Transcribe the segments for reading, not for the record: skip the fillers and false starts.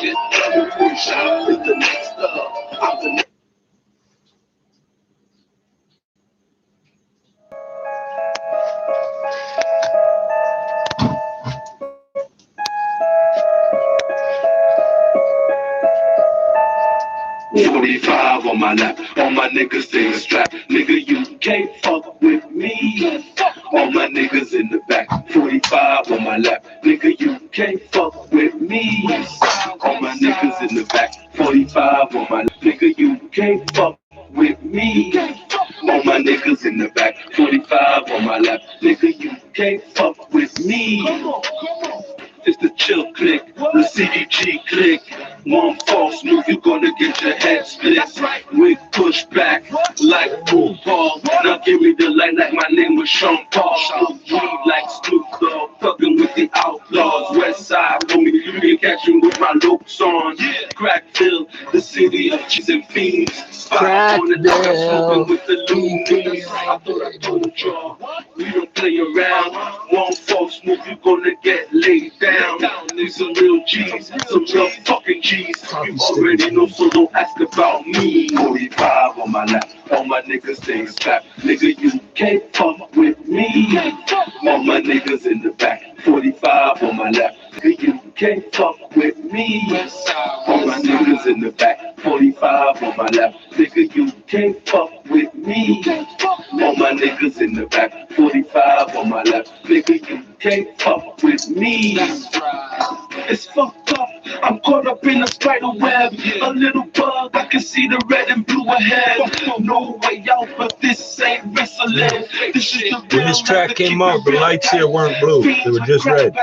Shout is the next up. I'm the next. 45 on my lap, all my niggas stay strapped. Nigga, you can't fuck with me. All my niggas in the back, 45 on my lap. Nigga, you can't fuck with me. All my niggas in the back, 45 on my lap. Nigga, you can't fuck with me. All my niggas in the back, 45 on my lap. Nigga, you can't fuck with me. It's the chill click, the CDG click. One false move, you're gonna get your head split. Wig push back like football. Now give me the light like my name was Sean Paul. Weed like Snoop Dogg, fucking with the outlaws. West side, homie, you can catch me with my looks on. Crackville, the city of cheese and fiends. Spot on the dog, I'm smoking with the loonies. I thought I told y'all, we don't play around. One false move, you're gonna get laid down. Need some real G's, some real fucking G's. You already know, so don't ask about me. 45 on my lap, all my niggas stay strapped. Nigga, you can't fuck with me. All my niggas in the back, 45 on my lap. Nigga, you can't fuck with me. All my niggas in the back, 45 on my lap. Nigga, you can't fuck with me. All my niggas in the back, 45 on my lap. Nigga, you can't fuck with me. It's fucked up. I'm caught up in a spider web. A little bug, I can see the red and blue ahead. No way out, but this ain't wrestling. This is the real. When this track came out, the lights here weren't blue. They were just red.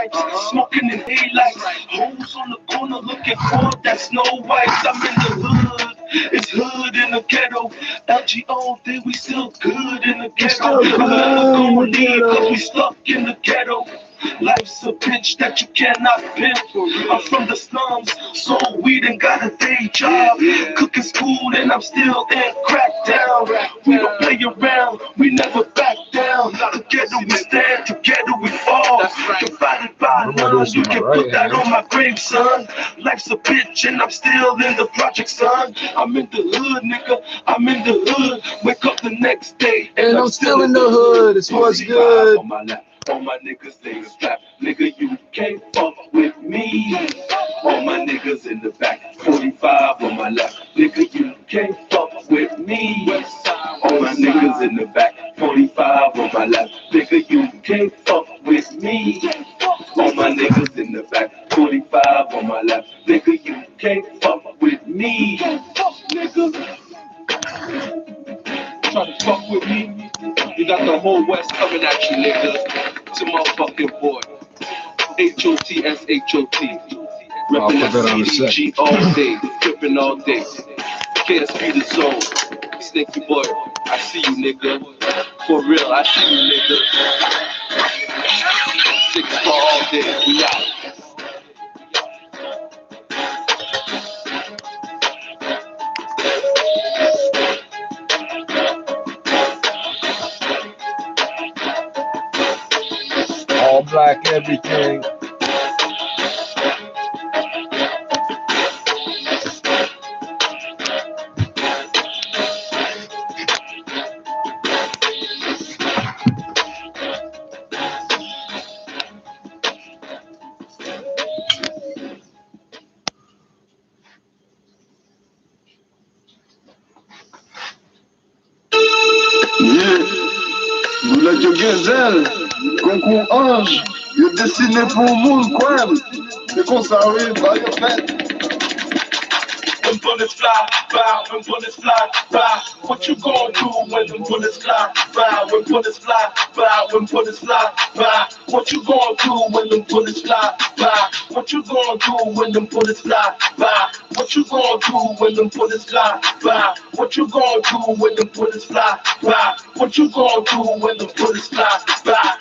Smoking in daylight. Hoes on the corner looking for that Snow White. I'm in the hood. It's hood in the ghetto. LG all day, we still good in the ghetto. We never gonna leave cause we stuck in the ghetto. Life's a bitch that you cannot pimp. I'm from the slums, so weed and got a day job. Cooking school and I'm still in crackdown. We don't play around, we never back down. Together we stand, together we fall. Divided by none, you can put that on my grave, son. Life's a bitch and I'm still in the project, son. I'm in the hood, nigga, I'm in the hood. Wake up the next day And I'm still in the hood, it's what's good. All my niggas stay strapped. Nigga, you can't fuck with me. All my niggas in the back, 45 on my lap. Nigga, you can't fuck with me. All my niggas in the back, 45 on my lap. Nigga, you can't fuck with me. All my niggas in the back, 45 on my lap. Nigga, you can't fuck with me. Nigga. Try to fuck with me, you got the whole West coming at you, nigga. It's a motherfucking boy. HOTSHOT. Reppin' that CDG all day, trippin' all day. KSB the zone. Sneaky boy, I see you, nigga. For real, I see you, nigga. 6 for all day, we out. All black everything. Nous la gazelle, concours ange, il est destiné pour vous, quoi. C'est qu'on s'arrive, bah, il fait. When bullets fly by, when bullets fly by, what you gonna do when them bullets fly by? When bullets fly by, when bullets fly by, what you gonna do when them bullets fly by? What you gonna do when them bullets fly by? What you gonna do when them bullets fly by? What you gonna do when them bullets fly by? What you gonna do when them bullets fly by?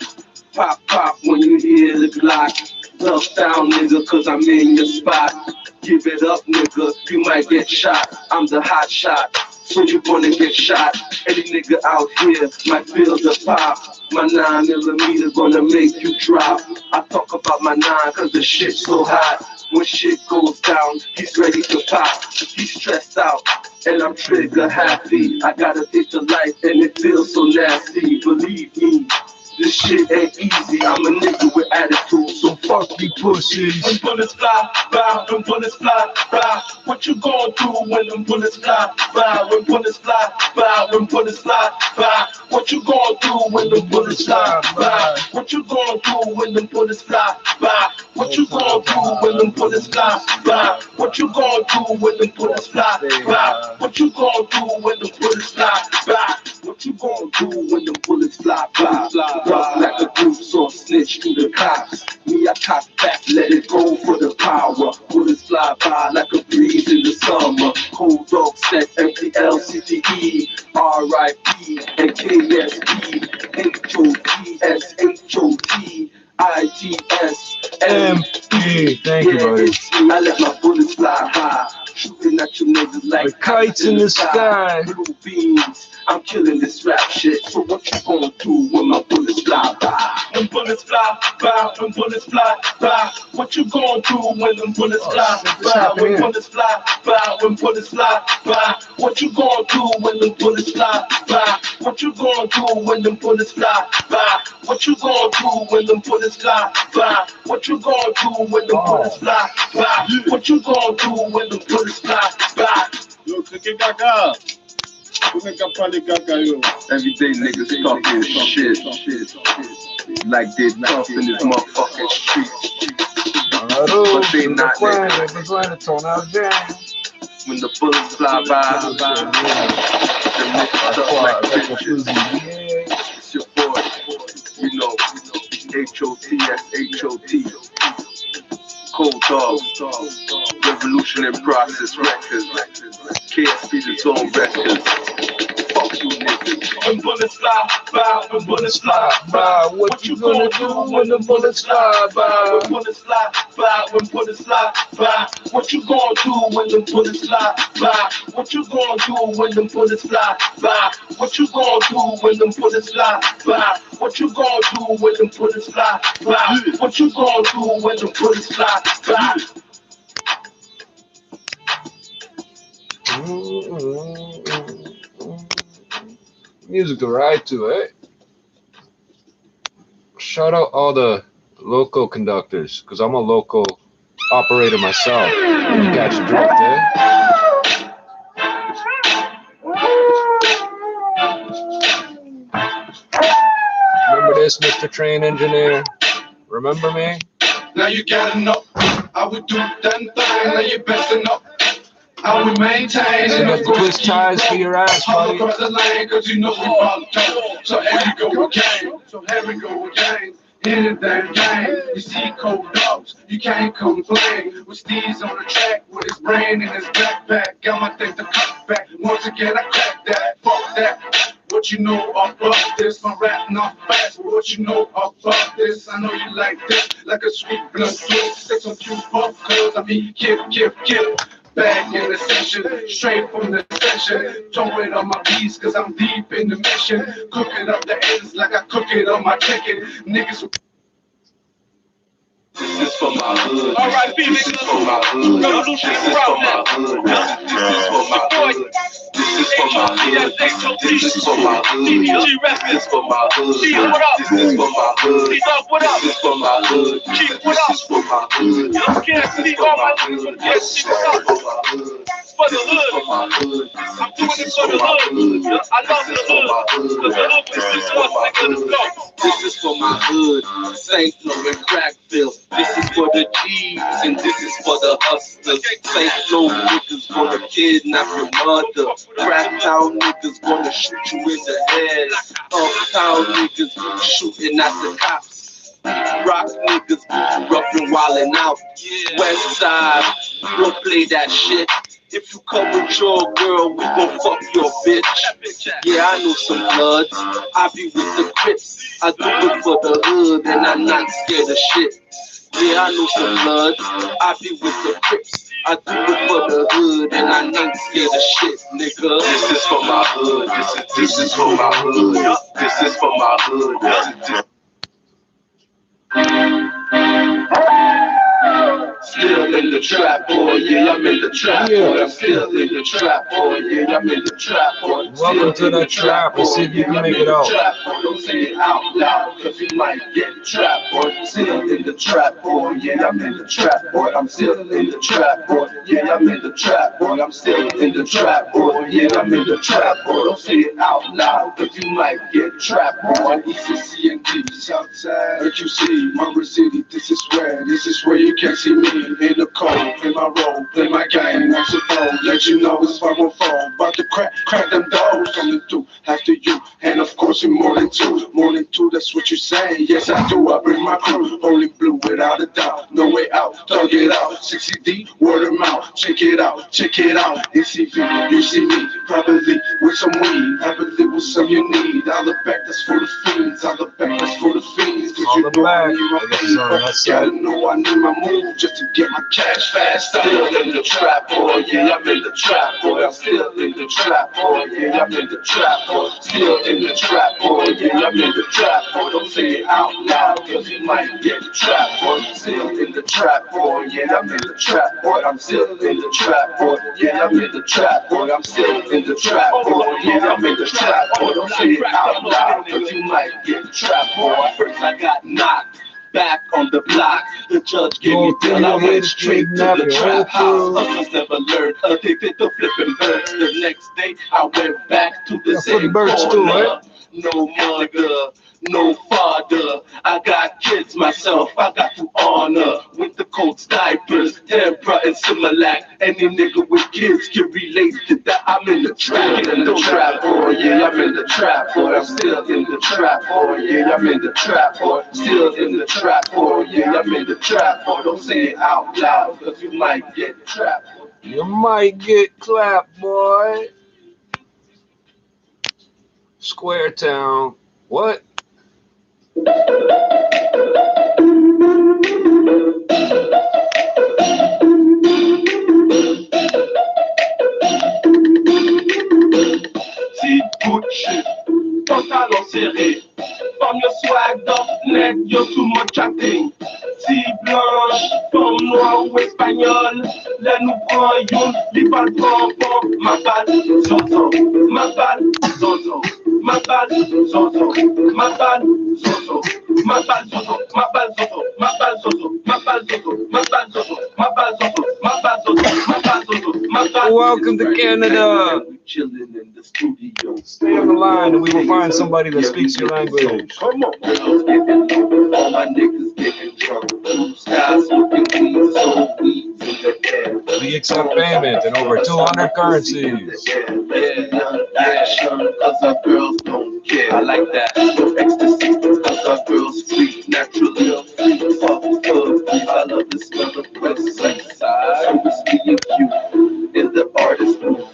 Pop, pop when you hear the Glock. Love down, nigga, cause I'm in your spot. give it up, nigga, you might get shot. I'm the hot shot, so you gonna get shot. Any nigga out here might feel the pop. My 9mm gonna make you drop. I talk about my 9 cause the shit's so hot. When shit goes down, he's ready to pop. He's stressed out, and I'm trigger happy. I gotta take the life, and it feels so nasty. Believe me, this shit ain't easy. I'm a nigga with attitude, so fuck you pussies. When bullets fly by, when bullets fly by, what you gon' do when them bullets fly by? When bullets fly by, when bullets fly by, what you gon' do when them bullets fly by? What you gon' do when them bullets fly by? What you gon' do when them bullets fly by? What you gon' do when them bullets fly by? What you gon' do when them bullets fly by? What you gon' do when them bullets fly by? Rough like a goose or snitch to the cops. Me, I cock back, let it go for the power. Bullets fly by like a breeze in the summer. Cold dog set, MPLCTE, RIP, and KSP, HOTS, ITS, Thank you, buddy. I let my bullets fly high, shooting at you niggas like kites in the sky. Blue beans, I'm killing this rap shit. So what you gonna do when my bullets fly by? When bullets fly by, when bullets fly by, what you gonna do when them bullets fly by? When bullets fly by, when bullets fly by, what you gonna do when them bullets fly by? What you gonna do when them bullets fly by? What you gonna do when them bullets fly by? What you gonna do when them bullets fly by? What you gonna do when them bullets fly by? Yo, cliquez caca. Vous n'êtes pas les caca, yo. Everyday niggas talking shit like they tough in this motherfucking street. But they not niggas. When the bullets fly by, the niggas tough like bitches. It's your boy, you know, HOTS, Cold Dog, Revolution in Process Records, KSP the Zone Records. Fuck you niggas. When bullets fly by, when bullets fly by, what you gonna do when the bullets fly by? When bullets fly by, when bullets fly by, what you gonna do when the bullets fly by? What you gonna do when the bullets fly by? What you gonna do when the bullets fly by? What you gonna do when the bullets fly by? What you gonna do when the bullets fly by? Music to ride to, eh? Shout out all the local conductors, because I'm a local operator myself. You catch the drift, eh? Remember this, Mr. Train Engineer? Remember me? Now you gotta know how we do that thing. Now you better know how we maintain. You got the twist ties for your ass, buddy. Across the lane, cause you know we follow dope. So here we go again. So here we go again. Anything game. You see cold dogs, you can't complain. With Steve's on the track, with his brain in his backpack. Got my thing to cut back. Once again, I crack that. Fuck that. What you know about this? My rap not fast. What you know about this? I know you like this, like a sweet blood twist. Stick some cute fuck, cause I mean, kill. Back in the session, straight from the session. Throw it on my beats, cause I'm deep in the mission. Cooking up the ends like I cook it on my chicken. Niggas. This is for my hood. Alright, this is for my hood. Revolution is for my hood. This is for my hood. This is for my hood. This is for my hood. This is for my hood. This is for my hood. This is for my hood. This is for my hood. Can't see all my hood. This is for my hood. For the hood. I'm doing it for the hood. I love the hood. Cause the hood is for us, nigga. Let's go. This is for my hood. St. Louis and Crackville. This is for the G's and this is for the hustlers. St. Louis niggas gonna kidnap your mother. Cracktown niggas gonna shoot you in the head. Uptown niggas shooting at the cops. Rock niggas rough and wildin' out. West side, we gon' play that shit. If you come with your girl, we gon' fuck your bitch. Yeah, I know some bloods. I be with the Crips. I do it for the hood and I'm not scared of shit. Yeah, I know some bloods. I be with the Crips. I do it for the hood and I ain't scared of shit, nigga. This is for my hood. This is for my hood. This is for my hood. This. Still in the trap, boy, yeah, I'm in the trap, boy. I'm still in the trap, boy, yeah, I'm in the trap, boy. Welcome to the trap. Let's see if you can make it out. Don't say it out loud, cause you might get trapped, boy. Still in the trap, boy, yeah, I'm in the trap, boy. I'm still in the trap, boy, yeah, I'm in the trap, boy. I'm still in the trap, boy, yeah, I'm in the trap, boy. Don't say it out loud, cause you might get trapped, boy. ECC and D, Southside, QC, Murray City, this is where you can see me. In the cold, play my role, play my game, I'm supposed let you know it's 514, about to crack them doors, coming through after you, and of course you're more than two, that's what you say, yes I do, I bring my crew, only blue without a doubt, no way out, thug it out, 60D, word of mouth, check it out, ECV, you see me, probably with some weed, happily with some you need, I'll look back, that's for the fiends, I'll look back, that's for the fiends, cause you know I need my feet, gotta know I need my move, just to get my cash fast. Still in the trap, boy, yeah, I'm in the trap, boy. I'm still in the trap, boy, yeah, I'm in the trap, boy. Still in the trap, boy, yeah, I'm in the trap, boy. Don't say it out loud, cause you might get trapped, boy. Still in the trap, boy, yeah, I'm in the trap, boy. I'm still in the trap, boy, yeah, I'm in the trap, boy. I'm still in the trap, boy, yeah, I'm in the trap, boy. Don't say it out loud, cause you might get trapped, boy. First I got knocked. Back on the block, the judge gave me bail. I went straight to the trap house. Others never learned, addicted to flipping birds. The next day, I went back to the same corner. No mother, no father. I got kids myself, I got to honor. With the Colts diapers, Tempra and Similac. Any nigga with kids can relate to that. I'm in the trap, boy. Yeah, I'm in the trap, boy. I'm still in the trap, boy. Yeah, I'm in the trap, boy. Still in the trap, boy. Yeah, I'm in the trap, boy. Don't say it out loud, cause you might get trapped. You might get clapped, boy. Square Town. What? Petit bout de shit, pantalon serré. Femme le swag up, neck, yo too much chatting. Si blanche, femme noire ou espagnole. Là nous prend yon, li pal bonbon. Ma balle, zozo, ma balle, zozo. Ma balle, zozo, ma balle, zozo. Ma balle, zozo, ma balle, zozo. Ma balle, zozo, ma balle, zozo. Ma balle, zozo, ma balle, zozo. Ma balle, zozo, ma balle, zozo. Ma balle. Welcome to Canada. Chilling in the studio. Stay on the line and we will find somebody that speaks your language. Come on. Girls getting low, all my niggas getting drunk. Blue skies smoking weeds, so weeds in the air. We accept payment in over 200 currencies. Action, cause our girls don't care. I like that. No ecstasy, cause our girls free. Naturally free. Fuck please. I love the smell of west side. So it's me and you in the artist booth.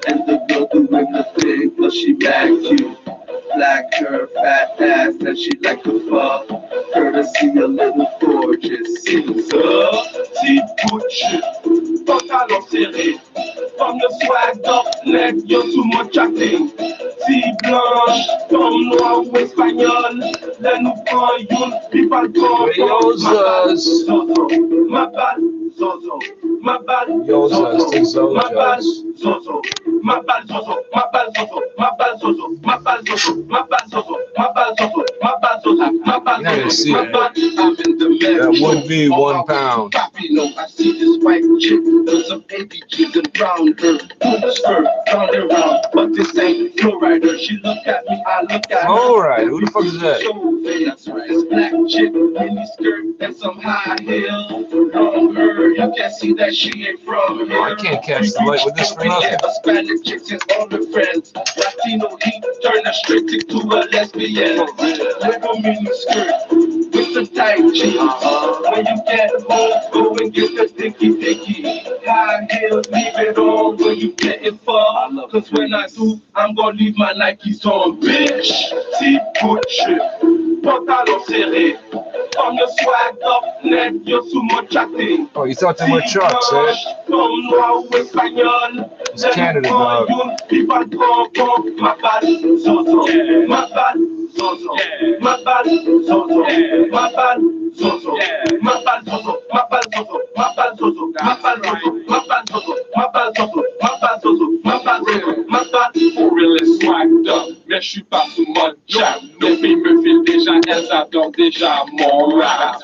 And the girl doing the thing, cause she mad cute. Black hair, fat ass, and she like to fuck. Courtesy a little gorgeous. Caesar, petit bout de shit, pantalon serré. Femme le swag up, neck, yo too much chatting. Si blanche, femme noire ou espagnole. Là nous prend yon, puis pas le zozo, ma balle, zozo, ma balle, zozo, ma balle, zozo, ma balle, zozo, ma balle, zozo, ma balle, zozo, ma balle, zozo, ma balle, zozo, ma balle, zozo, ma balle, zozo, ma balle, zozo, ma balle. I'm in the mess. That would be £1. I see this white chick with some baby chicken round her. Put the skirt round and round, but this ain't Flowrider. She look at me, I look at her. Alright, who the fuck is that? That's right. This black chick, mini skirt and some high heels. Long her, you can see that she ain't from here. I can't catch the light with this for nothing. Hispanic chicks and all her friends. Latino heat, turn a straight chick to a lesbian. Little mini skirt with some tight jeans. When you get home, go and get the dinky. High heels, leave it on when you get it far. Cause when I do, I'm gonna leave my Nikes on, bitch. See, good shit, pantalon serré. From your swag up, net, you're too much acting. Oh, you thought they were trucks, eh? It's Canada, dog. My bad, Zozo. My bad, Zozo. My bad, Zozo. My bad, Zozo. My bad, Zozo. My bad, Zozo. My bad, Zozo. My bad, Zozo. My bad, Zozo. My bad, Zozo. My bad, Zozo. My bad, Zozo. My bad. For real et swagged up, mais je suis pas sous mode jam. Nos filles me filent déjà, elles adorent déjà mon rap.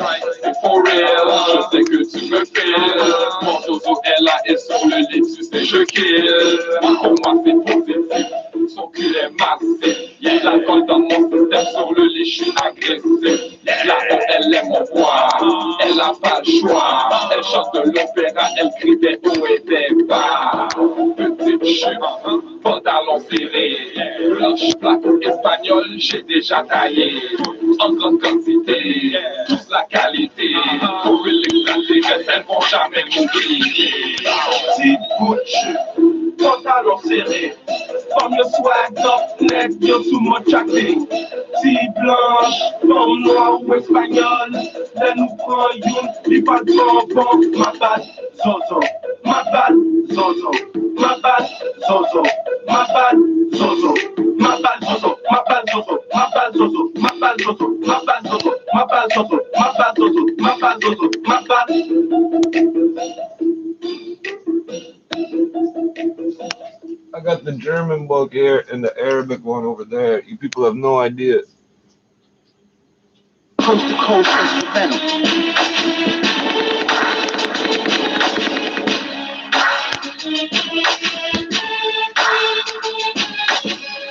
For real, je sais que tu me files. Mon Zozo est là et sur le lit, tu sais je kill. Pour moi c'est positif, son cul est massif. La colle dans mon système, sur le lit, je suis agressif. La haut, elle aime mon voix, elle a pas le choix. Elle chante de l'opéra, elle crie des hauts et des bas. Petite chute, pantalon serré, blanche, plaque espagnole, j'ai déjà taillé. En grande quantité, tous la qualité. Pour l'extraterrestre, elles vont jamais m'oublier. Petite bouche, pantalon serré. From your swag up, net, you're too much acting. Tea blanche, pomme noire ou espagnole. Là nous prend une, puis pas de bonbon. Ma bad, Zozo. Ma bad, Zozo. Ma bad, Zozo. Ma bad, Zozo. Ma bad, Zozo. Ma bad, Zozo. Ma bad, Zozo. Ma bad, Zozo. Ma bad, Zozo. Ma bad, Zozo. Ma bad, Zozo. Ma bad, Zozo. Ma bad. I got the German book here and the Arabic one over there. You people have no idea. Coast to coast instrumental.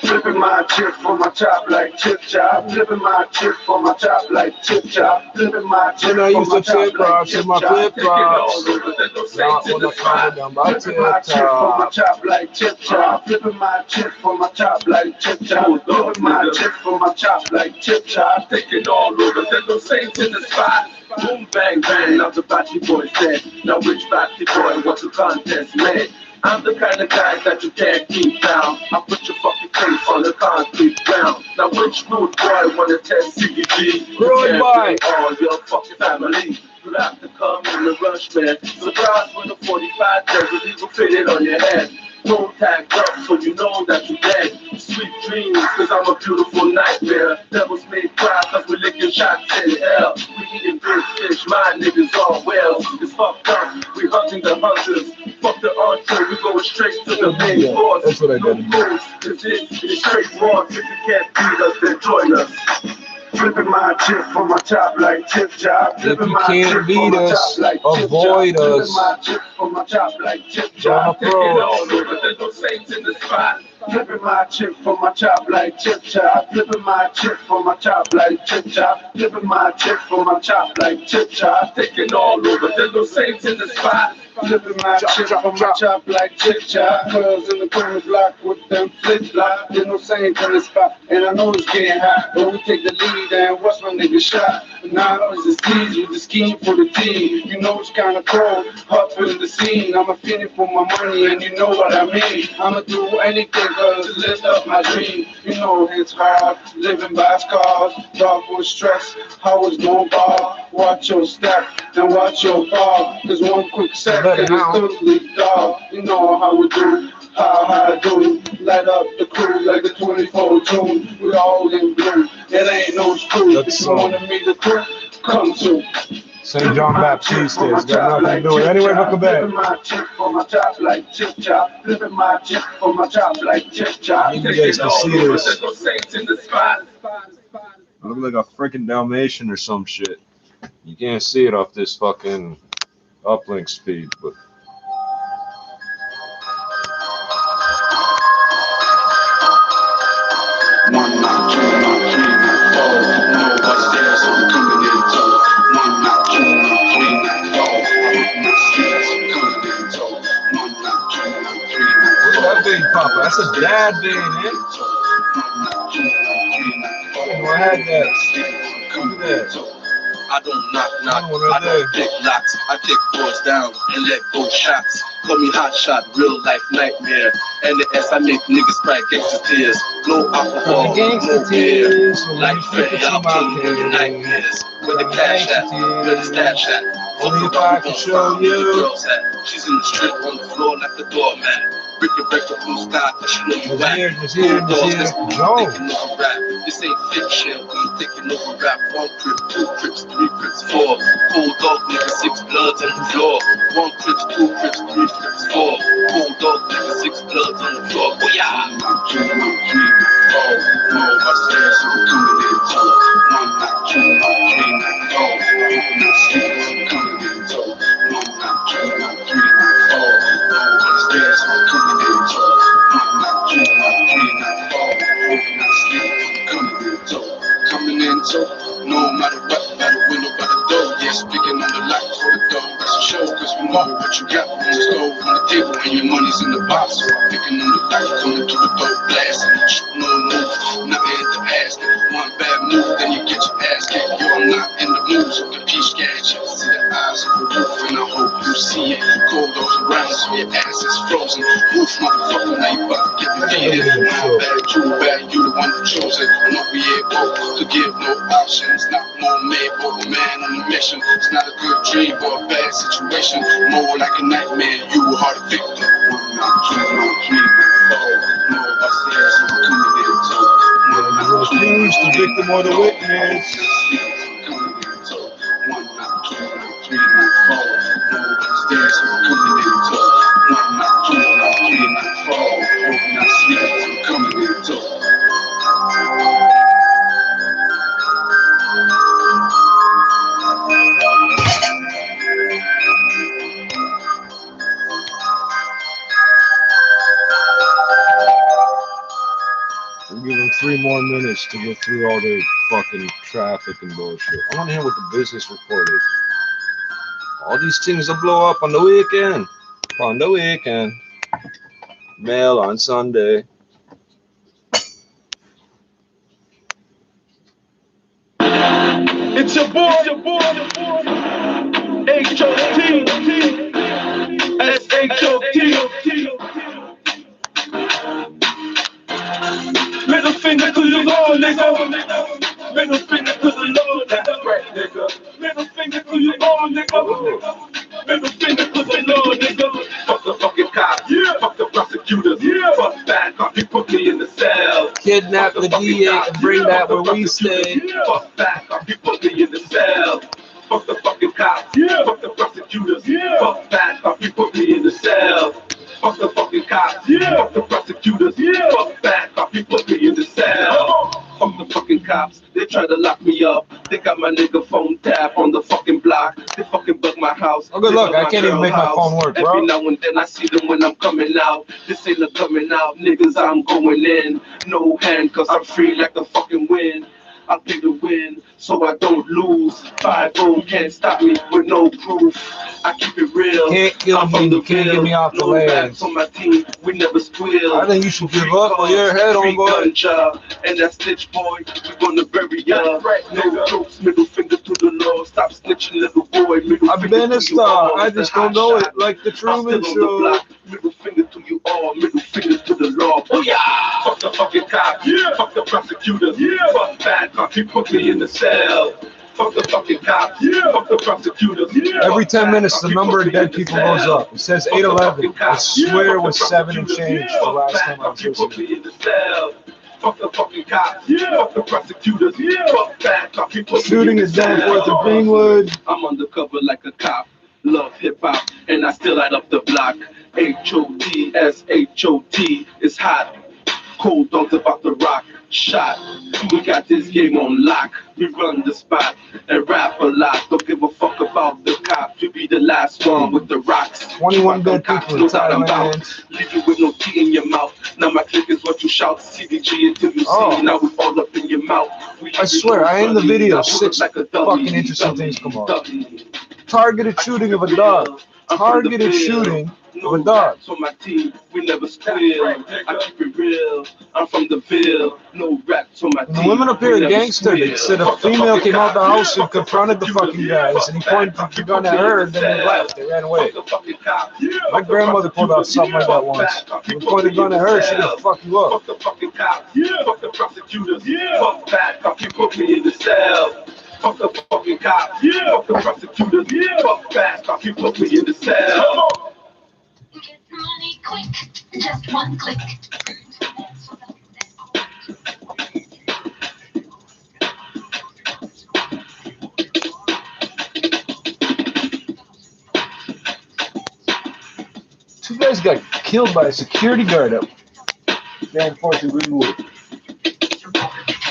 Flipping my chip for my chop like chip chop. Flipping my chip for my chop like chip chop. Flipping my chip When I for use my the chop flip like flops chip in my chop. flip Taking all flops. over the Not saints in when the I come spot. down my Flipping my tip chip for my top. chop like chip chop. Flipping my chip for my chop like chip chop. Flipping my chip for my chop like chip chop. Taking all over, there's no saints in the spot. Boom, bang, bang, now the batty boy said. Now which batty boy wants a contest, man? I'm the kind of guy that you can't keep down. I put your fucking face on the concrete ground. Now which rude boy wanna test CBG? Rude boy. All your fucking family. You have to come in the rush, man. Surprise with a 45 desert, you can fit it on your head. Don't tag up so you know that you're dead. Sweet dreams, cause I'm a beautiful nightmare. Devils may cry cause we're licking shots in hell. We eating big fish, my niggas all whales. It's fucked up, we hunting the hunters. Fuck the entree, we going straight to the main course. That's what I gotta do. No rules, cause this is straight raw. If you can't beat us, then join us. Flipping my chip for my chop like chip chop. If Flipping you my can't chip for beat my us, chop like chip avoid chop. us. Flipping my chip for my chop like chip Don't chop. Taking approach. all over, there's no saints in the spot. Flipping my chip for my chop like chip chop. Flipping my chip for my chop like chip chop. Flipping my chip for my chop like chip chop. Taking all over, there's no saints in the spot. Flipping my chip for my chop like chip chop. Girls in the corner block with them flip flop. There's no saints in the spot, and I know it's getting hot. But we take the lead and watch my nigga shot. Now it's the seeds with the scheme for the team. You know it's kinda cold, hot in the scene. I'm a feeling for my money, and you know what I mean. I'ma do anything cause lift up my dream. You know it's hard, living by scars. Dark with stress, how it's going bar. Watch your step and watch your fall. Cause one quick second is totally dark. You know how we do. How I do, light up the crew like the 24 June. We all in blue, it ain't no screw. If you wanna meet the crew, come to St. John Baptiste is got nothing to do with it. Anyway, welcome back. Flipping my chip for my chop like chip chop. Flipping my chip for my chop like chip chop. I need you guys to see this. There's no saints in the spot. I look like a freaking Dalmatian or some shit. You can't see it off this fucking uplink speed, but One knock, two knock, three knock, four. No upstairs, I'm coming in tow. One knock, two knock, three knock, four. I'm upstairs, I'm coming in tow. One knock, two knock, three knock, look four. at that big papa. That's a dad band, man. I had that. Look at that. I don't knock, Right I there. don't pick locks. I kick doors down and let go shots. Call me hot shot, real life nightmare. And the S, I make niggas cry gangsta tears. No alcohol, no beer. Like Freddy, I'll kill you in your nightmares. With the cash at, where the stash at. Only if I can show Where the you. girls at. She's in the strip on the floor like a doormat. Break the blue sky, cause she know you whack. It's here. Joe. Thinking over rap. This ain't fiction, I'm thinking over rap. 1 crib, 2 crips, 3 crips, 4. Cold dog, nigga, 6 bloods on the floor. 1 crips, 2 crips, 3 crips, 4. Cold dog, nigga, 6 bloods on the floor. Oh yeah. Coming in, no matter what, by the window, by the door, yeah, speaking on the light for the door, that's a show, cause we know what you got on the stove, on the table, and your money's in the box, so I'm picking on the light, coming through the door, blasting, no move, nothing in the ass, one bad move, then you get your ass kicked, you're not in the mood, so the peach gas, you see the eyes of the roof, and I hope you see it, cold doors around, so your ass is frozen, roof, motherfucker, now you about to get defeated, one bad, too bad, you the one who chose it, I'm over here, to give no options, not more made, but a man on a mission. It's not a good dream or a bad situation, more like a nightmare. You were hard to victim. 1 night, 2 night, 3 night, 4. No upstairs, so I'm coming in. So 1 night, 2 Who's the victim or the witness? 1 night, 2 night, 3 night, 4. No upstairs, so I'm coming in. So 1 night, 2 night, 3 night, 4. Hope not sleep, so I'm coming in. So We'll give them 3 more minutes to get through all the fucking traffic and bullshit. I want to hear what the business report is. All these things will blow up on the weekend. On the weekend. Mail on Sunday. It's your boy, H-O-T, S-H-O-T. Middle finger to the Lord, nigga. Middle finger to the Lord, that's right, nigga. Middle finger to the Lord, nigga. Middle finger to the Lord, nigga. Fuck the fucking cops, yeah. Fuck the prosecutors, yeah. Fuck bad cops, you put me in the cell. Kidnap the DA and bring that where we stay. Fuck bad cops, you put me in the cell. Fuck the fucking cops, yeah. Fuck the prosecutors, yeah. Fuck bad cops, you put me in the cell. Fuck the fucking cops, yeah. Fuck the prosecutors, yeah. Fuck bad cops, you put me in the cell. Fuck the fucking cops, they try to lock me up. They got my nigga phone tap on the fucking block. They fucking bug my house. Oh, good luck. I can't even make my phone work, bro. Every now and then I see them when I'm coming out. This ain't a coming out, niggas, I'm going in. No handcuffs, I'm free like the fucking wind. I'll take the win, so I don't lose. 5-0 can't stop me with no proof. I keep it real. Can't kill me, you can't get me off the land. On my team, we never squeal. I think you should give up on your head, homeboy. Job. And that snitch boy, we gonna bury ya. No jokes, middle finger to the law. Stop snitching, little boy. I've been a star, I just don't know it, like the Truman Show. Middle finger to you all, middle finger to the law. Oh yeah! Fuck the fucking cops, yeah. Fuck the prosecutors, yeah. Fuck bad cops, you put me in the cell. Fuck the fucking cops, yeah. Fuck the prosecutors, yeah. Every 10 minutes, the number of dead people goes up. It says 811. I swear it was 7 and change the last time I was listening. Fuck the fucking cops, yeah. Fuck the prosecutors, yeah. Fuck bad cops, you put Shooting is down 4th of Greenwood. I'm undercover like a cop. Love hip hop, and I still light up the block. H-O-T, S-H-O-T, it's hot. Cold dogs about to rock. Shot. We got this game on lock. We run the spot and rap a lot. Don't give a fuck about the cops. You be the last one with the rocks. 21 dead people in Thailand. Leave you with no tea in your mouth. Now my click is what you shout. CDG until you see. Now we all up in your mouth. I swear, I end the video. 6 fucking interesting things come on. Targeted shooting of a dog. Targeted shooting no rats on my team, we never squeal. I keep it real, I'm from the Ville. No rats on my team. And the women up here are gangster. They said a female came out the house and confronted the fucking guys, and he pointed the gun at her, and then they left. They ran away. My grandmother pulled out something like that once. He pointed a gun at her, she gonna fuck you up. Fuck the fucking cops, fuck the prosecutors, fuck bad cops, you put me in the cell. Fuck the fucking cops, fuck the prosecutors, fuck bad cops, you put me in the cell. Get money quick, just one click. Two guys got killed by a security guard up there in Fort Greenwood.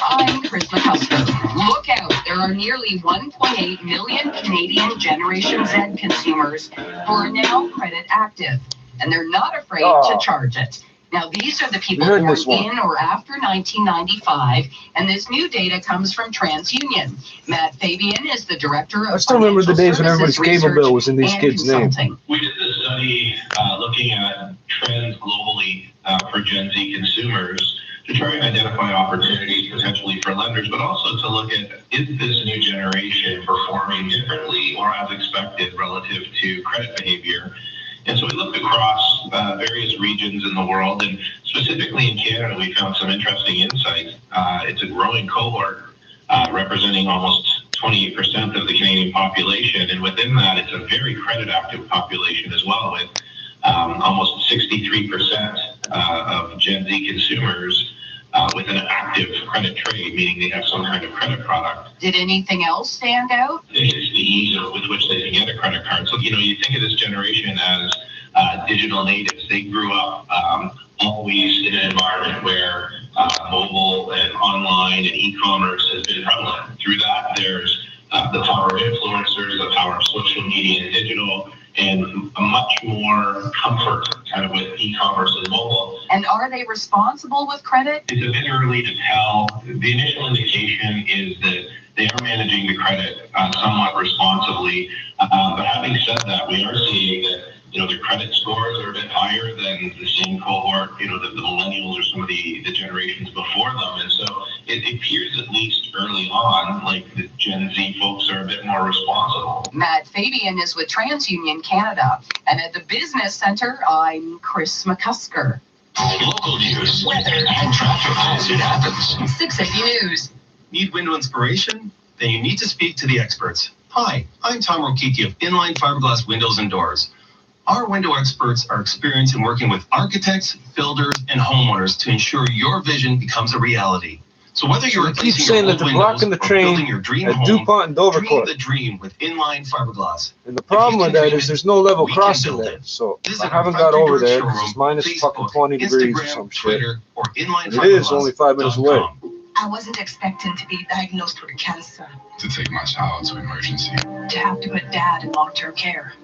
I'm Chris McCusker. Look out, there are nearly 1.8 million Canadian Generation Z consumers who are now credit active, and they're not afraid to charge it. Now, these are the people born in or after 1995, and this new data comes from TransUnion. Matt Fabian is the director of I still remember the days when everybody's cable bill was in these kids' names. We did this study looking at trends globally for Gen Z consumers to try and identify opportunities potentially for lenders, but also to look at, is this new generation performing differently or as expected relative to credit behavior? And so we looked across various regions in the world, and specifically in Canada, we found some interesting insights. It's a growing cohort representing almost 28% of the Canadian population, and within that, it's a very credit-active population as well, with almost 63% of Gen Z consumers with an active credit trade, meaning they have some kind of credit product. Did anything else stand out? It's the ease with which they can get a credit card. So, you think of this generation as digital natives. They grew up always in an environment where mobile and online and e-commerce has been prevalent. Through that, there's the power of influencers, the power of social media and digital, and a much more comfort kind of with e-commerce and mobile. And are they responsible with credit? It's a bit early to tell. The initial indication is that they are managing the credit somewhat responsibly. But having said that, we are seeing that their credit scores are a bit higher than the same cohort, the millennials or some of the generations before them. And so it appears, at least early on, like the Gen Z folks are a bit more responsible. Matt Fabian is with TransUnion Canada. And at the Business Center, I'm Chris McCusker. Local news, weather, and traffic as it happens. 680 News. Need window inspiration? Then you need to speak to the experts. Hi, I'm Tom Rokiki of Inline Fiberglass Windows and Doors. Our window experts are experienced in working with architects, builders, and homeowners to ensure your vision becomes a reality. So whether you're replacing your old windows or building your dream home, DuPont and dream the dream with Inline Fiberglass. And the problem with that is there's no level crossing there, so I haven't got over there. It's minus fucking 20 degrees or some shit. It is only 5 minutes away. I wasn't expecting to be diagnosed with cancer. To take my child to emergency. To have to put dad in long-term care.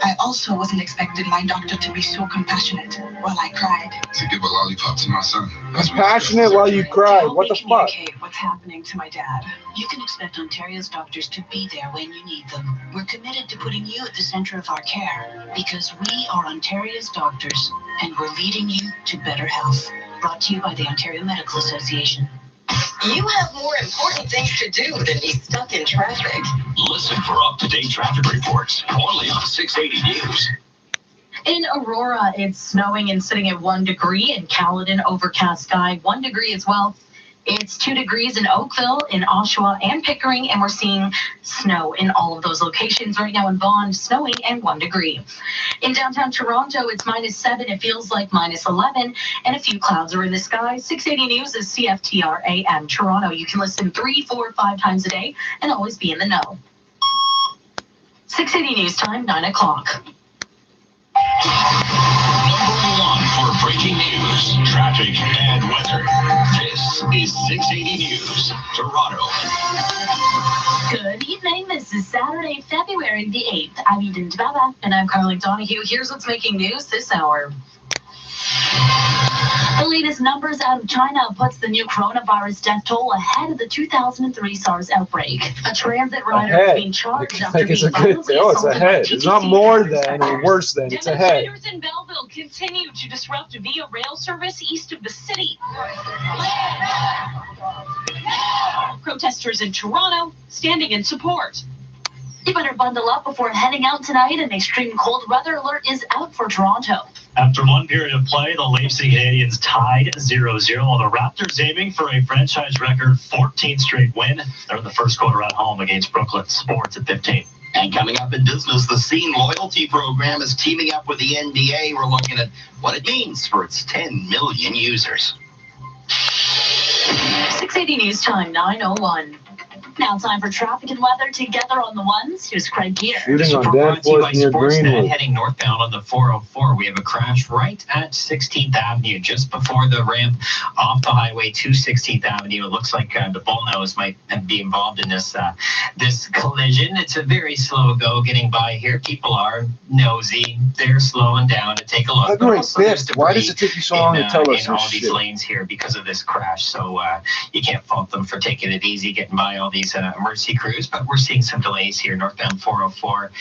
I also wasn't expecting my doctor to be so compassionate while I cried. To give a lollipop to my son. Compassionate while you cry? What the fuck? What's happening to my dad? You can expect Ontario's doctors to be there when you need them. We're committed to putting you at the center of our care because we are Ontario's doctors and we're leading you to better health. Brought to you by the Ontario Medical Association. You have more important things to do than be stuck in traffic. Listen for up-to-date traffic reports only on 680 News. In Aurora, it's snowing and sitting at 1 degree. In Caledon, overcast sky, 1 degree as well. It's 2 degrees in Oakville, in Oshawa, and Pickering, and we're seeing snow in all of those locations. Right now in Vaughan, snowing and 1 degree. In downtown Toronto, it's -7. It feels like -11, and a few clouds are in the sky. 680 News is CFTR AM Toronto. You can listen 3, 4, 5 times a day and always be in the know. 680 News time, 9 o'clock. Number 1 for breaking news, traffic, and weather. This is 680 News, Toronto. Good evening. This is Saturday, February the 8th. I'm Eden Debaba. And I'm Carly Donahue. Here's what's making news this hour. The latest numbers out of China puts the new coronavirus death toll ahead of the 2003 SARS outbreak. A transit rider has been charged after being violently assaulted by ahead. It's not more than or worse than. It's ahead. Demonstrators in Belleville continue to disrupt via rail service east of the city. Protesters in Toronto standing in support. You better bundle up before heading out tonight. An extreme cold weather alert is out for Toronto. After one period of play, the Leipzig Canadiens tied 0-0, while the Raptors aiming for a franchise record 14th straight win. They're in the first quarter at home against Brooklyn Sports at 15. And coming up in business, the Scene Loyalty Program is teaming up with the NBA. We're looking at what it means for its 10 million users. 680 News Time, 9:01. Now time for traffic and weather together on the ones. Here's Craig here. Shooting on Danforth near Greenwood. Heading northbound on the 404, we have a crash right at 16th Avenue, just before the ramp off the highway to 16th Avenue. It looks like the bullnose might be involved in this collision. It's a very slow go getting by here. People are nosy. They're slowing down to take a look. Why does it take you so long to tell us in all this these shit? lanes here because of this crash? So you can't fault them for taking it easy, getting by all these emergency crews, but we're seeing some delays here northbound 404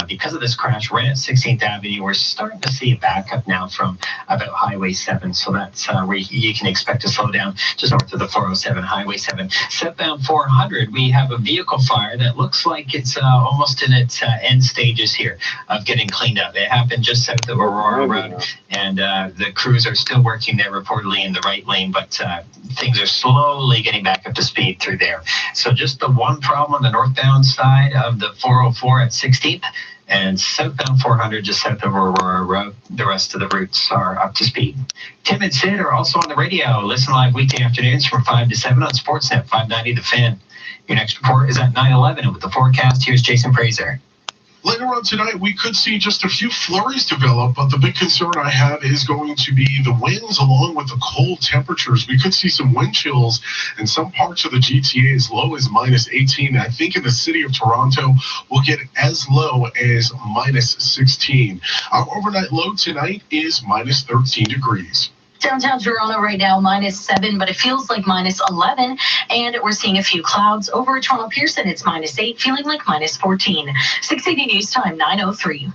because of this crash right at 16th Avenue. We're starting to see a backup now from about Highway 7, so that's where you can expect to slow down just north of the 407 Highway 7. Southbound 400, we have a vehicle fire that looks like it's almost in its end stages here of getting cleaned up. It happened just south of Aurora Road, and the crews are still working there reportedly in the right lane, but things are slowly getting back up to speed through there. So just the one problem on the northbound side of the 404 at 16th and southbound 400 just south of Aurora Road. The rest of the routes are up to speed. Tim and Sid are also on the radio. Listen live weekday afternoons from 5 to 7 on Sportsnet 590 The Fan. Your next report is at 9:11, and with the forecast, here's Jason Fraser. Later on tonight, we could see just a few flurries develop, but the big concern I have is going to be the winds along with the cold temperatures. We could see some wind chills in some parts of the GTA as low as -18. I think in the city of Toronto, we'll get as low as -16. Our overnight low tonight is -13 degrees. Downtown Toronto right now, -7, but it feels like -11. And we're seeing a few clouds. Over at Toronto Pearson, it's -8, feeling like -14. 680 News Time, 9:03.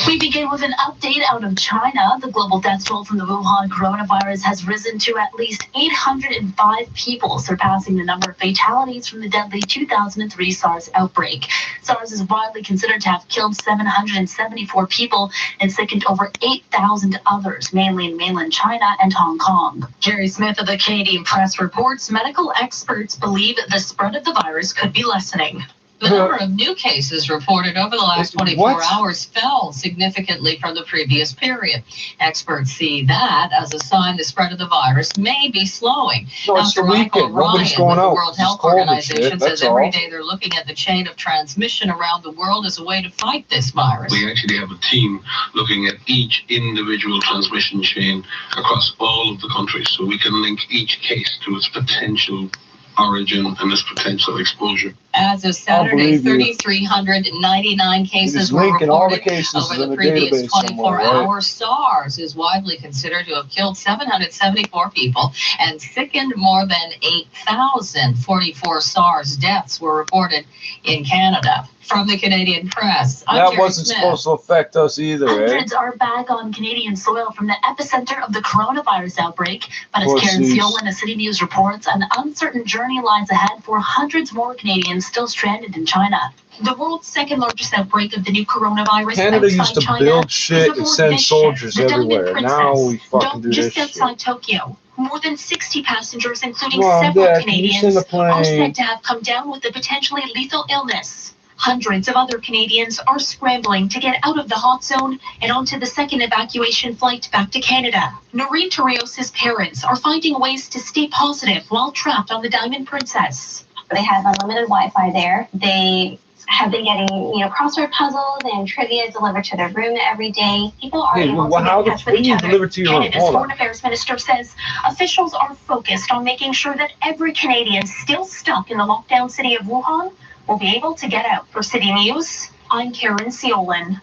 We begin with an update out of China. The global death toll from the Wuhan coronavirus has risen to at least 805 people, surpassing the number of fatalities from the deadly 2003 SARS outbreak. SARS is widely considered to have killed 774 people and sickened over 8,000 others, mainly in mainland China and Hong Kong. Jerry Smith of the Canadian Press reports medical experts believe the spread of the virus could be lessening. The number of new cases reported over the last 24 hours fell significantly from the previous period. Experts see that as a sign the spread of the virus may be slowing. No, it's the weekend. Nobody's Ryan going with the out. World It's Health cold and Organization shit, says that's every all. day they're looking at the chain of transmission around the world as a way to fight this virus. We actually have a team looking at each individual transmission chain across all of the countries, so we can link each case to its potential origin and its potential exposure. As of Saturday, 3,399 cases were linking all the reported cases over in the the previous database somewhere, 24 hours. SARS is widely considered to have killed 774 people and sickened more than 8,044 SARS deaths were reported in Canada. From the Canadian Press, I'm That Jerry wasn't Smith. supposed to affect us either, eh? Hundreds are back on Canadian soil from the epicenter of the coronavirus outbreak. But as Karen Pussies. Seolin of City News reports, an uncertain journey lies ahead for hundreds more Canadians still stranded in China. The world's second largest outbreak of the new coronavirus Canada outside used to China build is shit aboard and send this soldiers ship, the Diamond everywhere. Now Princess, we fucking do just this shit. outside Tokyo. More than 60 passengers, including Mom, several Dad, can you Canadians, send a plane? are said to have come down with a potentially lethal illness. Hundreds of other Canadians are scrambling to get out of the hot zone and onto the second evacuation flight back to Canada. Noreen Torrios' parents are finding ways to stay positive while trapped on the Diamond Princess. They have unlimited Wi-Fi there. They have been getting, crossword puzzles and trivia delivered to their room every day. People are able to get in touch with each other. Canada's Foreign Affairs Minister says officials are focused on making sure that every Canadian still stuck in the lockdown city of Wuhan will be able to get out. For City News, I'm Karen Seolin.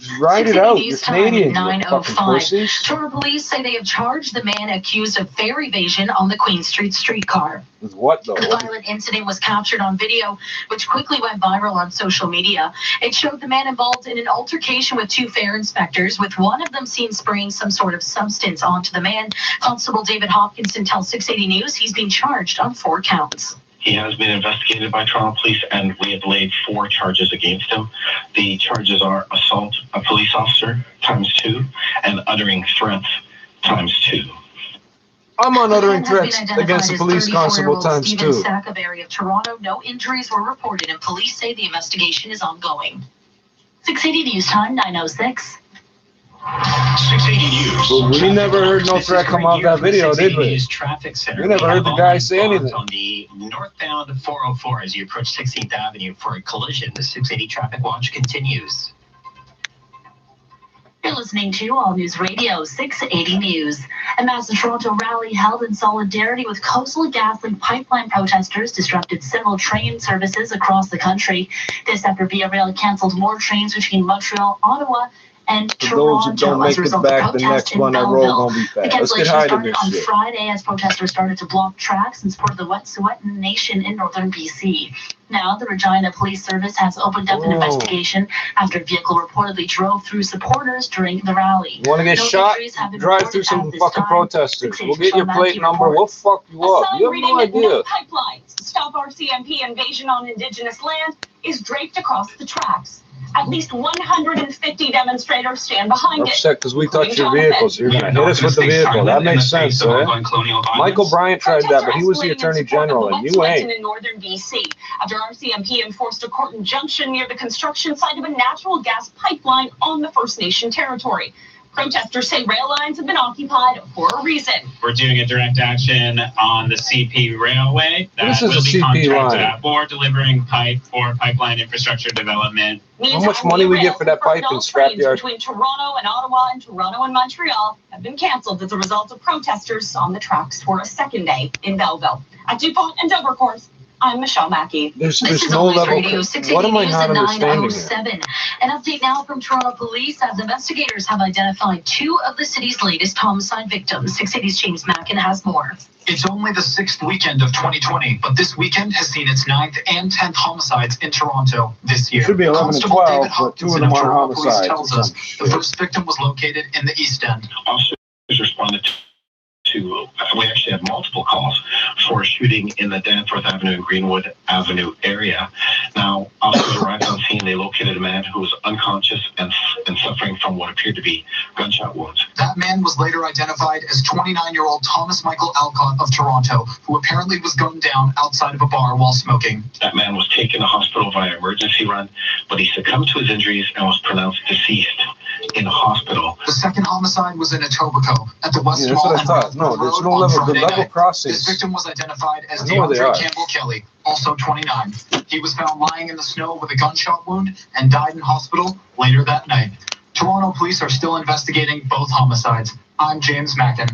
Just ride it out. You're Canadian, you fucking 9:05. pussies. Toronto police say they have charged the man accused of fare evasion on the Queen Street streetcar. With what, though? The violent incident was captured on video, which quickly went viral on social media. It showed the man involved in an altercation with two fare inspectors, with one of them seen spraying some sort of substance onto the man. Constable David Hopkinson tells 680 News he's been charged on 4 counts. He has been investigated by Toronto Police, and we have laid 4 charges against him. The charges are assault a police officer ×2 and uttering threats ×2. I'm on uttering threats against a police constable ×2. Stephen Sack of area of Toronto. No injuries were reported, and police say the investigation is ongoing. 680 News Time, 9:06. 680 News. Well, we never heard no threat come out of that video, did we? We never heard the guy say anything. On the northbound 404 as you approach 16th Avenue for a collision. The 680 traffic watch continues. You're listening to All News Radio 680 News. A massive Toronto rally held in solidarity with Coastal GasLink pipeline protesters disrupted several train services across the country. This after Via Rail canceled more trains between Montreal, Ottawa, and For those who don't make it back, the next one I roll gonna be The fast. Let's get cancellation high to started this on shit. Friday as protesters started to block tracks in support of the Wet'suwet'en Nation in northern BC. Now, the Regina Police Service has opened up an investigation after a vehicle reportedly drove through supporters during the rally. You want to get No shot? injuries have been Drive reported through some at this fucking time. protesters. 680 We'll get your plate Matthew number. We'll fuck you up. You have no idea. Pipelines. Stop RCMP invasion on Indigenous land is draped across the tracks. At least 150 demonstrators stand behind it. Upset because we touched your vehicle, so you're gonna hit us with the vehicle. That makes sense, eh? Michael Bryant tried that, but he was the Attorney General, and you ain't. In northern BC, after RCMP enforced a court injunction near the construction site of a natural gas pipeline on the First Nation territory. Protesters say rail lines have been occupied for a reason. We're doing a direct action on the CP railway that This is will a be CP contracted line. out for delivering pipe for pipeline infrastructure development. How much money we get for that pipe in scrapyard? Between Toronto and Ottawa and Toronto and Montreal have been cancelled as a result of protesters on the tracks for a second day in Belleville. At DuPont and Dovercourt, I'm Michelle Mackey. There's This is no Always level. Radio 680 What am I News not at understanding here? 9:07. An update now from Toronto Police as investigators have identified 2 of the city's latest homicide victims. 680's James Mackin has more. It's only the 6th weekend of 2020, but this weekend has seen its 9th and 10th homicides in Toronto this year. Should be 11 and Constable 12, David but 2 of Hopkinson them are Toronto Police homicides. tells us the first victim was located in the East End. Officers responded to, we actually had multiple calls for a shooting in the Danforth Avenue and Greenwood Avenue area. Now, officers arrived on scene. They located a man who was unconscious and suffering from what appeared to be gunshot wounds. That man was later identified as 29-year-old Thomas Michael Alcott of Toronto, who apparently was gunned down outside of a bar while smoking. That man was taken to hospital via emergency run, but he succumbed to his injuries and was pronounced deceased in a hospital. The second homicide was in Etobicoke at the West Yeah, that's Mall what I and thought. Road No, there's Road no on level. The Friday level night. crossings. This victim was identified as I know where they DeAndre are. Campbell Kelly, also 29. He was found lying in the snow with a gunshot wound and died in hospital later that night. Toronto police are still investigating both homicides. I'm James Mackin.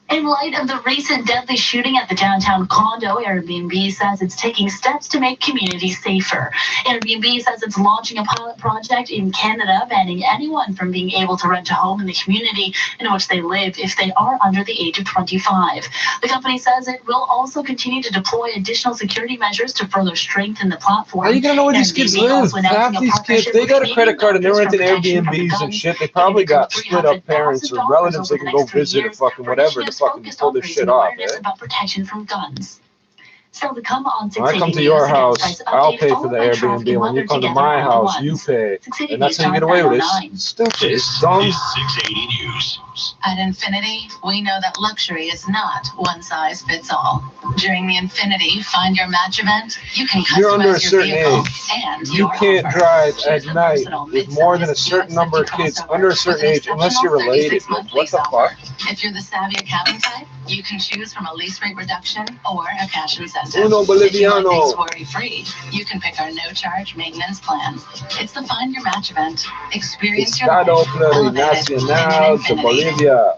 In light of the recent deadly shooting at the downtown condo, Airbnb says it's taking steps to make communities safer. Airbnb says it's launching a pilot project in Canada, banning anyone from being able to rent a home in the community in which they live if they are under the age of 25. The company says it will also continue to deploy additional security measures to further strengthen the platform. How are you gonna know where these kids Airbnb live? also announcing Half a these kids, partnership they with got a credit Canadian card and they're doctors renting for protection from Airbnbs and guns. shit. They probably got split up parents or relatives they can go over the next 3 visit or years fucking for whatever to initiatives fucking focused pull on this raising shit off, awareness eh? about protection from guns. Still to come on When I come 680 to your News, house, Price I'll update, pay for followed the by traffic Airbnb. and When you weather come to together my all at house, you once. pay. 680 And that's News how you get Time away with 909. this stuff. It's dumb. 680 News. At Infinity, we know that luxury is not one size fits all. During the Infinity Find Your Match event, you can customize You're under a your certain vehicle age. and You your can't offer. drive at Choose a night versatile with more than a certain number of kids under a certain age unless you're related. What the fuck? If you're the savvy accounting type, you can choose from a lease rate reduction or a cash incentive. Uno If you want Boliviano. things worry-free, you can pick our no-charge maintenance plan. It's the Find Your Match event. Experience your Estado life elevated in Plurinacional de Infinity. Bolivia.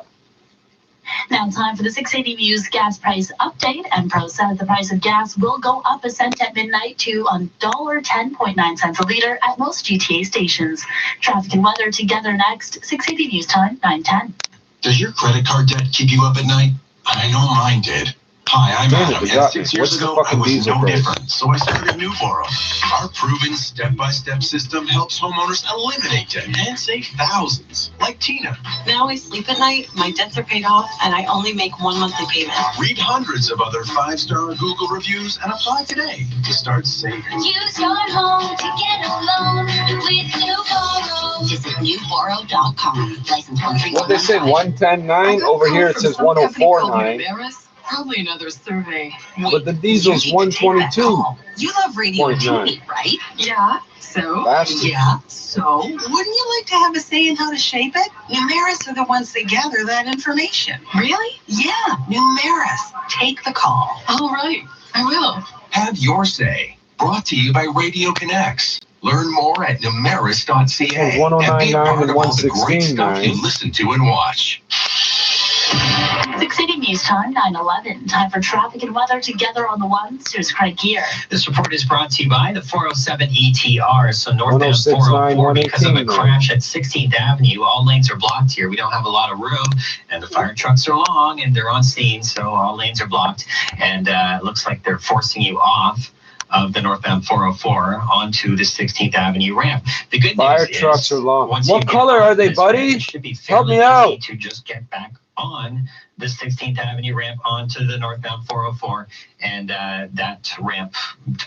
Now time for the 680 News gas price update. And Pro said the price of gas will go up a cent at midnight to $10.9 a liter at most GTA stations. Traffic and weather together next. 680 News time, 9:10. Does your credit card debt keep you up at night? I know mine did. Hi, I'm Adam, and 6 years ago, I was no different, so I started Newboro. Our proven step-by-step system helps homeowners eliminate debt and save thousands, like Tina. Now I sleep at night, my debts are paid off, and I only make one monthly payment. Read hundreds of other 5-star Google reviews and apply today to start saving. Use your home to get a loan with Newboro. Visit newboro.com. License 131. What they say, 110.9? Over here it says 104.9. Probably another survey. But the diesel's 122. You love radio and TV, right? Yeah. So? Bastard. Yeah. So? Wouldn't you like to have a say in how to shape it? Numeris are the ones that gather that information. Really? Yeah. Numeris. Take the call. All right. I will. Have your say. Brought to you by Radio Connects. Learn more at numeris.ca. 109.9 and all the great stuff 116.9. you listen to and watch. 680 News time, 9:11. Time for traffic and weather together on the ones. Here's Craig here. This report is brought to you by the 407 ETR. So northbound 106.9, 404, because of a 118. crash at 16th Avenue, all lanes are blocked here. We don't have a lot of room, and the fire trucks are long, and they're on scene, so all lanes are blocked. And it looks like they're forcing you off of the northbound 404 onto the 16th Avenue ramp. The good Fire news trucks is, are long. once What you get color off are they, this buddy? ramp, it should be Help me fairly out. easy to just get back on the 16th Avenue ramp onto the northbound 404, and that ramp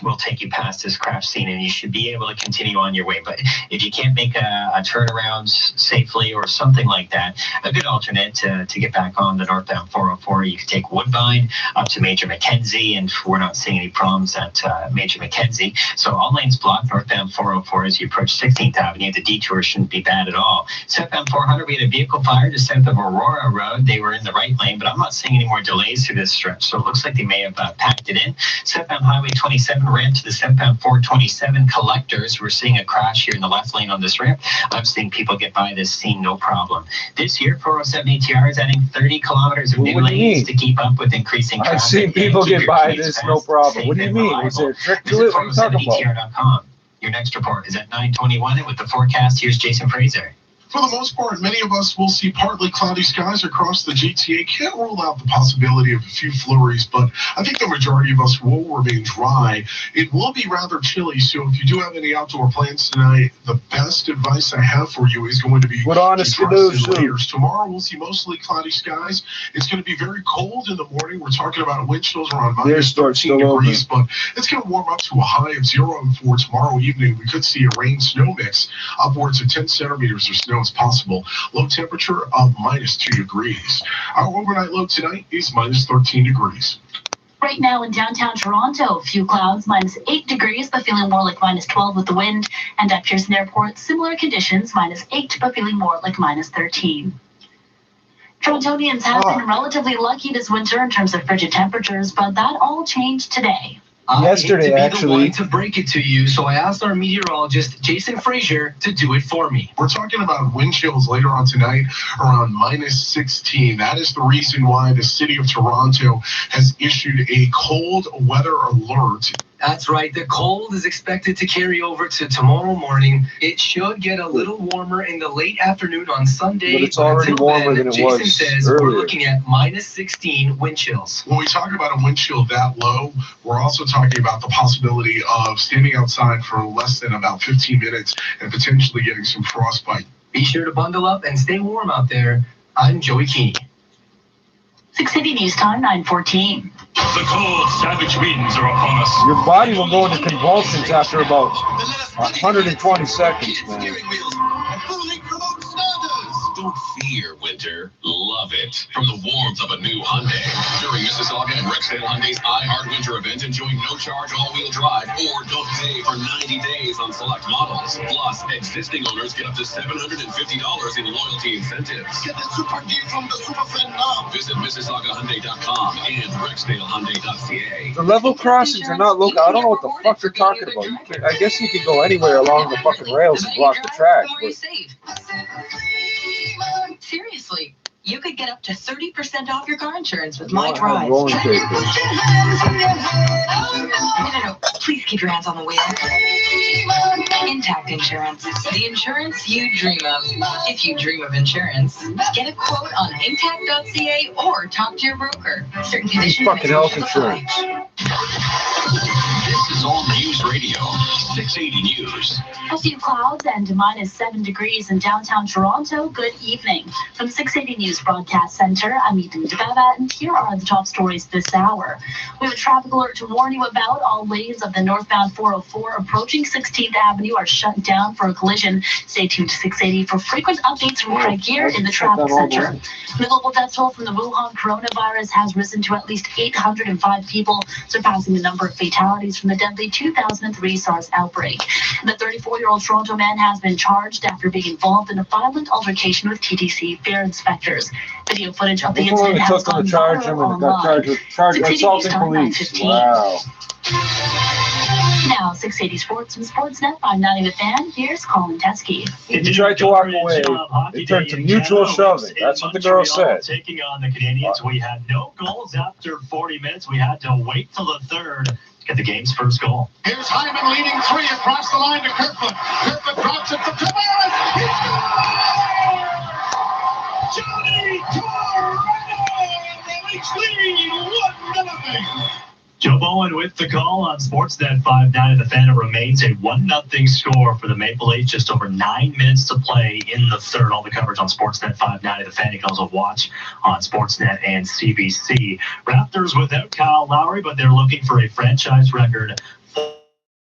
will take you past this crash scene, and you should be able to continue on your way. But if you can't make a turnaround safely or something like that, a good alternate to get back on the northbound 404, you could take Woodbine up to Major Mackenzie, and we're not seeing any problems at Major Mackenzie. So all lanes blocked northbound 404 as you approach 16th Avenue. The detour shouldn't be bad at all. Southbound 400, we had a vehicle fire just south of Aurora Road. They were in the right lane, but I'm not seeing any more delays through this stretch, so it looks like they may have packed it in. Southbound Highway 27 ramp to the southbound 427 collectors. We're seeing a crash here in the left lane on this ramp. I'm seeing people get by this scene, no problem. This year, 407 ETR is adding 30 kilometers of new lanes to keep up with increasing traffic. I've seen people get by this, no problem. What do you mean? Is there a trick to it? What are you talking about? 407ETR.com. Your next report is at 9:21, and with the forecast, here's Jason Fraser. For the most part, many of us will see partly cloudy skies across the GTA. Can't rule out the possibility of a few flurries, but I think the majority of us will remain dry. It will be rather chilly, so if you do have any outdoor plans tonight, the best advice I have for you is going to be What honest to to dress do, in layers. Tomorrow we'll see mostly cloudy skies. It's going to be very cold in the morning. We're talking about wind chills around minus 13 degrees, but it's going to warm up to a high of 0 and 4 tomorrow evening. We could see a rain-snow mix. Upwards of 10 centimeters of snow is possible. Low temperature of minus 2 degrees. Our overnight low tonight is minus 13 degrees. Right now in downtown Toronto, a few clouds, minus 8 degrees, but feeling more like minus 12 with the wind. And at Pearson Airport, similar conditions, minus 8, but feeling more like minus 13. Torontonians have been relatively lucky this winter in terms of frigid temperatures, but that all changed today. Yesterday, I hate to be actually. the one to break it to you, so I asked our meteorologist, Jason Fraser, to do it for me. We're talking about wind chills later on tonight around minus 16. That is the reason why the city of Toronto has issued a cold weather alert. That's right. The cold is expected to carry over to tomorrow morning. It should get a little warmer in the late afternoon on Sunday. But it's already until warmer then, than it Jason was says earlier. we're looking at minus 16 wind chills. When we talk about a wind chill that low, we're also talking about the possibility of standing outside for less than about 15 minutes and potentially getting some frostbite. Be sure to bundle up and stay warm out there. I'm Joey Keeney. 680 News Time, 9:14. The cold, savage winds are upon us. Your body will go into convulsions after about 120 seconds, man. Don't fear winter, love it. From the warmth of a new Hyundai. During Mississauga and Rexdale Hyundai's iHeart Winter event, enjoy no-charge all-wheel drive or don't pay for 90 days on select models. Plus, existing owners get up to $750 in loyalty incentives. Get the super deal from the super friend now. Visit MississaugaHyundai.com and RexdaleHyundai.ca. The level crossings are not local. I don't know what the fuck you're talking about. I guess you could go anywhere along the fucking rails and block the tracks. But Seriously, you could get Get up to 30% off your car insurance with No, My I have Drive. rolling papers. No. Please keep your hands on the wheel. Intact Insurance. The insurance you dream of. If you dream of insurance, get a quote on intact.ca or talk to your broker. Certain conditions fucking may health apply. insurance. This is All News Radio, 680 News. A few clouds and -7 degrees in downtown Toronto. Good evening. From 680 News Broadcast Center, I'm Ethan Deveva, and here are the top stories this hour. We have a traffic alert to warn you about. All lanes of the northbound 404 approaching 16th Avenue are shut down for a collision. Stay tuned to 680 for frequent updates from Craig here in the traffic center. The global death toll from the Wuhan coronavirus has risen to at least 805 people, surpassing the number of fatalities from the deadly 2003 SARS outbreak. The 34-year-old Toronto man has been charged after being involved in a violent altercation with TTC fare inspectors. Video footage of the incident has gone viral online. Assaulting police. Wow. Now, 680 Sports and Sportsnet. I'm Nani the Fan. Here's Colin Teskey. He tried to walk away. It turned to mutual shoving. That's what the girl said. Taking on the Canadians, we had no goals after 40 minutes. We had to wait till the third to get the game's first goal. Here's Hyman leading 3 across the line to Kirkland. Kirkland drops it for Tavares. He scores! Johnny Torino! Leads lead 1-0. Joe Bowen with the call on Sportsnet 5-9 at the Fan. It remains a 1-0 score for the Maple Leafs. Just over 9 minutes to play in the third. All the coverage on Sportsnet 5-9 at the Fan. You can also watch on Sportsnet and CBC. Raptors without Kyle Lowry, but they're looking for a franchise record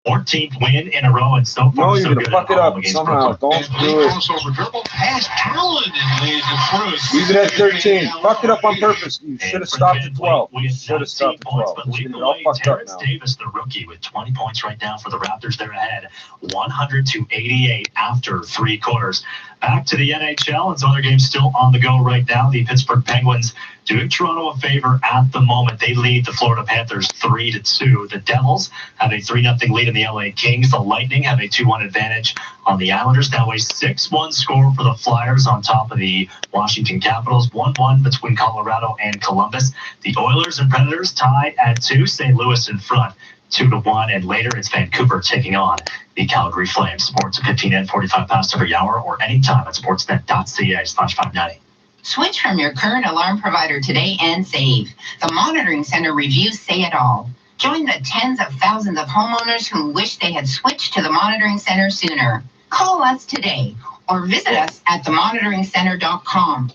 14th win in a row, and so far, no, you're so gonna good fuck it up somehow. Don't do it. Crossover dribble past Allen and lays it through. Leave it at 13. Fuck it up on purpose. You should have stopped at 12. You should have stopped at 12. You're getting it all fucked up now. Davis, the rookie, with 20 points right now for the Raptors. They're ahead 100-88 after 3 quarters. Back to the NHL, and some other games still on the go right now. The Pittsburgh Penguins doing Toronto a favor at the moment. They lead the Florida Panthers 3-2. The Devils have a 3-0 lead in the LA Kings. The Lightning have a 2-1 advantage on the Islanders. Now a 6-1 score for the Flyers on top of the Washington Capitals. 1-1 between Colorado and Columbus. The Oilers and Predators tied at 2. St. Louis in front 2-1, and later it's Vancouver taking on the Calgary Flames. Sports at 15 and 45 past every hour or anytime at sportsnet.ca/590. Switch from your current alarm provider today and save. The Monitoring Center reviews say it all. Join the tens of thousands of homeowners who wish they had switched to the Monitoring Center sooner. Call us today or visit us at themonitoringcenter.com.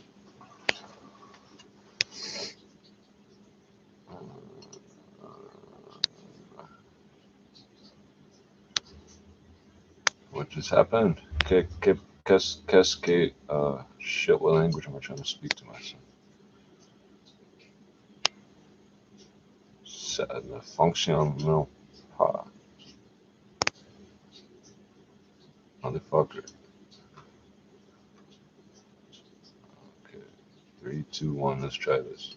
What just happened? Cascade. Shit, what language am I trying to speak to myself? Functional. Ha. Motherfucker. Okay. 3, 2, 1. Let's try this.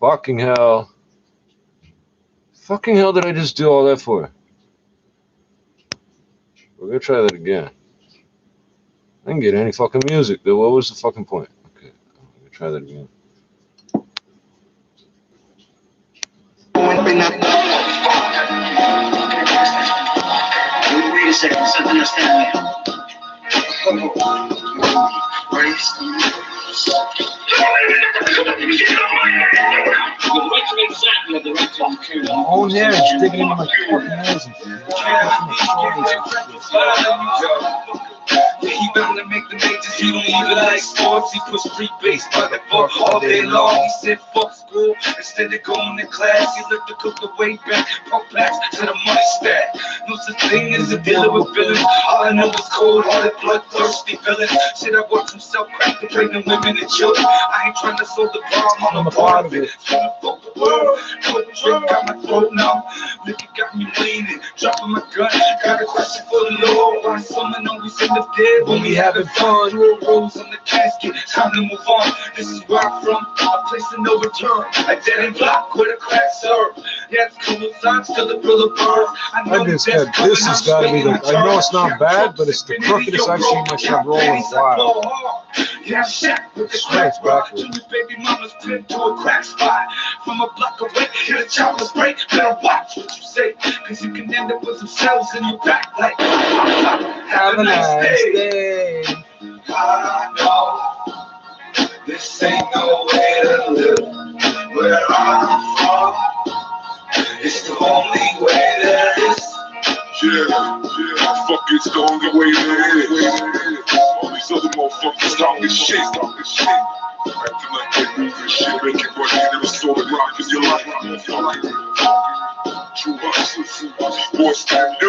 Fucking hell. Fucking hell did I just do all that for? We're gonna try that again. I didn't get any fucking music, though. What was the fucking point? Okay, I'm gonna try that again. Wait a second, something else happening. Oh yeah, it's digging into my fucking nose Yeah, he bound to make the majors, he don't even like sports. He push free base by the book all day long. He said fuck school, instead of going to class. He looked to cook the way back, pump backs to the money stack. No such thing as a dealer with villains. All I know is cold-hearted, bloodthirsty villains. Shit, I watch himself crack the pregnant women and children. I ain't trying to solve the problem, I'm a part of it. Trying to fuck the world, no drink got my throat now. Liquor got me bleeding, dropping my gun. Got a question for the Lord, why someone always in the dead when we having fun? Rose bones on the casket. Time to move on. This is where I'm from. A place of no return. A dead end block where the cracks serve. Yeah, it's cool signs till the boulevard. I just had this has got to be the. I know it's not bad, but it's the crookedest I've seen myself roll in a while. Yeah, Shaq with the crack rock. To his baby mama's pinned to a crack spot. From a block away, hear the choppers break. Better watch what you say, cause you can end up with some cells in your back like have a nice day. I know this ain't no way to live where I'm from. It's the only way there is. Yeah, fuck it's the only way there is. All these other motherfuckers talking shit. Acting like they moving shit, making money, never saw it rockin' your life. True hustlers, boys stand up.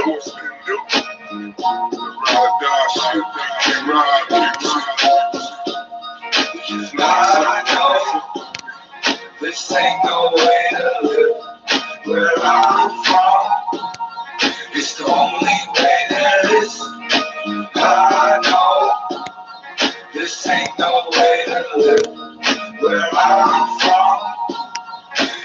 Ride or die shit, can't ride. I know this ain't no way to live where I'm from. It's the only way there is. I know this ain't no way to live where I'm from.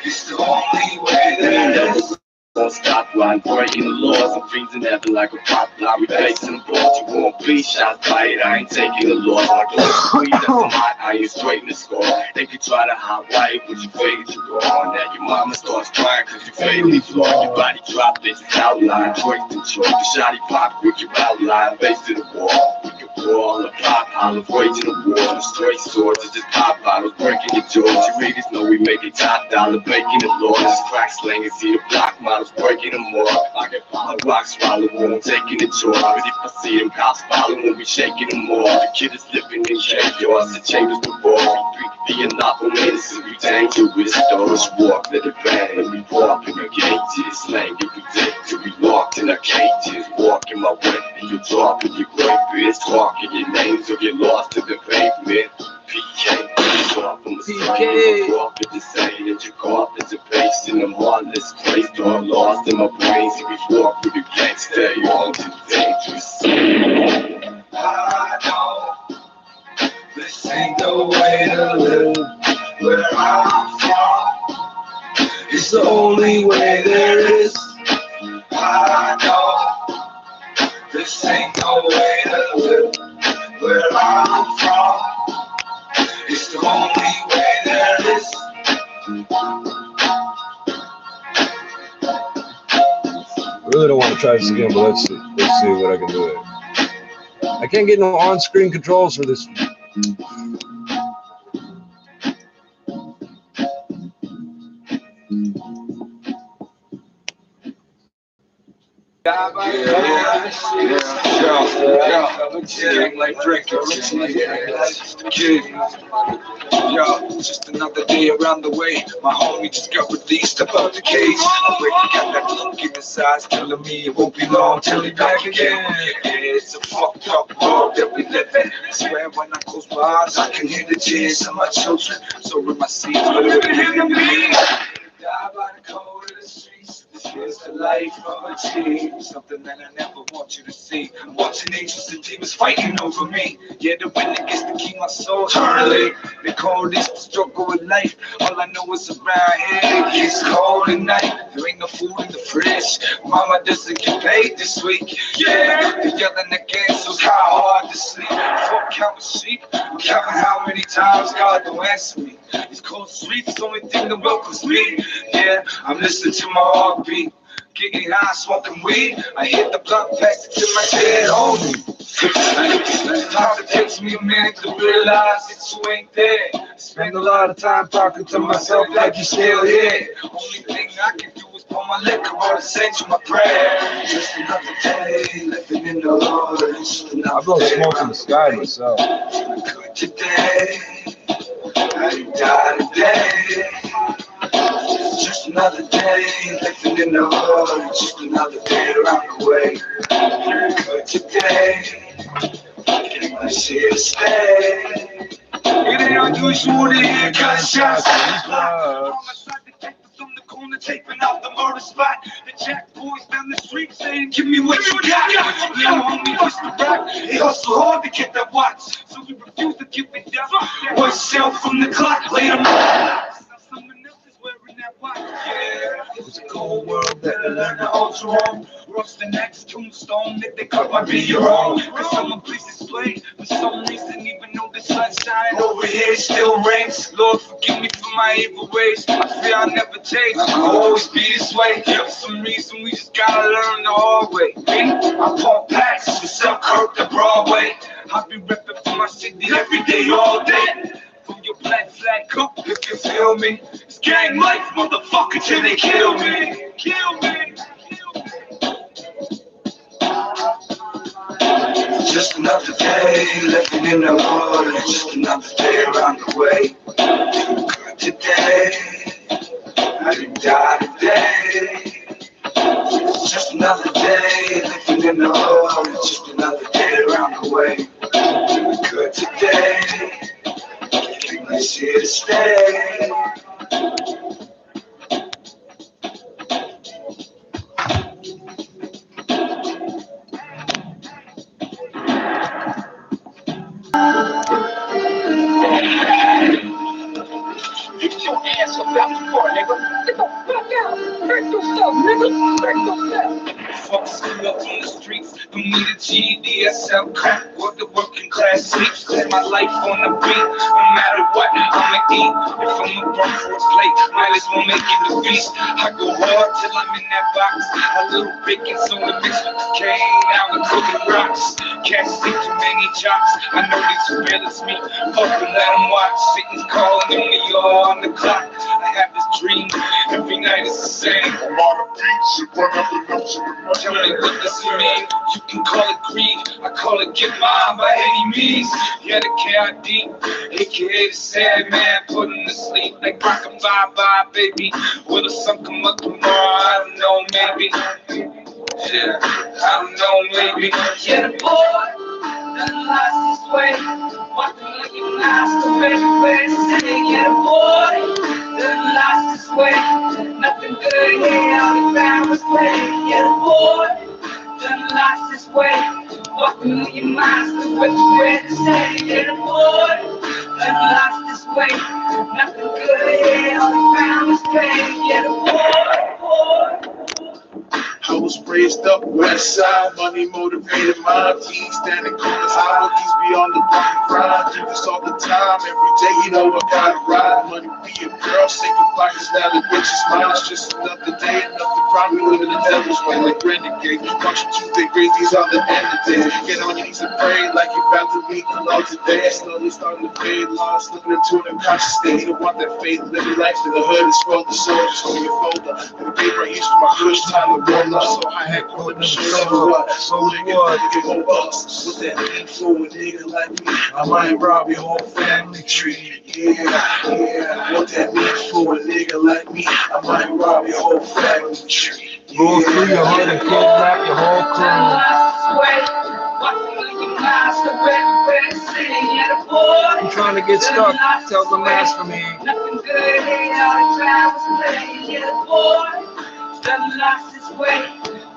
It's the only way there is. On stop line, breaking the laws. I'm freezing heaven like a pop line. We facing the balls. You won't be shot by it. I ain't taking the loss. Like a squeeze, that's a hot iron straight in the score. They could try to hot wire, but you faded, you go on. Now your mama starts crying cause you fatally flawed. Your body drop, bitch, it's outline. Drake the choke, the shotty pop with your outline. Face to the wall. We can brawl, a pop, holler, rage in the war. The straight swords, it's just pop bottles breaking your jaws. You readers know we make it top dollar, baking the law. This crack slangers, see the block models breaking them more. I get a rock swallow when I'm taking the chore. But if I see them cops following, we'll be shaking them more. The kid is living in chaos, the chambers before. We being novel innocent, we dangerous. Doors walk, let it bang, and we walk in the cages. Slang it we take till we locked in our cages. Walking my way, and you're dropping your great bitch. Talking your names or get lost in the pavement. PK, off from the strain. Walk with the saying that your cough is a pace in the heartless place. Door lost in my brain, so we walk with the gangster. You're too dangerous. I know this ain't no way to live where I'm from. It's the only way there is. I know this ain't no way to live where I'm from. It's the only way there is. I really don't want to try this again, but let's see what I can do here. I can't get no on-screen controls for this. Like drinking, yo, just another day around the way. My homie just got released about the cage. Already got that look in his eyes telling me it won't be long till he back again. Yeah, it's a fucked up world that we live in. I swear when I close my eyes, I can hear the tears of my children. So in my seat, but it would hear me. Die by the code of the streets. This is the life of a team. Something that I never want you to see. I'm watching angels and demons fighting over me. Yeah, the winner gets to keep my soul eternally. They call this the struggle with life. All I know is around here it gets cold at night. There ain't no food in the fridge. Mama doesn't get paid this week. Yeah, they're yelling again, so it's kinda hard to sleep. Fuck counting sheep. I'm counting how many times God don't answer me. These cold streets, the only thing that welcomes me. Yeah, I'm listening to my heartbeat. Getting high, smoking weed. I hit the blunt, pass it to my dead homie. Sometimes it takes me a minute to realize that you ain't there. Spend a lot of time talking to myself like you're still here. Only thing I can do is pour my liquor on and send you my prayer. Just another day, living in the Lord. I blow smoke in the sky myself. Good today, I die today. Just another day, living in the hood. Just another day around the way. Good today, I'm here to stay. It ain't unusual to hear gunshots. taping out the murder spot. The jack boys down the street saying, give me what you got. Little homie used to rap, he hustled hard to get that watch, so we refused to give it down. One shell from the clock, later someone else is wearing that watch. Yeah, it was a cold world that I learned to alter on. What's the next tombstone that they cut might be your own? Cause someone please explain, for some reason, even though the sun's shining over here, it still rains. Lord, forgive me for my evil ways. I fear I'll never change, I'll always be this way. For some reason, we just gotta learn the hard way. I pump packs to Selkirk to Broadway. I'll be repping for my city every day, all day. From your black flag cup, if you feel me. It's gang life, motherfucker, till they kill me. Kill me. Just another day living in the hood, just another day around the way. Good today, I didn't die today. Just another day living in the hood, just another day around the way. Good today, it's here to stay. Get your ass up out the car, nigga. Get the fuck out. Hurt yourself, nigga. Hurt yourself. Fuck school up on the streets, don't need a GED, I sell crack, what the working class sleeps. Cause my life on the beat, no matter what, I'ma eat. If I'm a burn for a plate, might as well make it a feast. I go hard till I'm in that box, a little baking soda mixed with cocaine, now we're cooking rocks. Can't see too many jocks, I know they surveillance me. Fuck them, let them watch, Satan's calling on me, all on the clock. I have this dream, every night it's the same. I'm on the beach, you run up and up to the Tell me what this mean, you can call it greed, I call it get mine by any means. Yeah, the KID, aka the sad man, put him to sleep like rockin' bye-bye, baby. Will the sun come up tomorrow? I don't know, maybe. Yeah, I don't know, maybe. Yeah, the boy done lost his way. Walking like you lost the way. Where to say, yeah, the boy done lost his way. Nothing good here, all he found was pain. Yeah, the boy done lost his way. Walking like you lost the way. Where to say, yeah, the boy done lost his way. Nothing good here, all he found was pain. Yeah, the boy. I was raised up west side, money motivated mind. Teens standing corners, how these be on the block and grind. Do this all the time, every day, you know I gotta ride. Money be a girl, say goodbye, cause now the bitch is mine. It's just another day, another problem, living the devil's way like renegade. Watching two big great, these are the end of days. Get on your knees and pray like you're about to meet the Lord today. Slowly starting to fade, lost, slipping into an unconscious state. You don't want that faith, living life in the hood, it's roll the soldiers on your folder. And the paper I used for my push, time to roll up. So I had to put the shit over what? So what? You can go bust. What that mean for a nigga like me? I might rob your whole family tree. Yeah. What that mean for a nigga like me? I might rob your whole family tree. Go through your hood and kidnap your whole crew. I'm trying to get stuck. Tell the mask for me. Nothing good here, all the time was playing. Yeah, the boy done lost his way.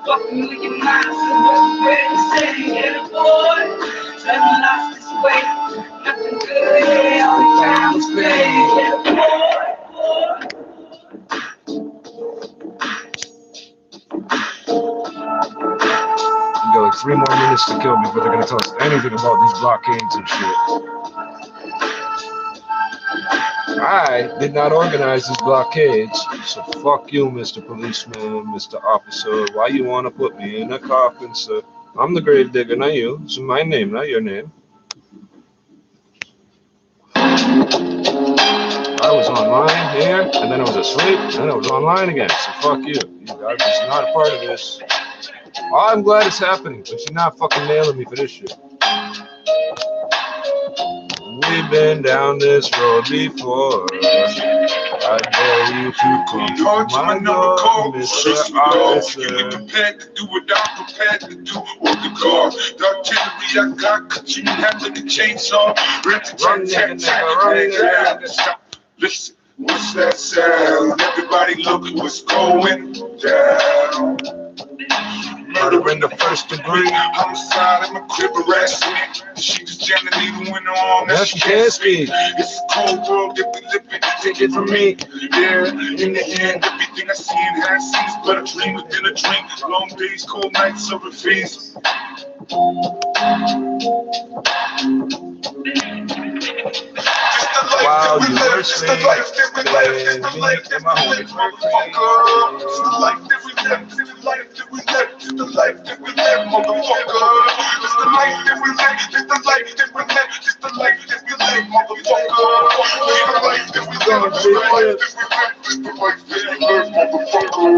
Walking with your mind, so what's where to say? Yeah, the boy done lost his way. Nothing good here, all the time was playing. Yeah, the boy. You got like 3 more minutes to kill me before they're gonna tell us anything about these blockades and shit. I did not organize these blockades, so fuck you, Mr. Policeman, Mr. Officer. Why you wanna put me in a coffin, sir? I'm the grave digger, not you. It's my name, not your name. I was online here, and then I was asleep, and then I was online again. So fuck you. You guys are not a part of this. Oh, I'm glad it's happening, but you're not fucking nailing me for this shit. We've been down this road before. I dare you to come to my door, Mr. Officer. You be prepared to do what I'm prepared to do. Work the car, the artillery I got, continue handling the chainsaw. Run the Run, nigga, Stop. Listen. What's that sound? Everybody look what's going down. Murder in the first degree. Homicide in my crib, harassment. She just jammed the needle in her arm. Now she can't speak. It's a cold world that we live in. Take it from me. Yeah, in the end, everything I see and have seen is but a dream within a dream. Long days, cold nights, serving fiends. Wow, you were sleeping. In my home. It's the life that we live. It's the life that we live. It's the life that we live, motherfucker. It's the life that we live. It's the life that we live. It's the life that we live, motherfucker. It's the life that we live. It's the life that we live. It's the life that we live, motherfucker.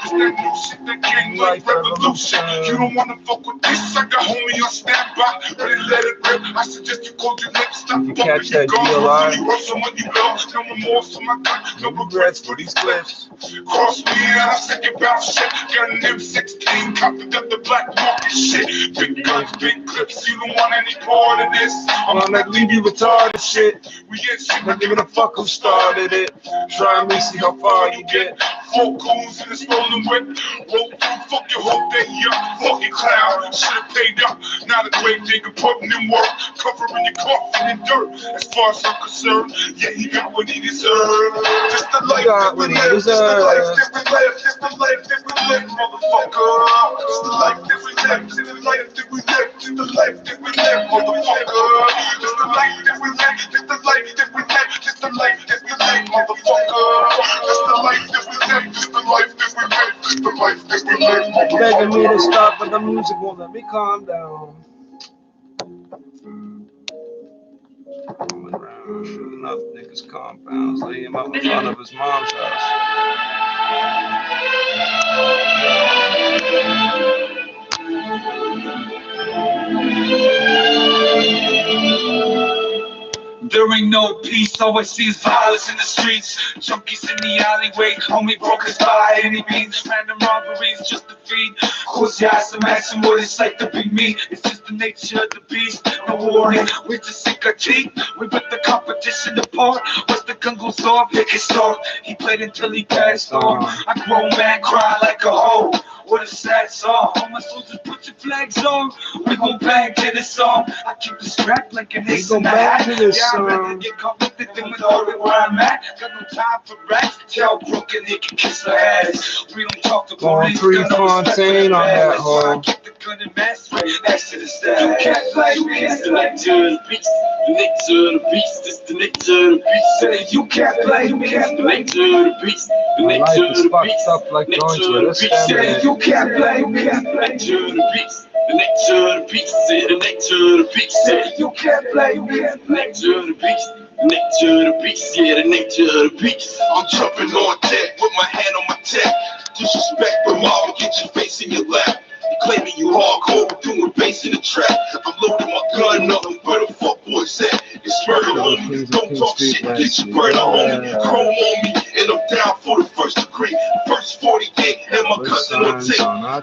It's that new shit that came like revolution. You don't wanna fuck with this? I got homie on standby. Ready, let it rip. I suggest you call your lips. Stop bumping your guns. You hurt someone you love. No remorse for my gun. No regrets for these clips. Cross me and I'm second bounce shit. Got an M16, copied up the black market shit. Big guns, big clips, you don't want any part of this. I'm gonna leave you retarded shit. We get shit, not giving a fuck who started it. Try me, see how far you get. 4 coons in a stolen whip. Roll through, fuck your whole day up. Fucking clown, should've paid up. Not a great nigga putting in work. Covering your coffin in dirt. As far as I'm concerned, yeah, he got what he deserved. Just the life that we live. Just the life that we live. Just the life that we live, motherfucker. Just the life that we live. Just the life that we live. Just the life that we live, motherfucker. Just the life that we live. Just the life that we live. Just the life that we live, motherfucker. Just the life that we live. Just the life that we live. Just the life that we live, motherfucker. Begging me to stop, but the music won't let me calm down. Rolling around, shooting up niggas' compounds, laying him out in front of his mom's house. There ain't no peace, all I see is violence in the streets. Junkies in the alleyway, homie broke us by any means. Random robberies just to feed. Close your eyes, imagine what it's like to be me. It's just the nature of the beast, no warning. We just sink our teeth, we rip the competition apart. Once the gun goes off, it can start. He played until he passed on. A grown man cry like a hoe. What a sad song. All my soldiers, put your flags on. We gon' bang to this song. I keep the strap like an ace in the hat. Yeah, I'd rather get caught with the thing with all where I'm at. Got no time for rats. Tell Brooke and he can kiss her ass. We don't talk to police. Going 3 Fontaine on that hole. Keep the gun and mask right next to the stash. You can't play me. It's the nature of the beast. The nature of the beast. It's the nature of the beast. You can't play me. It's the nature of the beast. The My nature life of is the fucked beast. up like joints with this family. You can't play me. It's the nature of the beast. The nature of the beast, the nature of the beast. You can't play with the nature of the beast. The nature of the beast, yeah, the nature of the beast. I'm jumping on deck with my hand on my tech. Disrespect the mob, get your face in your lap. Claiming you hardcore, doing bass in the trap. I'm loading my gun up, where the fuck boys at? It's murder on me, don't talk shit, get your murder on me. Chrome on me, and I'm down for the first degree. First 48, and my cousin on tape.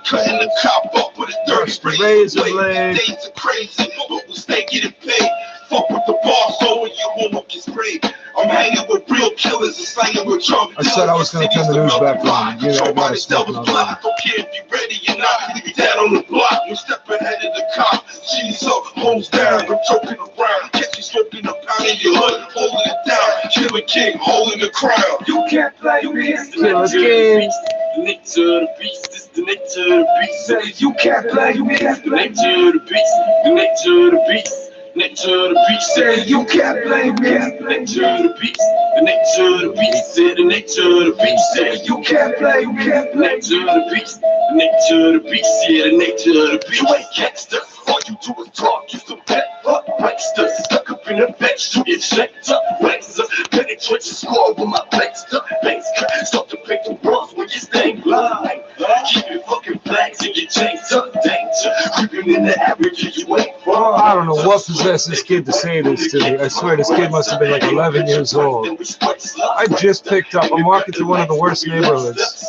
Cutting the cop up with a dirty razor blade. Days are crazy, but we stay getting paid. Fuck with the boss, so when you won't get sprayed. I'm hanging with real killers and slanging with drunk. I said I was going to turn the news back on. You know, I got to stop now. I don't care if you're ready or not. Down on the block, one step ahead of the cop. She's up, hoes down, I'm joking around. Catch you smoking a pound in your hood, holding it down. Killer King, holding the crown. You can't play me. Killer King. The nature of the beast is the nature of the beast. You can't play me. The nature of the beast, the nature of the beast. Nature of the beast, say you can't blame me. Nature of the beast, the nature of the beast, say the nature of the beast, say you can't blame me. Nature of the beast, the nature of the beast, yeah, the nature of the beast. You ain't gangster, all you do is talk, you some pet up prankster, stuck up in the bench, you get checked up, prankster, penetrate your score with my prankster, prankster, start to pick the bros when you stay blind. Keep your fucking flags and your chains up, danger, creeping in the average, you ain't wrong. I don't know what possessed this kid to say this to me. I swear this kid must have been like 11 years old. I just picked up. I'm walking through one of the worst neighborhoods.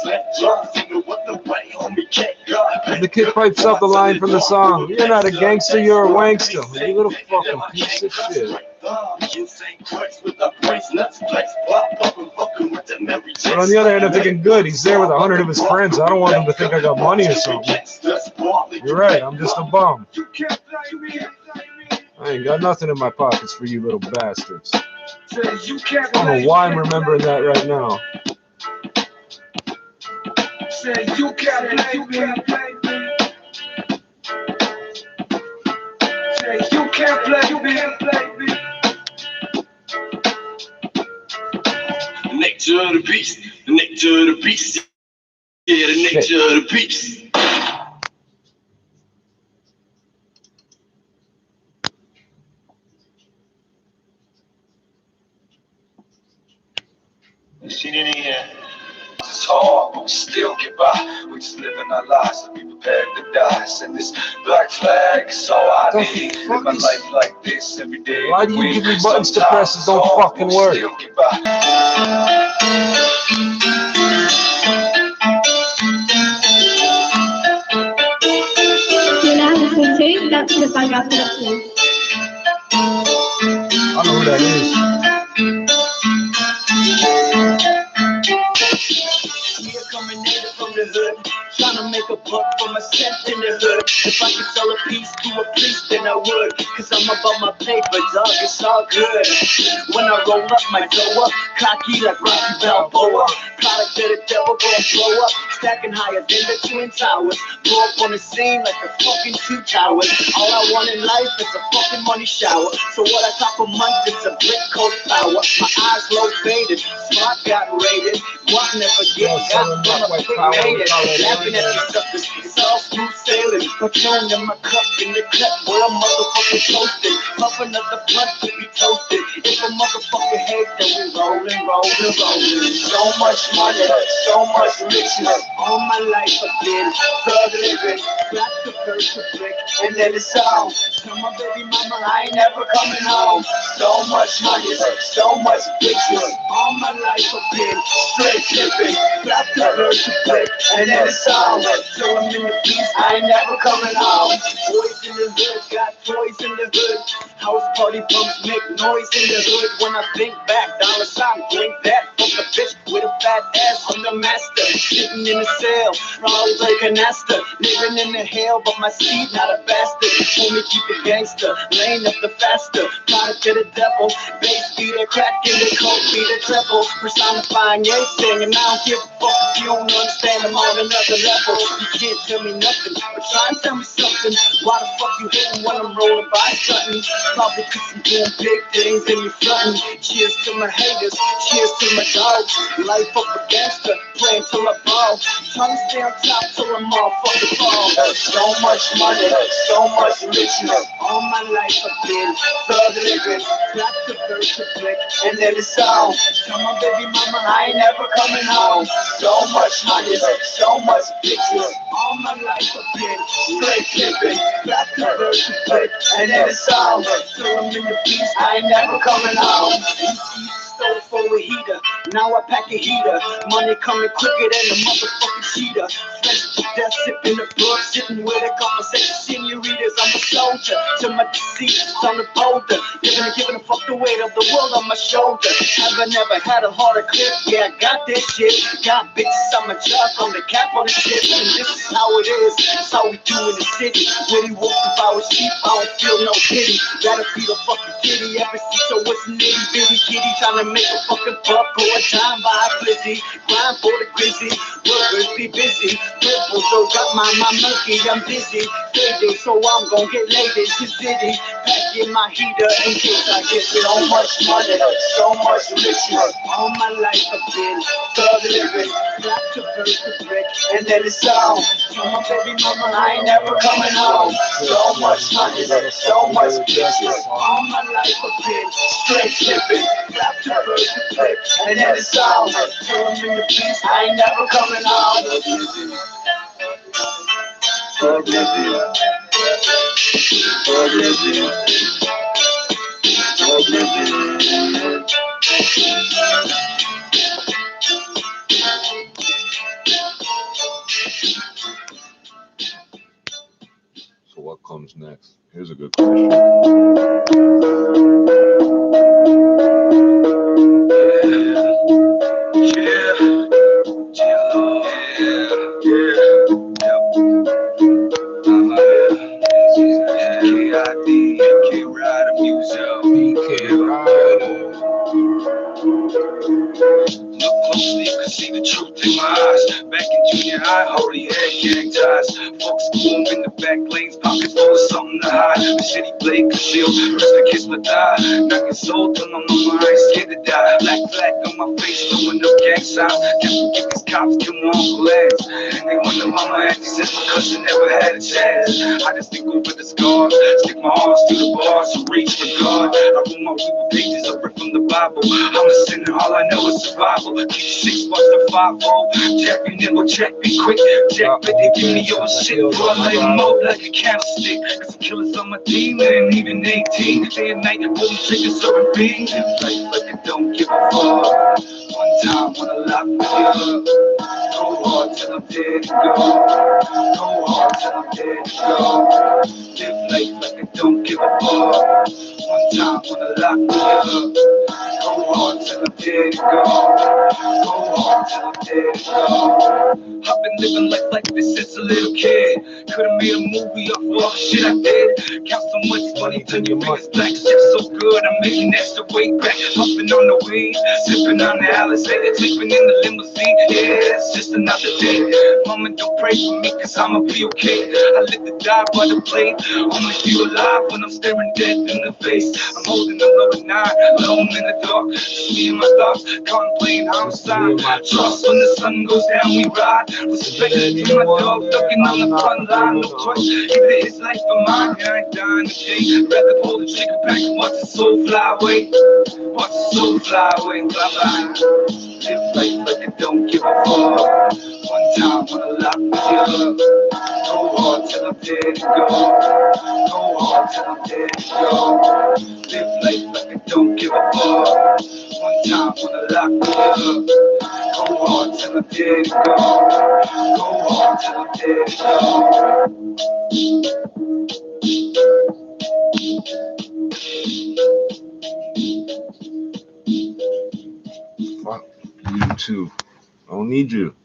And the kid pipes up the line from the song. You're not a gangster, you're a wankster. You little fucking piece of shit. Insane quirks with the brace nuts flex. Pop up and fucking with the Mary Jane. But on the other hand, I'm thinking, good, he's there with 100 of his friends. I don't want him to think I got money or something. You're right, I'm just a bum. I ain't got nothing in my pockets for you little bastards. I don't know why I'm remembering that right now. Say you can't play me. Say you can't play me. The nature of the beast, the nature of the beast. Yeah, the nature of the beast. You seen any it's hard, but we still get by. We just living our lives and be prepared to die. Send this black flag, it's all I need. Live my life like this every day. Why do you give me buttons to press that don't fucking work? You know, this too. That's the bug up the I know who that is. From the hood, trying to make a buck for myself in the hood. If I could sell a piece to a priest, then I would. Cause I'm about my paper, dog, it's all good. When I roll up, my dough up, cocky like Rocky Balboa. Product of the devil, gon' blow up, stacking higher than the Twin Towers. Blow up on the scene like the fucking two towers. All I want in life is a fucking money shower. So what I cop a month is a brick coat power. My eyes low faded, smart got rated. What never get got, gonna quick made it. Laughing at these suckers, it's all smooth sailing. Patron in my cup, in the cut where I'm motherfucking toasted. Puffing up the blunt to be toasted. If a motherfucker hates, then we rolling, rolling, rolling. So much money, so much riches. All my life I've been thug living. Got the first to brick, and then it's all. Tell my baby mama I ain't never coming home. So much money, so much riches. All my life I've been straight living. Got the first to brick, and then it's all. Till I'm in the beast, I ain't never coming home. Boys in the hood, got toys in the hood. House party bumps make noise in the hood. When I think back, dollar sign, drink that. Fuck a bitch with a fat ass from the master. Sitting in a cell, rolling like an Astor. Living in the hell, but my seed not a bastard. Homie, keep it gangster, lane up the faster. Product of the devil, bass beat a crack in the coke, beat a treble. Personifying everything, and I don't give a fuck if you don't understand. I'm on another level. You can't tell me nothing, but try and tell me something. Why the fuck you hitting when I'm rolling by something? Probably cause I'm doing big things and you're frontin'. Cheers to my haters, cheers to my dogs. Life up a gangster, playing till I ball. Trying to stay on top till I'm all fucking fall. So much money, so much riches. All my life I've been thug living. Got the first to flick, and then it's all. Tell my baby mama I ain't never coming home. So much money, so much riches. All my life I've been straight living. Got the first to flick, and then it's all. Till I'm in the beast, I ain't never coming home. Stole for a heater, now I pack a heater. Money coming quicker than a motherfucking cheetah. Fresh to death, sipping the blood, sitting with a conversation senoritas. I'm a soldier, to my deceased on the boulder. Living and giving a fuck the weight of the world on my shoulder. Haven't never had a harder clip, yeah, I got this shit. Got bitches on my job, on the cap on the shit. And this is how it is, it's how we do in the city. When he walks if I was sheep, I don't feel no pity. Gotta feed a fucking kitty, every seat, so it's nitty bitty kitty. Trying to make a fucking buck, go a time by a blizzy. Grind for the grizzly, workers be busy. Purple, so got my monkey, I'm busy. Day, so I'm gon' get ladies to city. Packing my heater in case I get so much money, so much riches. All my life I've been thug living. Got to first to brick, and then it's all. Tell my baby mama I ain't never coming home. So much money, so much riches. All my life I've been straight living. Got to first to brick, and then it's all. Till I'm in the beast, I ain't never coming home. Thug living. Thug living. Thug living. So what comes next? Here's a good question. kiss my thigh. Knocking soul till my mama, I ain't scared to die. Black flag on my face, throwing up gang signs. Can't forget these cops, kill my uncle ass. They wonder mama asked, she said my cousin never had a chance. I just think over the scars, stick my arms to the bars, so reach for God. I roll my weed with pages I read from the Bible. I'm a sinner, all I know is survival. Keep 6 bucks to 5 roll. Jack me nigga, check me quick. Jack me, they give me your shit. Before I lay them up like a candlestick. Got some killers on my team, man, even 18. Day and night, pulling triggers serving beans. Like it don't give a fuck. One time when I lock me up. Go hard till I'm dead to go. Go hard till I'm dead to go. Live life like I don't give a fuck. One time when I lock me up. Go hard till I'm dead to go. Go hard till I'm dead to go. I've been living life like this since a little kid. Could've made a movie off all the shit I did. Count so much money till your fingers black. Shit so good, I'm making extra weight back. Puffing on the weed, sipping on the Alizé, sleeping in the limousine. Yeah, it's just another day. Mama, don't pray for me, cause I'ma be okay. I live to die by the blade. Only feel alive when I'm staring death in the face. I'm holding a low 9, alone in the dark. Just me and my thoughts, contemplating homicide. Trust when the sun goes down, we ride. Respect to my dog, looking on the front line. No choice, either his life or mine. I ain't dying today. Rather pull the trigger back and watch the soul fly away. Watch the soul fly away. Bye-bye. Live life like I don't give a fuck. One time when I lock me up. Go hard till I'm dead to go. Go hard till I'm dead to go. Live life like I don't give a fuck. One time when I lock me up. Go hard till I'm dead to go. Go hard till I'm dead to go. Fuck you too. I don't need you.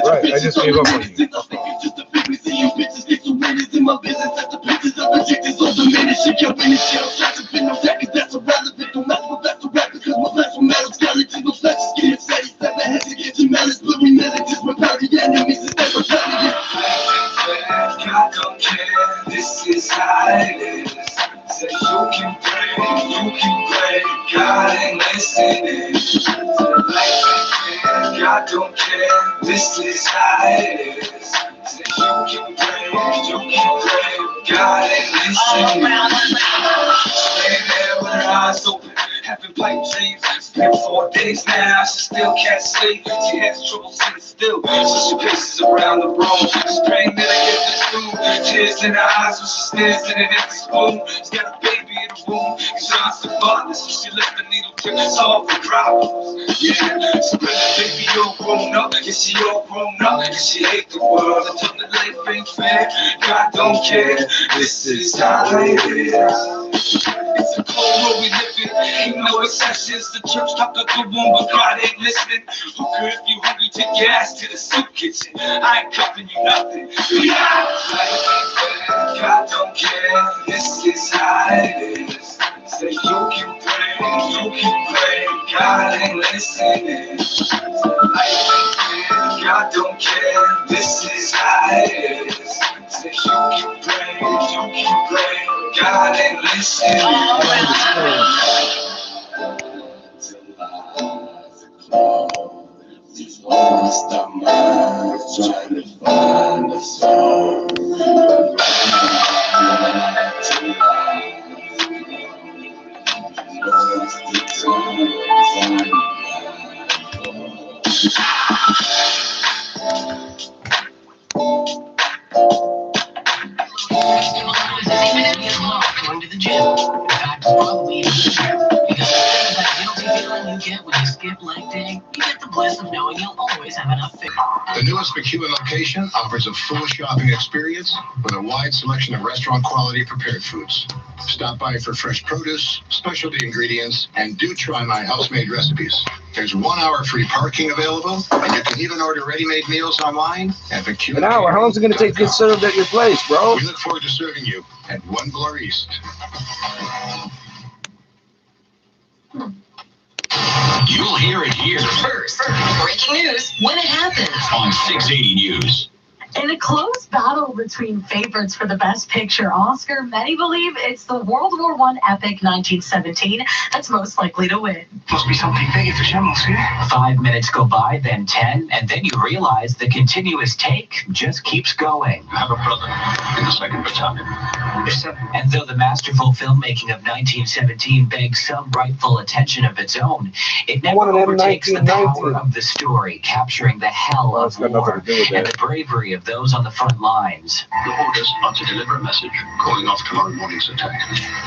Right, I just gave up on you. God don't care, this is how it is. Say you can pray, God ain't listening. God don't care, this is how it is. Say you can pray, God ain't listening. Staying there with her eyes open, having pipe dreams. It's been 4 days now, she still can't sleep. She has trouble sitting still, so she paces around the room. She's praying that I get this food. Tears in her eyes when she stares at an empty spoon. She's got a baby in the womb, he's trying to father, so she left the needle to solve the problems. Yeah, so when the baby all grown up, yeah, she all grown up, and she hate the world until the life ain't fair. God don't care, this is how it is. It's a cold world we live in, ain't no exceptions. The church talk a good one, but God ain't listening. Hooker, if you hungry, take your ass to the soup kitchen. I ain't cuffing you nothing. God don't care, this is how it is. Say you can pray, God ain't listening. God don't care, this is how it is. Say you can pray, God ain't listening. Just lost our minds trying to find Going to the gym. In fact, probably even easier. Because the thing is that guilty feeling you get when you skip leg day, you get the bliss of knowing you'll always have enough food. The newest McEwen location offers a full shopping experience with a wide selection of restaurant quality prepared foods. Stop by for fresh produce, specialty ingredients, and do try my house-made recipes. There's 1 hour free parking available, and you can even order ready-made meals online at McEwen. An hour? How long is it going to take to get served at your place, bro? We look forward to serving you at One Bloor East. You'll hear it here First, breaking news when it happens. on 680 News. In a close battle between favorites for the Best Picture Oscar, many believe it's the World War I epic 1917 that's most likely to win. Must be something big at the general here. 5 minutes go by, then 10, and then you realize the continuous take just keeps going. I have a brother in the 2nd Battalion. And though the masterful filmmaking of 1917 begs some rightful attention of its own, it never overtakes the power of the story, capturing the hell of war and the bravery of those on the front lines. The orders are to deliver a message going off tomorrow morning's attack.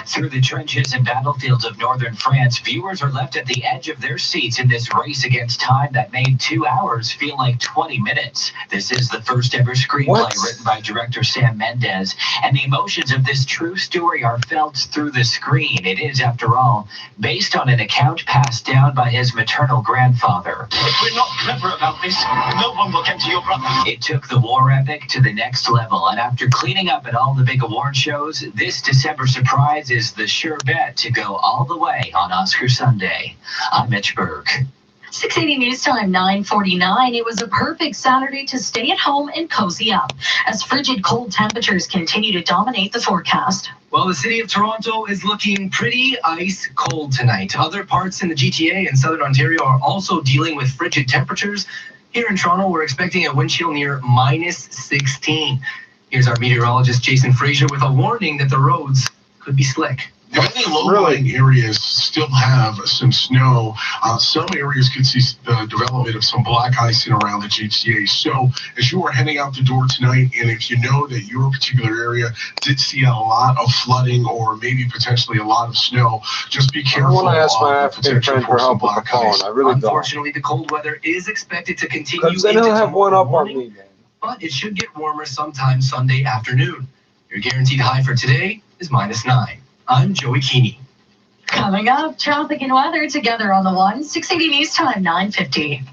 Through the trenches and battlefields of northern France, viewers are left at the edge of their seats in this race against time that made 2 hours feel like 20 minutes. This is the first ever screenplay written by director Sam Mendes, and the emotions of this true story are felt through the screen. It is, after all, based on an account passed down by his maternal grandfather. If we're not clever about this, no one will get to your brother. It took the war epic to the next level, and after cleaning up at all the big award shows, this December surprise is the sure bet to go all the way on Oscar Sunday. I'm Mitch Berg. 680 News Time, 9:49. It was a perfect Saturday to stay at home and cozy up as frigid cold temperatures continue to dominate the forecast. Well, the city of Toronto is looking pretty ice cold tonight. Other parts in the GTA and southern Ontario are also dealing with frigid temperatures. Here in Toronto, we're expecting a wind chill near -16. Here's our meteorologist, Jason Frazier, with a warning that the roads could be slick. Many low-lying areas still have some snow. Some areas could see the development of some black icing around the GTA. So as you are heading out the door tonight, and if you know that your particular area did see a lot of flooding or maybe potentially a lot of snow, just be careful. I want to ask my African friend for help with the phone. I really don't. Unfortunately, the cold weather is expected to continue Because then he'll have one up on me, man. But it should get warmer sometime Sunday afternoon. Your guaranteed high for today is -9. I'm Joey Keeney. Coming up, traffic and weather together on the one. 680 News Time, 9:50.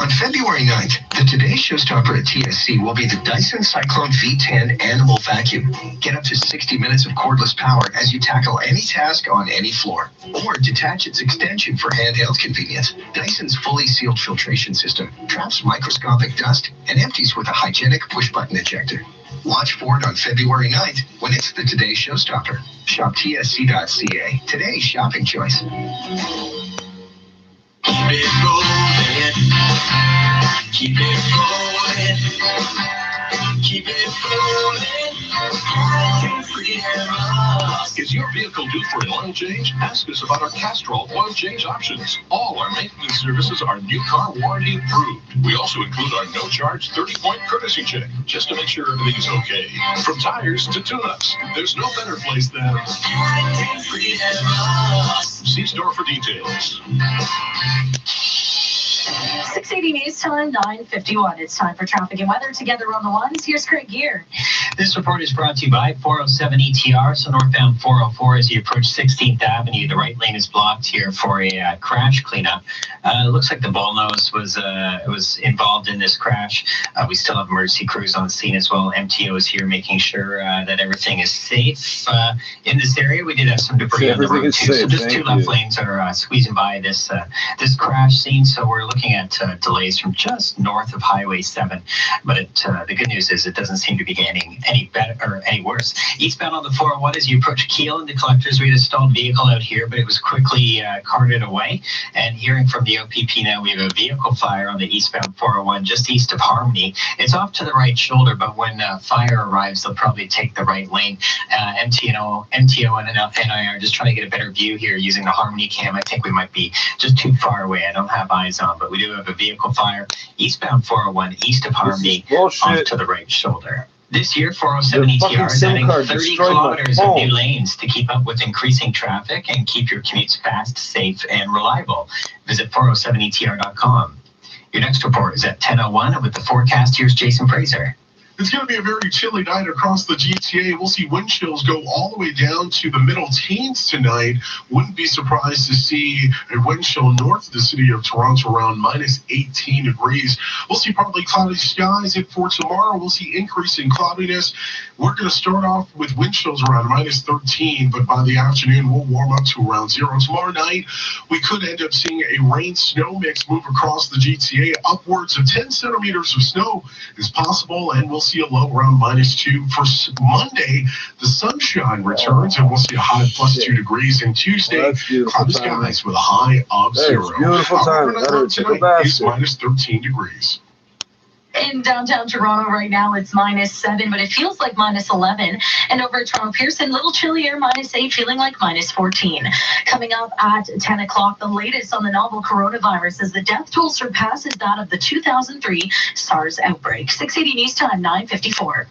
On February 9th, the Today Showstopper at TSC will be the Dyson Cyclone V10 Animal Vacuum. Get up to 60 minutes of cordless power as you tackle any task on any floor. Or detach its extension for handheld convenience. Dyson's fully sealed filtration system traps microscopic dust and empties with a hygienic push-button ejector. Watch for it on February 9th when it's the Today Showstopper. Shop tsc.ca. Today's shopping choice. Keep it rolling. Keep it rolling. Keep it rolling. Is your vehicle due for an oil change? Ask us about our Castrol oil change options. All our maintenance services are new car warranty approved. We also include our no-charge 30-point courtesy check, just to make sure everything's okay. From tires to tune-ups, there's no better place than see store for details. 680 News Time, 9:51. It's time for traffic and weather together on the ones. Here's Craig Gear. This report is brought to you by 407 ETR, so northbound 404 as you approach 16th Avenue. The right lane is blocked here for a crash cleanup. It looks like the Bullnose was involved in this crash. We still have emergency crews on scene as well. MTO is here making sure that everything is safe in this area. We did have some debris on the road too, so just two left lanes are squeezing by this crash scene. So we're looking looking at delays from just north of Highway 7. But the good news is it doesn't seem to be getting any better or any worse. Eastbound on the 401 as you approach Kiel into Collectors, we had a stalled vehicle out here, but it was quickly carted away. And hearing from the OPP now, we have a vehicle fire on the eastbound 401 just east of Harmony. It's off to the right shoulder, but when fire arrives, they'll probably take the right lane. MTO and NI are just trying to get a better view here using the Harmony cam. I think we might be just too far away. I don't have eyes on, but we do have a vehicle fire eastbound 401 east of Harmony off to the right shoulder. This year, 407 ETR is adding 30 kilometers of new lanes to keep up with increasing traffic and keep your commutes fast, safe, and reliable. Visit 407etr.com. Your next report is at 10:01, and with the forecast, here's Jason Fraser. It's going to be a very chilly night across the GTA. We'll see wind chills go all the way down to the middle teens tonight. Wouldn't be surprised to see a wind chill north of the city of Toronto around minus 18 degrees. We'll see partly cloudy skies. And for tomorrow, we'll see increasing cloudiness. We're going to start off with wind chills around minus 13, but by the afternoon, we'll warm up to around 0. Tomorrow night, we could end up seeing a rain-snow mix move across the GTA. Upwards of 10 centimeters of snow is possible, and we'll see a low around minus 2. For Monday, the sunshine returns, and we'll see a high of plus 2 degrees. And Tuesday, cloudy skies with a high of 0. Beautiful time. Tonight is minus 13 degrees. In downtown Toronto right now, it's minus 7, but it feels like minus 11. And over at Toronto Pearson, a little chillier, minus 8, feeling like minus 14. Coming up at 10 o'clock, the latest on the novel coronavirus as the death toll surpasses that of the 2003 SARS outbreak. 680 News Time, 9:54.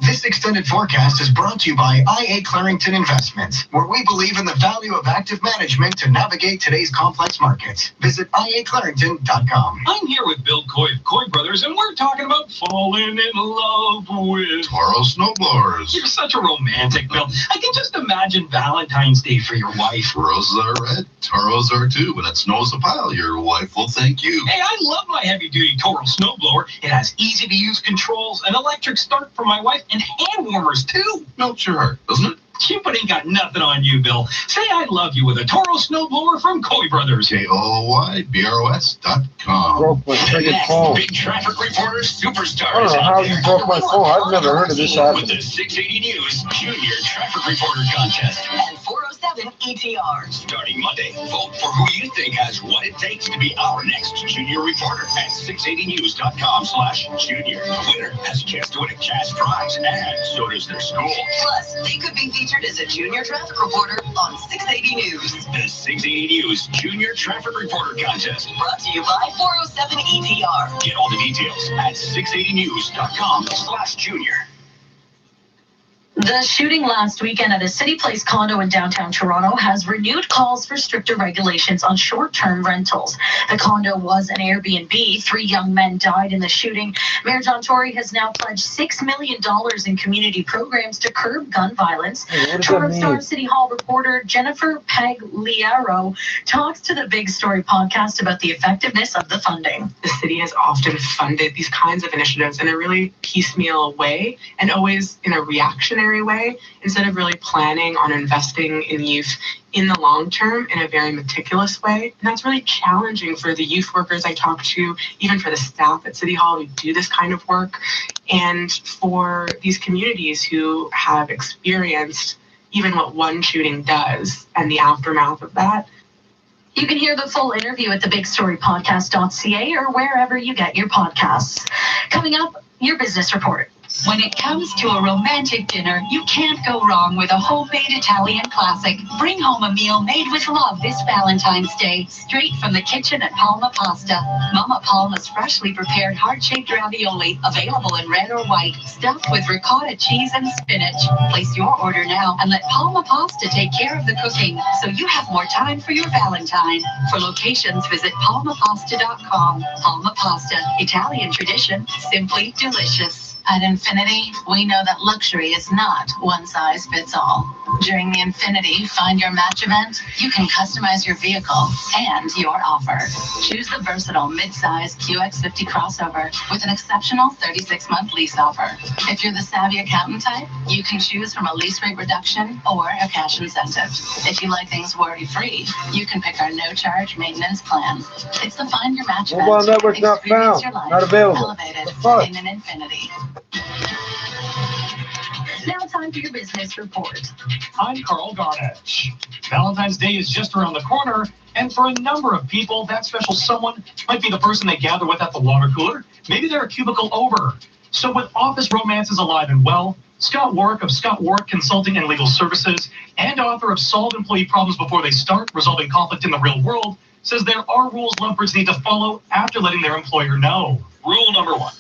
This extended forecast is brought to you by IA Clarington Investments, where we believe in the value of active management to navigate today's complex markets. Visit iaclarington.com. I'm here with Bill Coy of Coy Brothers, and we're talking about falling in love with Toro snowblowers. You're such a romantic, Bill. I can just imagine Valentine's Day for your wife. Roses are red, Toros are too. When it snows a pile, your wife will thank you. Hey, I love my heavy-duty Toro snowblower. It has easy-to-use controls, an electric start for my wife, and hand warmers too. Melts your heart, doesn't it? Cupid ain't got nothing on you, Bill. Say I love you with a Toro snowblower from Coy Brothers. KOYBROS.com. Broke my friggin' phone. Big traffic reporters, superstars. I don't know how you broke my phone. I've never heard of this With happen. the 680 News Junior Traffic Reporter Contest. And 407 ETR. Starting Monday, vote for who you think has what it takes to be our next junior reporter at 680news.com/junior. Winner has a chance to win a cash prize, and so does their school. Plus, they could be featured as a junior traffic reporter on 680 News. The 680 News Junior Traffic Reporter Contest. Brought to you by 407 ETR. Get all the details at 680news.com/junior. The shooting last weekend at a City Place condo in downtown Toronto has renewed calls for stricter regulations on short-term rentals. The condo was an Airbnb. 3 young men died in the shooting. Mayor John Tory has now pledged $6 million in community programs to curb gun violence. Toronto Star City Hall reporter Jennifer Pagliaro talks to the Big Story podcast about the effectiveness of the funding. The city has often funded these kinds of initiatives in a really piecemeal way and always in a reactionary way, instead of really planning on investing in youth in the long term in a very meticulous way. And that's really challenging for the youth workers I talk to, even for the staff at City Hall who do this kind of work, and for these communities who have experienced even what one shooting does and the aftermath of that. You can hear the full interview at thebigstorypodcast.ca or wherever you get your podcasts. Coming up, your business report. When it comes to a romantic dinner, you can't go wrong with a homemade Italian classic. Bring home a meal made with love this Valentine's Day, straight from the kitchen at Palma Pasta. Mama Palma's freshly prepared heart-shaped ravioli, available in red or white, stuffed with ricotta cheese and spinach. Place your order now and let Palma Pasta take care of the cooking, so you have more time for your Valentine. For locations, visit palmapasta.com. Palma Pasta, Italian tradition, simply delicious. At Infinity, we know that luxury is not one size fits all. During the Infinity Find Your Match event, you can customize your vehicle and your offer. Choose the versatile mid-size QX50 crossover with an exceptional 36-month lease offer. If you're the savvy accountant type, you can choose from a lease rate reduction or a cash incentive. If you like things worry-free, you can pick our no-charge maintenance plan. It's the Find Your Match event. Mobile network not Experience found. your life Not available. elevated in an Infinity. Now time for your business report. I'm Carl Garnash. Valentine's Day is just around the corner, and for a number of people, that special someone might be the person they gather with at the water cooler. Maybe they're a cubicle over. So with office romances alive and well, Scott Warwick of Scott Warwick Consulting and Legal Services, and author of Solve Employee Problems Before They Start, Resolving Conflict in the Real World, says there are rules lovebirds need to follow after letting their employer know. Rule number 1,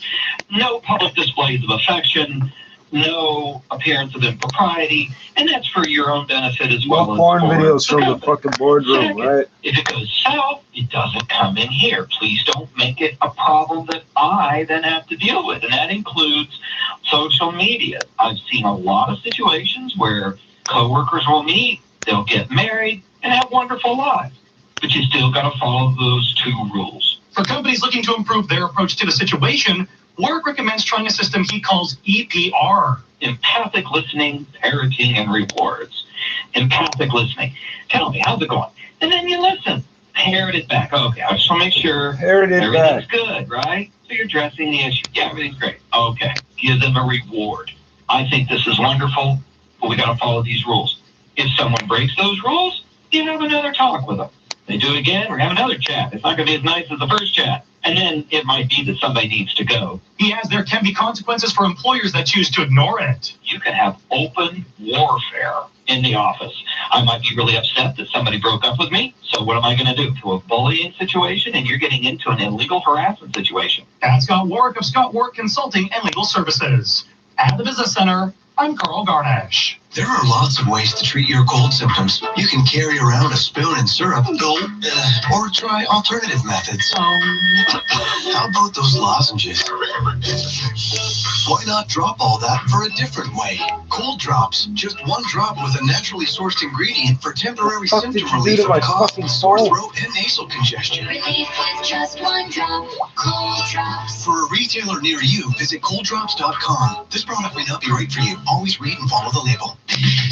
no public displays of affection, no appearance of impropriety, and that's for your own benefit as well. No porn videos from the fucking boardroom, right? If it goes south, it doesn't come in here. Please don't make it a problem that I then have to deal with, and that includes social media. I've seen a lot of situations where coworkers will meet, they'll get married, and have wonderful lives, but you still got to follow those 2 rules. For companies looking to improve their approach to the situation, Warwick recommends trying a system he calls EPR. Empathic listening, parroting, and rewards. Empathic listening. Tell me, how's it going? And then you listen. Parrot it back. Okay, I just want to make sure everything's good, right? So you're addressing the issue. Yeah, everything's great. Okay, give them a reward. I think this is wonderful, but we got to follow these rules. If someone breaks those rules, you have another talk with them. They do it again, or have another chat. It's not going to be as nice as the first chat. And then it might be that somebody needs to go. He adds there can be consequences for employers that choose to ignore it. You can have open warfare in the office. I might be really upset that somebody broke up with me. So what am I going to do? To a bullying situation, and you're getting into an illegal harassment situation. That's Scott Warwick of Scott Warwick Consulting and Legal Services. At the Business Center, I'm Carl Garnash. There are lots of ways to treat your cold symptoms. You can carry around a spoon and syrup, or try alternative methods. How about those lozenges? Why not drop all that for a different way? Cold drops, just 1 drop with a naturally sourced ingredient for temporary symptom relief from cough, sore throat, and nasal congestion. Relief with just 1 drop. Cold Drops. For a retailer near you, visit colddrops.com. This product may not be right for you. Always read and follow the label.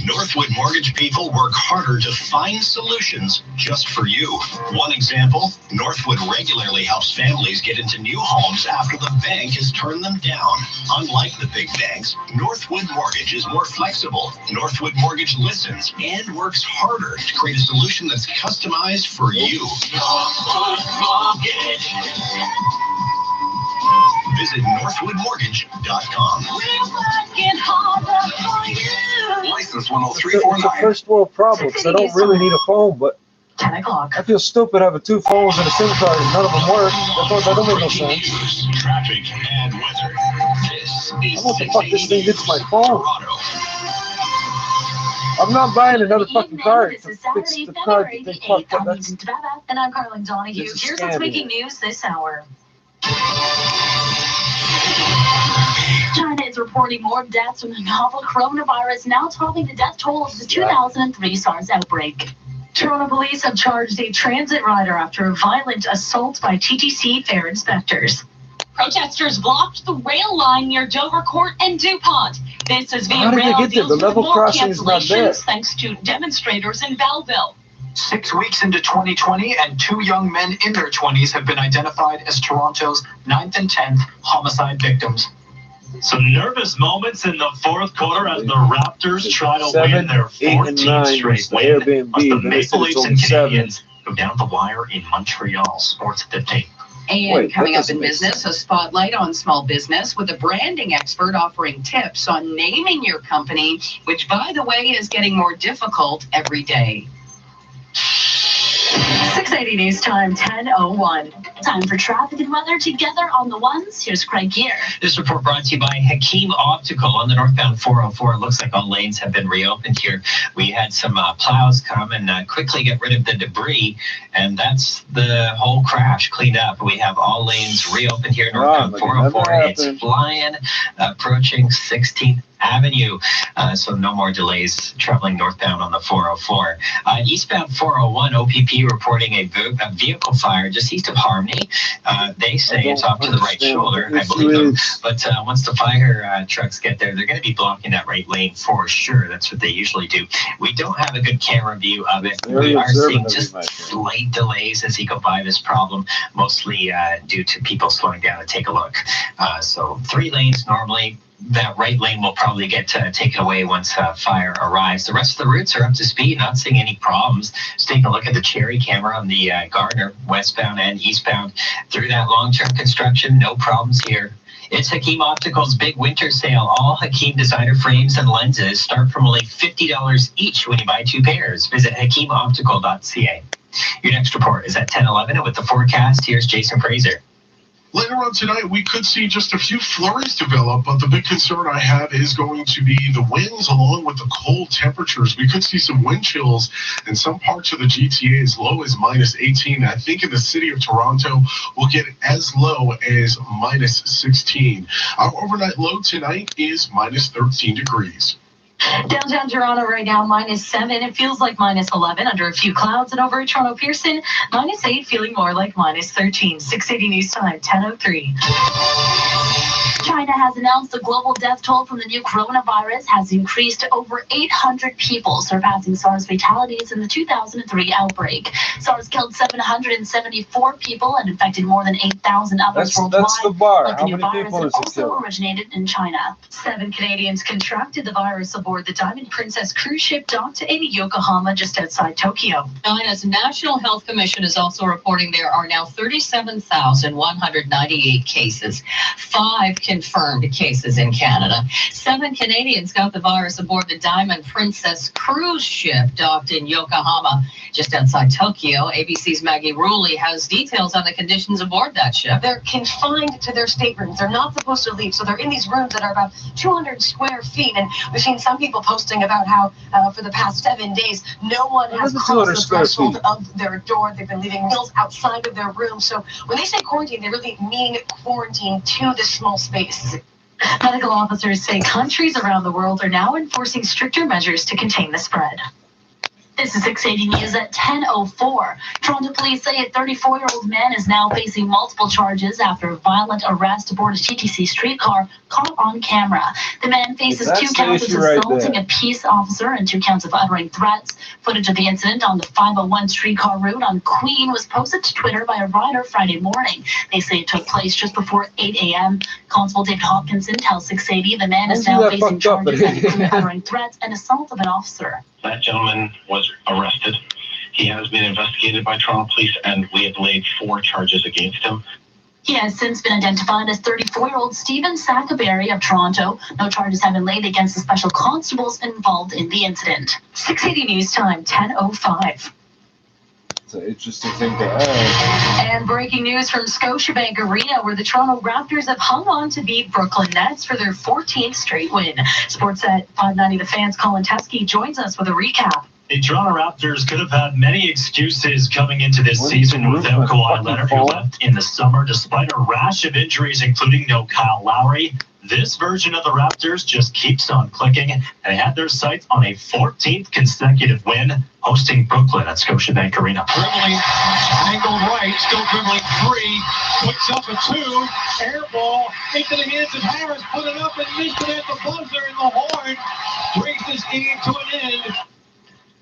Northwood Mortgage people work harder to find solutions just for you. One example, Northwood regularly helps families get into new homes after the bank has turned them down. Unlike the big banks, Northwood Mortgage is more flexible. Northwood Mortgage listens and works harder to create a solution that's customized for you. Northwood Mortgage. Visit northwoodmortgage.com. License It's 10349. a first world problem because I don't really need a phone, but 10 o'clock. I feel stupid having 2 phones and a SIM card and none of them work. That don't make no sense. Traffic and weather. This I is don't know what the fuck this thing did to my phone. I'm not buying another fucking card. This is Saturday, February the 8th. I'm Ethan Tabata, and I'm Carlin Donahue. Here's what's making news this hour. China is reporting more deaths from the novel coronavirus, now topping the death toll of the 2003 SARS outbreak. Toronto police have charged a transit rider after a violent assault by TTC fare inspectors. Protesters blocked the rail line near Dover Court and DuPont. This is How via did they rail get there? deals The with level more crossing is not there. cancellations thanks to demonstrators in Belleville. 6 weeks into 2020, and 2 young men in their 20s have been identified as Toronto's 9th and 10th homicide victims. Some nervous moments in the 4th quarter as the Raptors try to 7, win their 8, and 14th 9 straight was the win. Airbnb. As the Then I said Maple it's Leafs only and 7. Canadiens go down the wire in Montreal. Sports 15. And Wait, coming that up in doesn't make business, a spotlight on small business with a branding expert offering tips on naming your company, which, by the way, is getting more difficult every day. 680 News Time, 10:01. Time for traffic and weather together on the ones. Here's Craig Gear. This report brought to you by Hakeem Optical on the northbound 404. It looks like all lanes have been reopened here. We had some plows come and quickly get rid of the debris, and that's the whole crash cleaned up. We have all lanes reopened here northbound 404. It's flying, approaching 16th Avenue, so no more delays traveling northbound on the 404. Eastbound 401, OPP reporting a vehicle fire just east of Harmony. They say it's off to the right shoulder, I believe them. But once the fire trucks get there, they're going to be blocking that right lane for sure. That's what they usually do. We don't have a good camera view of it. We are seeing just slight delays as you go by this problem, mostly due to people slowing down to take a look. So 3 lanes normally. That right lane will probably get taken away once fire arrives. The rest of the routes are up to speed, not seeing any problems. Just taking a look at the Cherry camera on the Gardner, westbound and eastbound. Through that long-term construction, no problems here. It's Hakeem Optical's big winter sale. All Hakeem designer frames and lenses start from only $50 each when you buy 2 pairs. Visit HakeemOptical.ca. Your next report is at 10:11, and with the forecast, here's Jason Fraser. Later on tonight, we could see just a few flurries develop, but the big concern I have is going to be the winds along with the cold temperatures. We could see some wind chills in some parts of the GTA as low as -18. I think in the city of Toronto, we'll get as low as -16. Our overnight low tonight is -13 degrees. Downtown Toronto right now, -7. It feels like -11 under a few clouds. And over at Toronto Pearson, -8, feeling more like -13. 680 News Time, 10:03. China has announced the global death toll from the new coronavirus has increased to over 800 people, surpassing SARS fatalities in the 2003 outbreak. SARS killed 774 people and infected more than 8,000 others worldwide. That's the bar. Like How the new many virus people is it also killed? originated in China. 7 Canadians contracted the virus aboard the Diamond Princess cruise ship docked in Yokohama just outside Tokyo. China's National Health Commission is also reporting there are now 37,198 cases. 5 confirmed cases in Canada. 7 Canadians got the virus aboard the Diamond Princess cruise ship docked in Yokohama just outside Tokyo. ABC's Maggie Ruley has details on the conditions aboard that ship. They're confined to their staterooms. They're not supposed to leave, so they're in these rooms that are about 200 square feet. And we've seen some people posting about how for the past 7 days, no one has crossed the threshold of their door. They've been leaving meals outside of their room. So when they say quarantine, they really mean quarantine to this small space. Medical officers say countries around the world are now enforcing stricter measures to contain the spread. This is 680 News at 10:04. Toronto police say a 34-year-old man is now facing multiple charges after a violent arrest aboard a TTC streetcar caught on camera. The man faces 2 counts of assaulting a peace officer and 2 counts of uttering threats. Footage of the incident on the 501 streetcar route on Queen was posted to Twitter by a rider Friday morning. They say it took place just before 8 a.m. Constable David Hopkinson tells 680 the man is now facing charges that include uttering threats and assault of an officer. That gentleman was arrested. He has been investigated by Toronto Police, and we have laid 4 charges against him. He has since been identified as 34-year-old Stephen Sackaberry of Toronto. No charges have been laid against the special constables involved in the incident. 680 News Time, 10:05. It's an interesting thing to add. And breaking news from Scotiabank Arena, where the Toronto Raptors have hung on to beat Brooklyn Nets for their 14th straight win. Sportsnet 590 The Fans' Colin Teskey joins us with a recap. The Toronto Raptors could have had many excuses coming into this season without Kawhi Leonard, who left in the summer despite a rash of injuries, including no Kyle Lowry. This version of the Raptors just keeps on clicking. They had their sights on a 14th consecutive win, hosting Brooklyn at Scotiabank Arena. Dribbling, angled right, still dribbling 3, puts up a 2, air ball into the hands of Harris, put it up and missed it at the buzzer, and the horn brings this game to an end.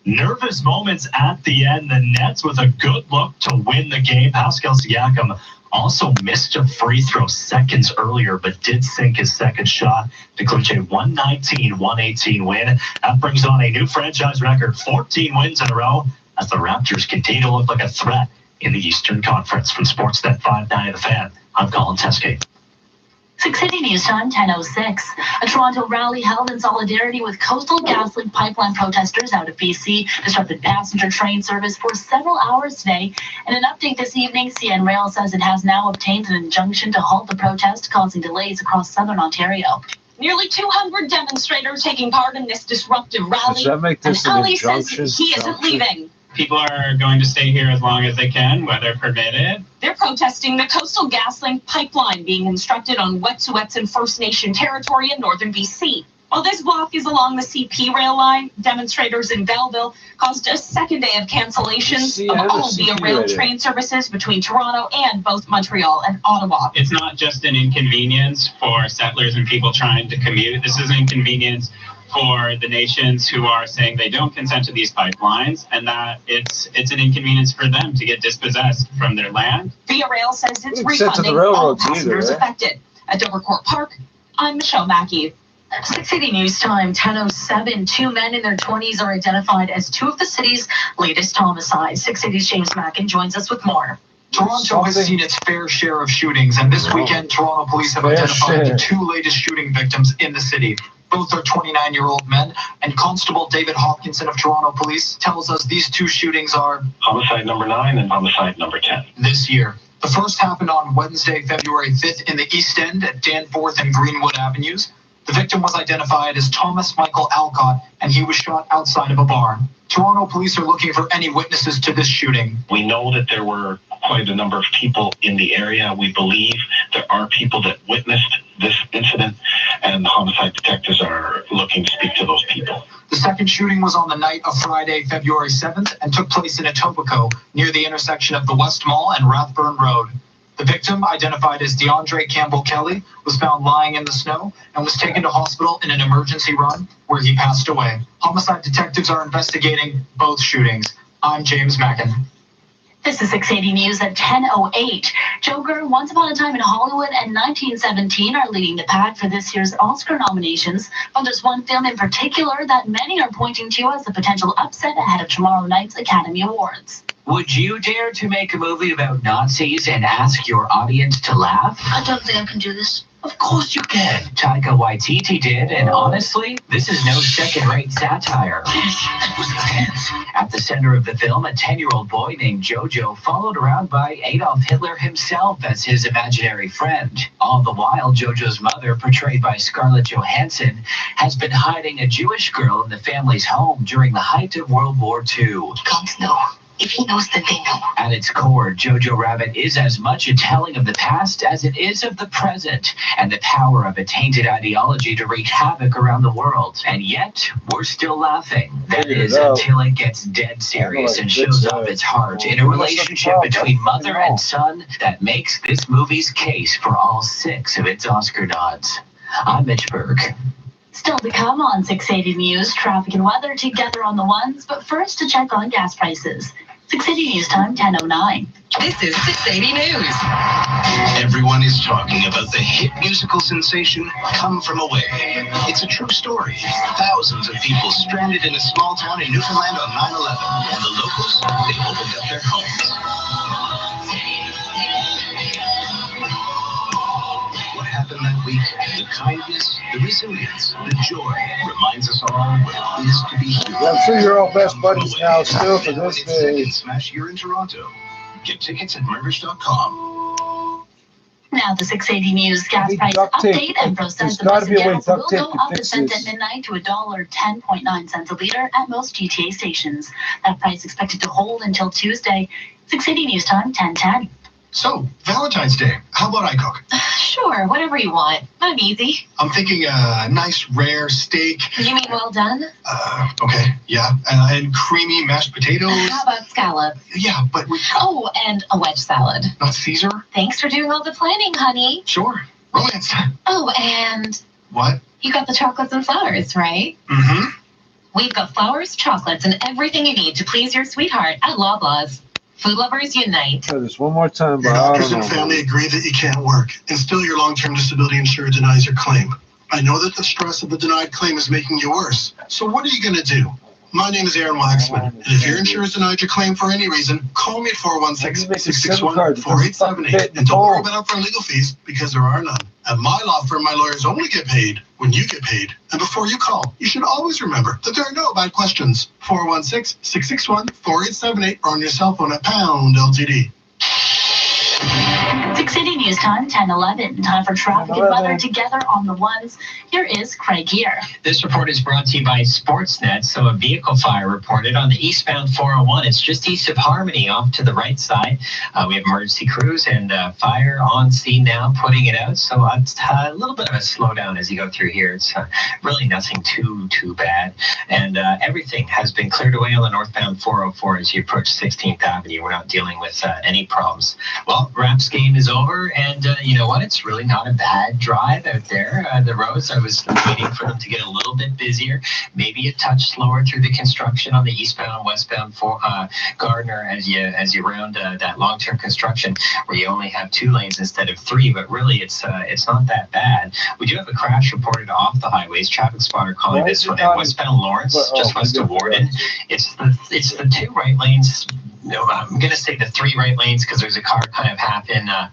Nervous moments at the end. The Nets with a good look to win the game. Pascal Siakam also missed a free throw seconds earlier, but did sink his second shot to clinch a 119-118 win. That brings on a new franchise record, 14 wins in a row, as the Raptors continue to look like a threat in the Eastern Conference. From Sportsnet 590 The Fan, I'm Colin Teskey. 6 City News Time, 10:06. A Toronto rally held in solidarity with Coastal GasLink pipeline protesters out of BC disrupted passenger train service for several hours today. In an update this evening, CN Rail says it has now obtained an injunction to halt the protest, causing delays across southern Ontario. Nearly 200 demonstrators taking part in this disruptive rally. Does that make this and an Ali says injunction? he isn't leaving. People are going to stay here as long as they can, weather permitted. They're protesting the Coastal GasLink pipeline being constructed on Wet'suwet'en First Nation territory in northern BC. While this block is along the CP rail line, demonstrators in Belleville caused a second day of cancellations of all Via Rail train services between Toronto and both Montreal and Ottawa. It's not just an inconvenience for settlers and people trying to commute. This is an inconvenience for the nations who are saying they don't consent to these pipelines, and that it's an inconvenience for them to get dispossessed from their land. Via Rail says it's refunding all passengers affected. At Dovercourt Park, I'm Michelle Mackey. 6 City News Time, 10:07. 2 men in their 20s are identified as 2 of the city's latest homicides. 6 City's James Mackin joins us with more. Toronto has seen its fair share of shootings, and this weekend, Toronto police have identified the 2 latest shooting victims in the city. Both are 29-year-old men, and Constable David Hopkinson of Toronto Police tells us these 2 shootings are Homicide number 9 and homicide number 10. this year. The first happened on Wednesday, February 5th in the East End at Danforth and Greenwood Avenues. The victim was identified as Thomas Michael Alcott, and he was shot outside of a bar. Toronto police are looking for any witnesses to this shooting. We know that there were quite a number of people in the area. We believe there are people that witnessed this incident, and the homicide detectives are looking to speak to those people. The second shooting was on the night of Friday, February 7th, and took place in Etobicoke, near the intersection of the West Mall and Rathburn Road. The victim, identified as DeAndre Campbell Kelly, was found lying in the snow and was taken to hospital in an emergency run, where he passed away. Homicide detectives are investigating both shootings. I'm James Mackin. This is 680 News at 10:08. Joker, Once Upon a Time in Hollywood, and 1917 are leading the pack for this year's Oscar nominations. But there's one film in particular that many are pointing to as a potential upset ahead of tomorrow night's Academy Awards. Would you dare to make a movie about Nazis and ask your audience to laugh? I don't think I can do this. Of course you can. Taika Waititi did, and honestly, this is no second-rate satire. That was intense. At the center of the film, a 10-year-old boy named Jojo, followed around by Adolf Hitler himself as his imaginary friend. All the while, Jojo's mother, portrayed by Scarlett Johansson, has been hiding a Jewish girl in the family's home during the height of World War II. God, no. If he knows, then they know. At its core, Jojo Rabbit is as much a telling of the past as it is of the present, and the power of a tainted ideology to wreak havoc around the world. And yet, we're still laughing. That is until it gets dead serious and shows off its heart in a relationship between mother and son that makes this movie's case for all 6 of its Oscar nods. I'm Mitch Burke. Still to come on 680 News, traffic and weather together on the ones, but first to check on gas prices. 680 News Time, 10:09. This is 680 News. Everyone is talking about the hit musical sensation Come From Away. It's a true story. Thousands of people stranded in a small town in Newfoundland on 9/11, and the locals, they opened up their homes. What happened that week? The kindness, the resilience, the joy reminds us all what it is to be human. I'm sure you're all best buddies now still for this day. Smash here in Toronto. Get tickets at mervish.com. Now the 680 News gas price update and process the will go up a cent at midnight to $1.10.9 a liter at most GTA stations. That price expected to hold until Tuesday. 680 News Time, 10:10. So, Valentine's Day, how about I cook? Sure, whatever you want. I'm easy. I'm thinking a nice rare steak. You mean well done? Okay, yeah. And creamy mashed potatoes. How about scallop? Yeah, but we... Oh, and a wedge salad. Not Caesar? Thanks for doing all the planning, honey. Sure. Romance. Oh, and... What? You got the chocolates and flowers, right? Mm-hmm. We've got flowers, chocolates, and everything you need to please your sweetheart at Loblaws. Food lovers unite. Try this one more time, but Your I doctors don't and know. family agree that you can't work, and still your long-term disability insurer denies your claim. I know that the stress of the denied claim is making you worse. So what are you going to do? My name is Aaron Waxman, and if your insurance denied your claim for any reason, call me at 416-661-4878, and don't worry about upfront legal fees, because there are none. At my law firm, my lawyers only get paid when you get paid. And before you call, you should always remember that there are no bad questions. 416-661-4878, or on your cell phone at pound LTD. 6 City News Time, 10:11. Time for traffic and weather together on the ones. Here is Craig here. This report is brought to you by Sportsnet. So a vehicle fire reported on the eastbound 401. It's just east of Harmony off to the right side. We have emergency crews and fire on scene now, putting it out. So it's a little bit of a slowdown as you go through here. It's really nothing too bad. And everything has been cleared away on the northbound 404 as you approach 16th Avenue. We're not dealing with any problems. Well, Raps game is over, and you know what? It's really not a bad drive out there. The roads, I was waiting for them to get a little bit busier, maybe a touch slower through the construction on the eastbound and westbound Gardner as you round that long-term construction where you only have 2 lanes instead of 3. But really, it's not that bad. We do have a crash reported off the highways. Traffic spotter calling this one at westbound Lawrence, just west of Warden. It's the 2 right lanes. No, I'm going to say the 3 right lanes because there's a car kind of half in a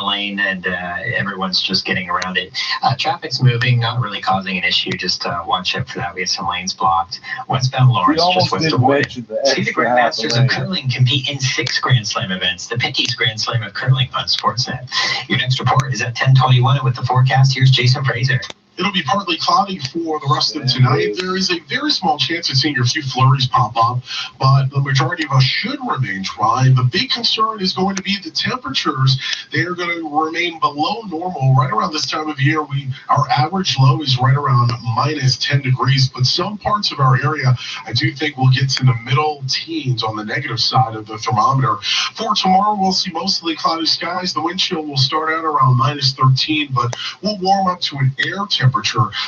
lane, and everyone's just getting around it. Traffic's moving, not really causing an issue. Just watch out for that. We have some lanes blocked. Westbound Lawrence, just west of Warden. See the Grandmasters of Curling compete in 6 Grand Slam events. The Pinty's Grand Slam of Curling on Sportsnet. Your next report is at 10:21, and with the forecast, here's Jason Fraser. It'll be partly cloudy for the rest of tonight. There is a very small chance of seeing a few flurries pop up, but the majority of us should remain dry. The big concern is going to be the temperatures. They are going to remain below normal right around this time of year. Our average low is right around minus 10 degrees, but some parts of our area, I do think we'll get to the middle teens on the negative side of the thermometer. For tomorrow, we'll see mostly cloudy skies. The wind chill will start out around minus 13, but we'll warm up to an air temperature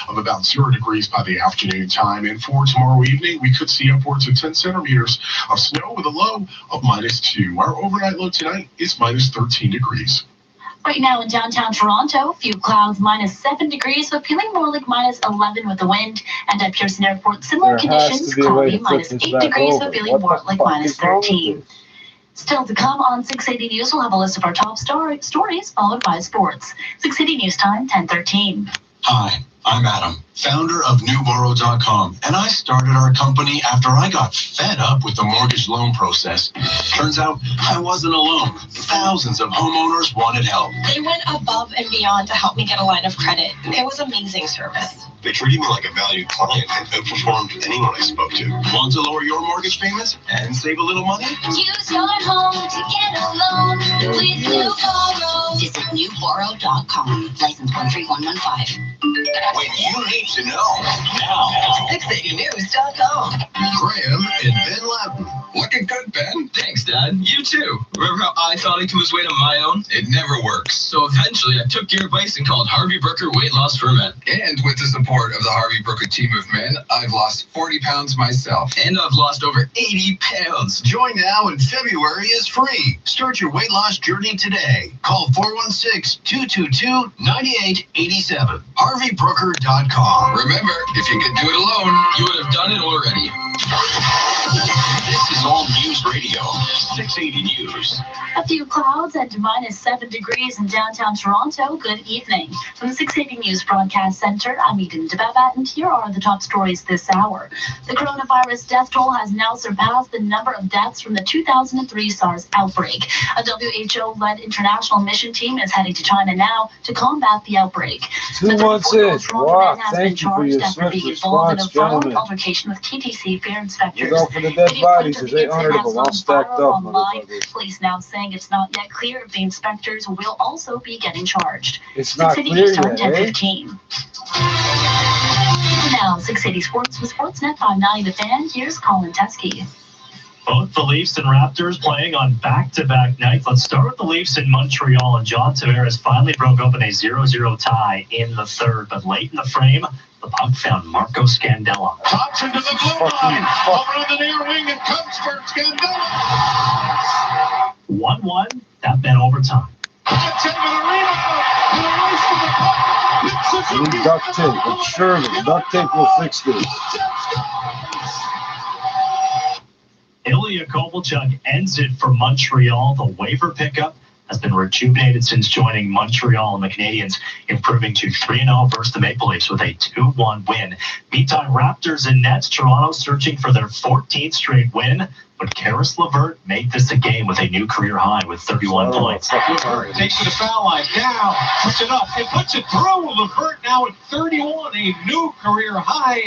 of about 0 degrees by the afternoon time. And for tomorrow evening, we could see upwards of 10 centimeters of snow with a low of minus 2. Our overnight low tonight is minus 13 degrees. Right now in downtown Toronto, few clouds, minus 7 degrees, but feeling more like minus 11 with the wind. And at Pearson Airport, similar conditions, cloudy, minus 8 degrees, but feeling more like minus 13. Still to come on 680 News, we'll have a list of our top stories, followed by sports. 680 News Time, 10:13. Hi, I'm Adam, founder of NewBorrow.com, and I started our company after I got fed up with the mortgage loan process. Turns out I wasn't alone. Thousands of homeowners wanted help. They went above and beyond to help me get a line of credit. It was amazing service. They treated me like a valued client and outperformed anyone I spoke to. Want to lower your mortgage payments and save a little money? Use your home to get a loan with NewBorrow. Visit NewBorrow.com. License 13115. When you need to know, now. 680news.com. Graham and Ben Latin. Looking good, Ben. Thanks, Dad. You too. Remember how I thought I could lose weight on my own? It never works. So eventually I took your advice and called Harvey Brooker Weight Loss for Men. And with the support of the Harvey Brooker team of men, I've lost 40 pounds myself. And I've lost over 80 pounds. Join now, and February is free. Start your weight loss journey today. Call 416-222-9887. HarveyBrooker.com. Remember, if you could do it alone, You would have done it already. This is All News Radio, 680 News. A few clouds and minus 7 degrees in downtown Toronto. Good evening. From the 680 News Broadcast Center, I'm Eden DeBaba, and here are the top stories this hour. The coronavirus death toll has now surpassed the number of deaths from the 2003 SARS outbreak. A WHO-led international mission team is heading to China now to combat the outbreak. 216. Wow, thank you for your after swift being involved in a response, violent gentlemen. altercation with TTC fear inspectors. We're going for the dead bodies. There's 800 of them all stacked up. Online. Police now saying it's not yet clear if the inspectors will also be getting charged. It's not clear yet, 10:15. Now, 680 Sports with Sportsnet 590 The Fan. Here's Colin Teskey. Both the Leafs and Raptors playing on back-to-back nights. Let's start with the Leafs in Montreal, and John Tavares finally broke up in a 0-0 tie in the third, but late in the frame, the puck found Marco Scandella. Tops into the blue line. Over on the near wing, it comes for Scandella. 1-1, that meant overtime. Gets into the rebound. And a race to the puck. I need duct tape, but surely duct tape will fix this. Ilya Kovalchuk ends it for Montreal. The waiver pickup has been rejuvenated since joining Montreal, and the Canadiens improving to 3-0 versus the Maple Leafs with a 2-1 win. Meantime, Raptors and Nets, Toronto searching for their 14th straight win, but Karis LeVert made this a game with a new career high with 31 points. LeVert takes to the foul line, now puts it up, and puts it through. LeVert now at 31, a new career high.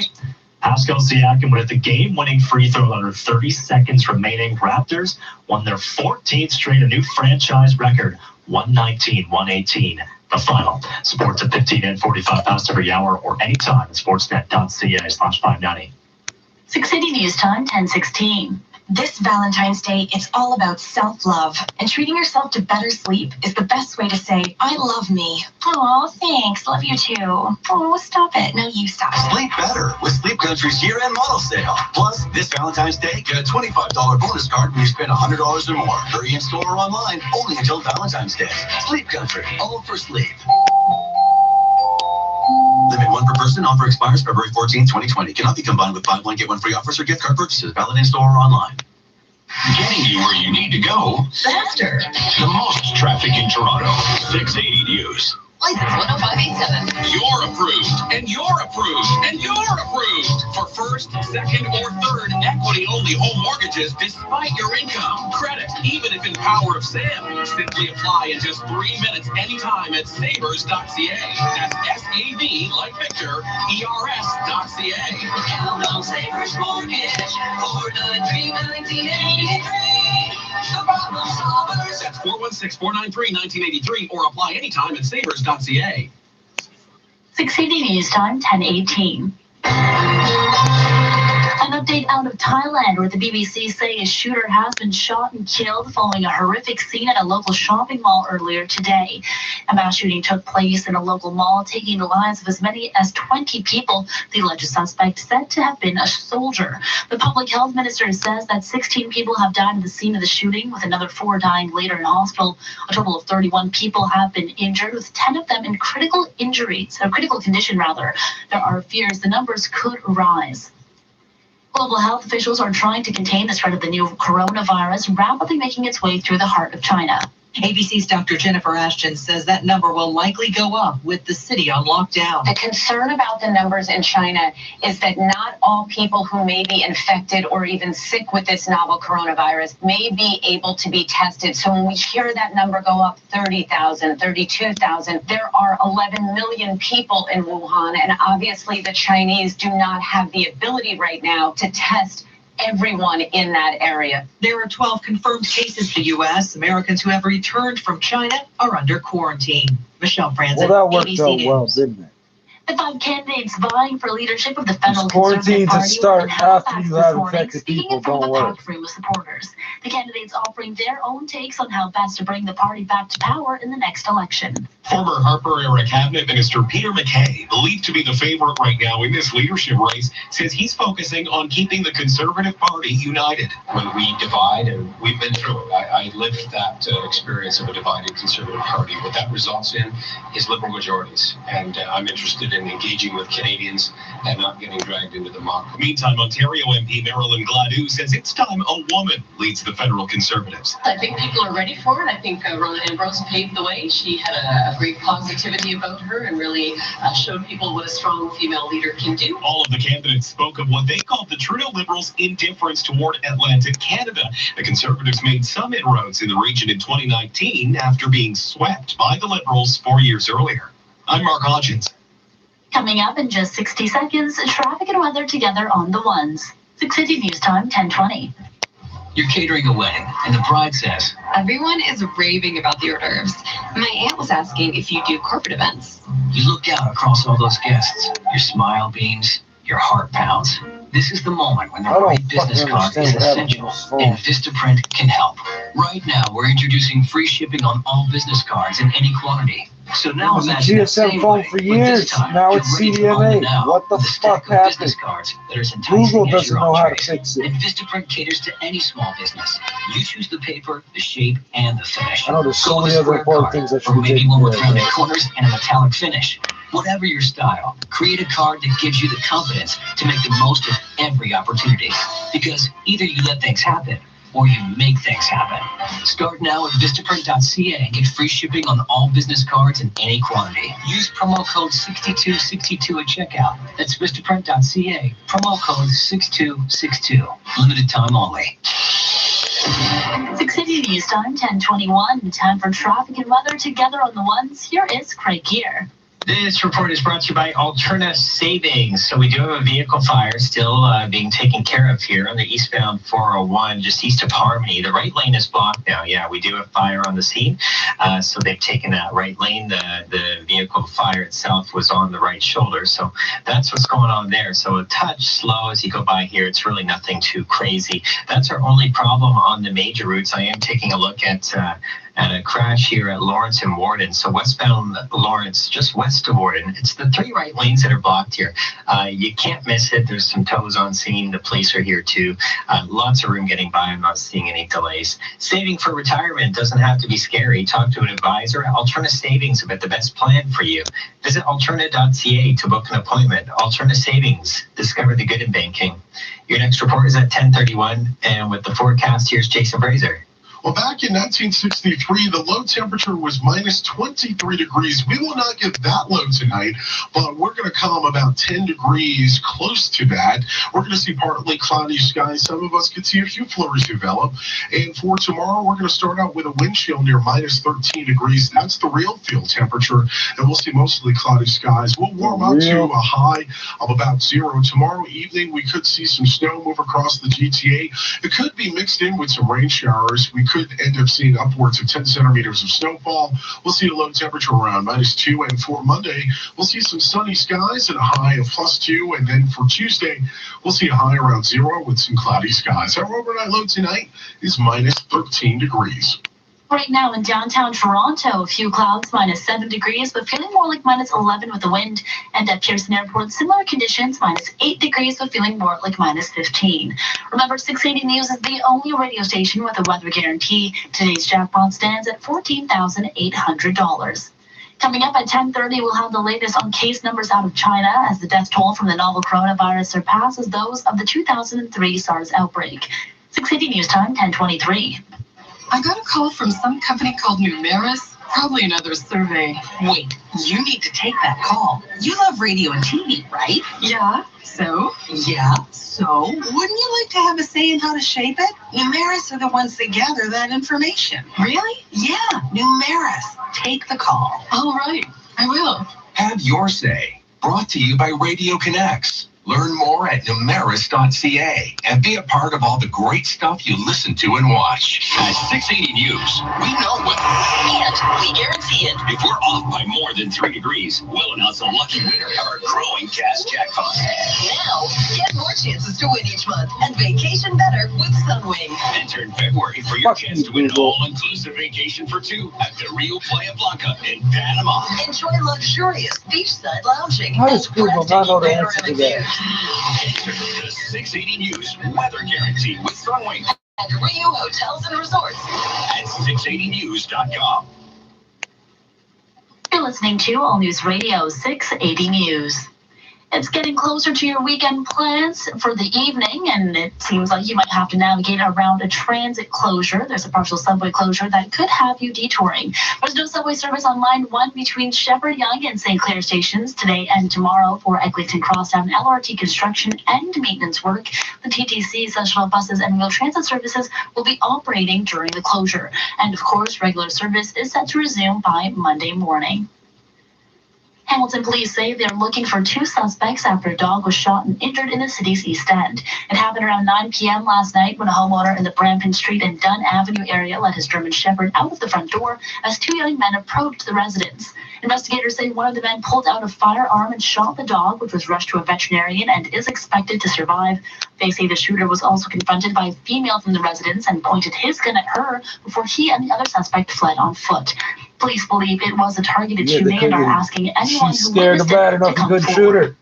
Pascal Siakam would hit the game-winning free throw under 30 seconds remaining. Raptors won their 14th straight, a new franchise record, 119-118. The final. Sports at 15 and 45 past every hour or anytime at sportsnet.ca/590. 680 News Time, 10:16. This Valentine's Day, it's all about self-love. And treating yourself to better sleep is the best way to say, I love me. Oh, thanks. Love you too. Oh, stop it. No, you stop. Sleep better with Sleep Country's year-end model sale. Plus, this Valentine's Day, get a $25 bonus card when you spend $100 or more. Hurry in store or online, only until Valentine's Day. Sleep Country, all for sleep. Limit 1 per person. Offer expires February 14, 2020. Cannot be combined with buy one, get one free offers or gift card purchases. Valid in store or online. Getting you where you need to go Faster. The most traffic in Toronto. 680 News. License 10587. You're approved, and you're approved, and you're approved for first, second, or third equity-only home mortgages despite your income. Credit, even if in Power of Sam. Simply apply in just 3 minutes anytime at savers.ca. That's S-A-V like Victor, E-R-S.ca. Count on Savers Mortgage for the dream 1983. The problem solvers. That's 416-493-1983 or apply anytime at savers.ca. 680 News Time, 10:18. An update out of Thailand, where the BBC say a shooter has been shot and killed following a horrific scene at a local shopping mall earlier today. A mass shooting took place in a local mall, taking the lives of as many as 20 people. The alleged suspect said to have been a soldier. The public health minister says that 16 people have died at the scene of the shooting, with another 4 dying later in hospital. A total of 31 people have been injured, with 10 of them in critical condition. There are fears the numbers could rise. Global health officials are trying to contain the spread of the new coronavirus, rapidly making its way through the heart of China. ABC's Dr. Jennifer Ashton says that number will likely go up with the city on lockdown. The concern about the numbers in China is that not all people who may be infected or even sick with this novel coronavirus may be able to be tested. So when we hear that number go up 30,000, 32,000, there are 11 million people in Wuhan, and obviously the Chinese do not have the ability right now to test everyone in that area. There are 12 confirmed cases in the U.S. Americans who have returned from China are under quarantine. Michelle Franzen, Well, that worked ABC out News. well, didn't it? The 5 candidates vying for leadership of the federal Quarantine Conservative to Party start were in after Halifax you this have morning, infected speaking people, in front of don't a work. packed room with supporters. The candidates offering their own takes on how best to bring the party back to power in the next election. Former Harper-era cabinet minister Peter MacKay, believed to be the favorite right now in this leadership race, says he's focusing on keeping the Conservative Party united. When we divide, and we've been through it, I lived that experience of a divided Conservative Party. What that results in is Liberal majorities, and I'm interested in engaging with Canadians and not getting dragged into the muck. Meantime, Ontario MP Marilyn Gladue says it's time a woman leads the federal Conservatives. I think people are ready for it. I think Rona Ambrose paved the way. She had a great positivity about her and really showed people what a strong female leader can do. All of the candidates spoke of what they called the Trudeau Liberals' indifference toward Atlantic Canada. The Conservatives made some inroads in the region in 2019 after being swept by the Liberals 4 years earlier. I'm Mark Hodgins. Coming up in just 60 seconds, traffic and weather together on the ones. 680 News Time, 10:20. You're catering a wedding, and the bride says, Everyone is raving about the hors d'oeuvres. My aunt was asking if you do corporate events. you look out across all those guests. Your smile beams, your heart pounds. This is the moment when the right business card is essential, and Vistaprint can help. Right now, we're introducing free shipping on all business cards in any quantity. So now It was a imagine that GSM same phone way, for but years. this time, Now you're it's ready to own CDMA. now What the with a fuck stack of happened? business cards that are as enticing Google as doesn't your know how to entrees. fix it. And Vistaprint caters to any small business. You choose the paper, the shape, and the finish. I know there's so Go with many a other square important card, things I should or be maybe taking one with care of. rounded corners and a metallic finish. Whatever your style, create a card that gives you the confidence to make the most of every opportunity. Because either you let things happen, or you make things happen. Start now at Vistaprint.ca and get free shipping on all business cards in any quantity. Use promo code 6262 at checkout. That's Vistaprint.ca, promo code 6262. Limited time only. 680 News Time, 10:21. Time for traffic and weather together on the ones. Here is Craig Gear. This report is brought to you by Alterna Savings. So we do have a vehicle fire still being taken care of here on the eastbound 401, just east of Harmony. The right lane is blocked now. Yeah, we do have fire on the scene. So they've taken that right lane. The vehicle fire itself was on the right shoulder. So that's what's going on there. So a touch slow as you go by here. It's really nothing too crazy. That's our only problem on the major routes. I am taking a look at a crash here at Lawrence and Warden. So westbound Lawrence, just west of Warden. It's the three right lanes that are blocked here. You can't miss it. There's some tows on scene. The police are here too. Lots of room getting by. I'm not seeing any delays. Saving for retirement doesn't have to be scary. Talk to an advisor. Alterna Savings about the best plan for you. Visit alterna.ca to book an appointment. Alterna Savings. Discover the good in banking. Your next report is at 10:31. And with the forecast, here's Jason Fraser. Well, back in 1963, the low temperature was minus 23 degrees. We will not get that low tonight, but we're going to come about 10 degrees close to that. We're going to see partly cloudy skies. Some of us could see a few flurries develop. And for tomorrow, we're going to start out with a wind chill near minus 13 degrees. That's the real field temperature, and we'll see mostly cloudy skies. We'll warm up to a high of about 0. Tomorrow evening, we could see some snow move across the GTA. It could be mixed in with some rain showers. We could end up seeing upwards of 10 centimeters of snowfall. We'll see a low temperature around -2, and for Monday, we'll see some sunny skies and a high of +2, and then for Tuesday, we'll see a high around 0 with some cloudy skies. Our overnight low tonight is minus 13 degrees. Right now in downtown Toronto, a few clouds, -7 degrees, but feeling more like -11 with the wind. And at Pearson Airport, similar conditions, -8 degrees, but feeling more like -15. Remember, 680 News is the only radio station with a weather guarantee. Today's jackpot stands at $14,800. Coming up at 10:30, we'll have the latest on case numbers out of China as the death toll from the novel coronavirus surpasses those of the 2003 SARS outbreak. 680 News Time, 10:23. I got a call from some company called Numeris, probably another survey. Wait, you need to take that call. You love radio and TV, right? Yeah, so? Yeah, so? Wouldn't you like to have a say in how to shape it? Numeris are the ones that gather that information. Really? Yeah, Numeris. Take the call. All right, I will. Have your say. Brought to you by Radio Connects. Learn more at numeris.ca and be a part of all the great stuff you listen to and watch. At 680 News, we know weather. And we guarantee it. If we're off by more than 3 degrees, we'll announce a lucky winner of our growing cash jackpot. Now, get more chances to win each month and vacation better with Sunwing. Enter in February for your chance to win an all-inclusive vacation for 2 at the Rio Playa Blanca in Panama. Enjoy luxurious beachside lounging. How does Google not know the answer to that? Enter the 680 News weather guarantee with Sunwing At Rio Hotels and Resorts. at 680news.com. You're listening to All News Radio 680 News. It's getting closer to your weekend plans for the evening, and it seems like you might have to navigate around a transit closure. There's a partial subway closure that could have you detouring. There's no subway service on Line 1 between Shepherd Young and St. Clair stations today and tomorrow for Eglinton Crosstown LRT construction and maintenance work. The TTC, Central buses, and rail transit services will be operating during the closure. And of course, regular service is set to resume by Monday morning. Hamilton police say they're looking for 2 suspects after a dog was shot and injured in the city's East End. It happened around 9 p.m. last night when a homeowner in the Brampton Street and Dunn Avenue area let his German Shepherd out of the front door as 2 young men approached the residence. Investigators say one of the men pulled out a firearm and shot the dog, which was rushed to a veterinarian and is expected to survive. They say the shooter was also confronted by a female from the residence and pointed his gun at her before he and the other suspect fled on foot. Police believe it was a targeted shooting and are asking anyone who witnessed it to come forward.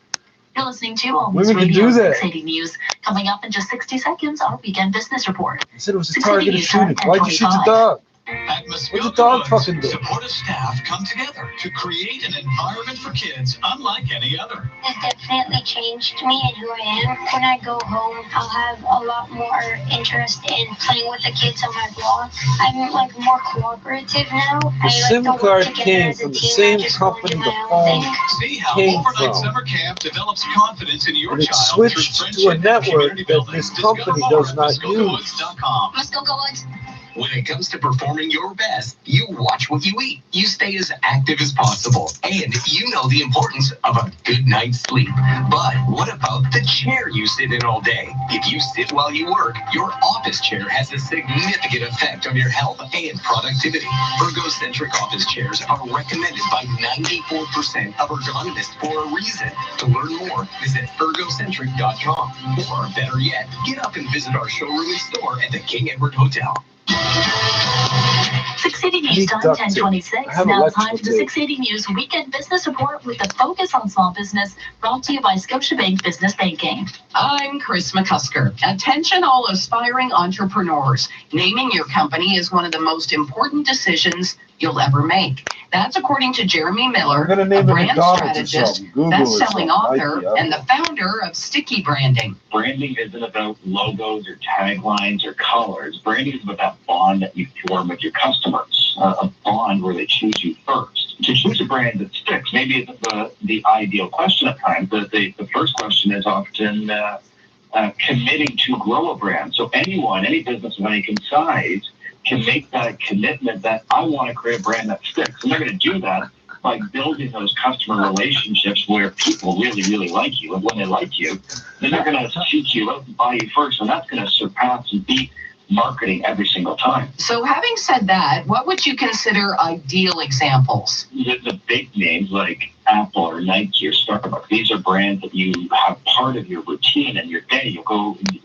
You're listening to All News Radio 680 News. Coming up in just 60 seconds, our weekend business report. I said it was a targeted shooting. Why'd you shoot the dog? At What's the Muskoka dog Woods, fucking doing? supportive staff come together to create an environment for kids unlike any other. It's definitely changed me and who I am. When I go home, I'll have a lot more interest in playing with the kids on my block. I'm like more cooperative now. The SIM card came from the same company the phone See how came overnight from. summer camp develops confidence in your And it child through switched to a friendship and network community that building. this Discover company more does at not use. MuskokaWoods.com. Muskoka Woods. When it comes to performing your best, you watch what you eat. You stay as active as possible. And you know the importance of a good night's sleep. But what about the chair you sit in all day? If you sit while you work, your office chair has a significant effect on your health and productivity. Ergocentric office chairs are recommended by 94% of ergonomists for a reason. To learn more, visit ergocentric.com. Or better yet, get up and visit our showroom and store at the King Edward Hotel. 680 News time, 1026. Now time for the 680 News Weekend Business Report with a focus on small business, brought to you by Scotiabank Business Banking. I'm Chris McCusker. Attention all aspiring entrepreneurs. Naming your company is one of the most important decisions you'll ever make. That's according to Jeremy Miller, a brand strategist, best-selling author, and the founder of Sticky Branding. Branding isn't about logos or taglines or colors. Branding is about that bond that you form with your customers, a bond where they choose you first. To choose a brand that sticks, maybe it's the ideal question at times, but the first question is often committing to grow a brand. So any business of any size, can make that commitment that I want to create a brand that sticks. And they're going to do that by building those customer relationships where people really, really like you. And when they like you, then they're going to seek you out and buy you first. And that's going to surpass and beat marketing every single time. So having said that, what would you consider ideal examples? The big names like Apple or Nike or Starbucks, these are brands that you have part of your routine and your day.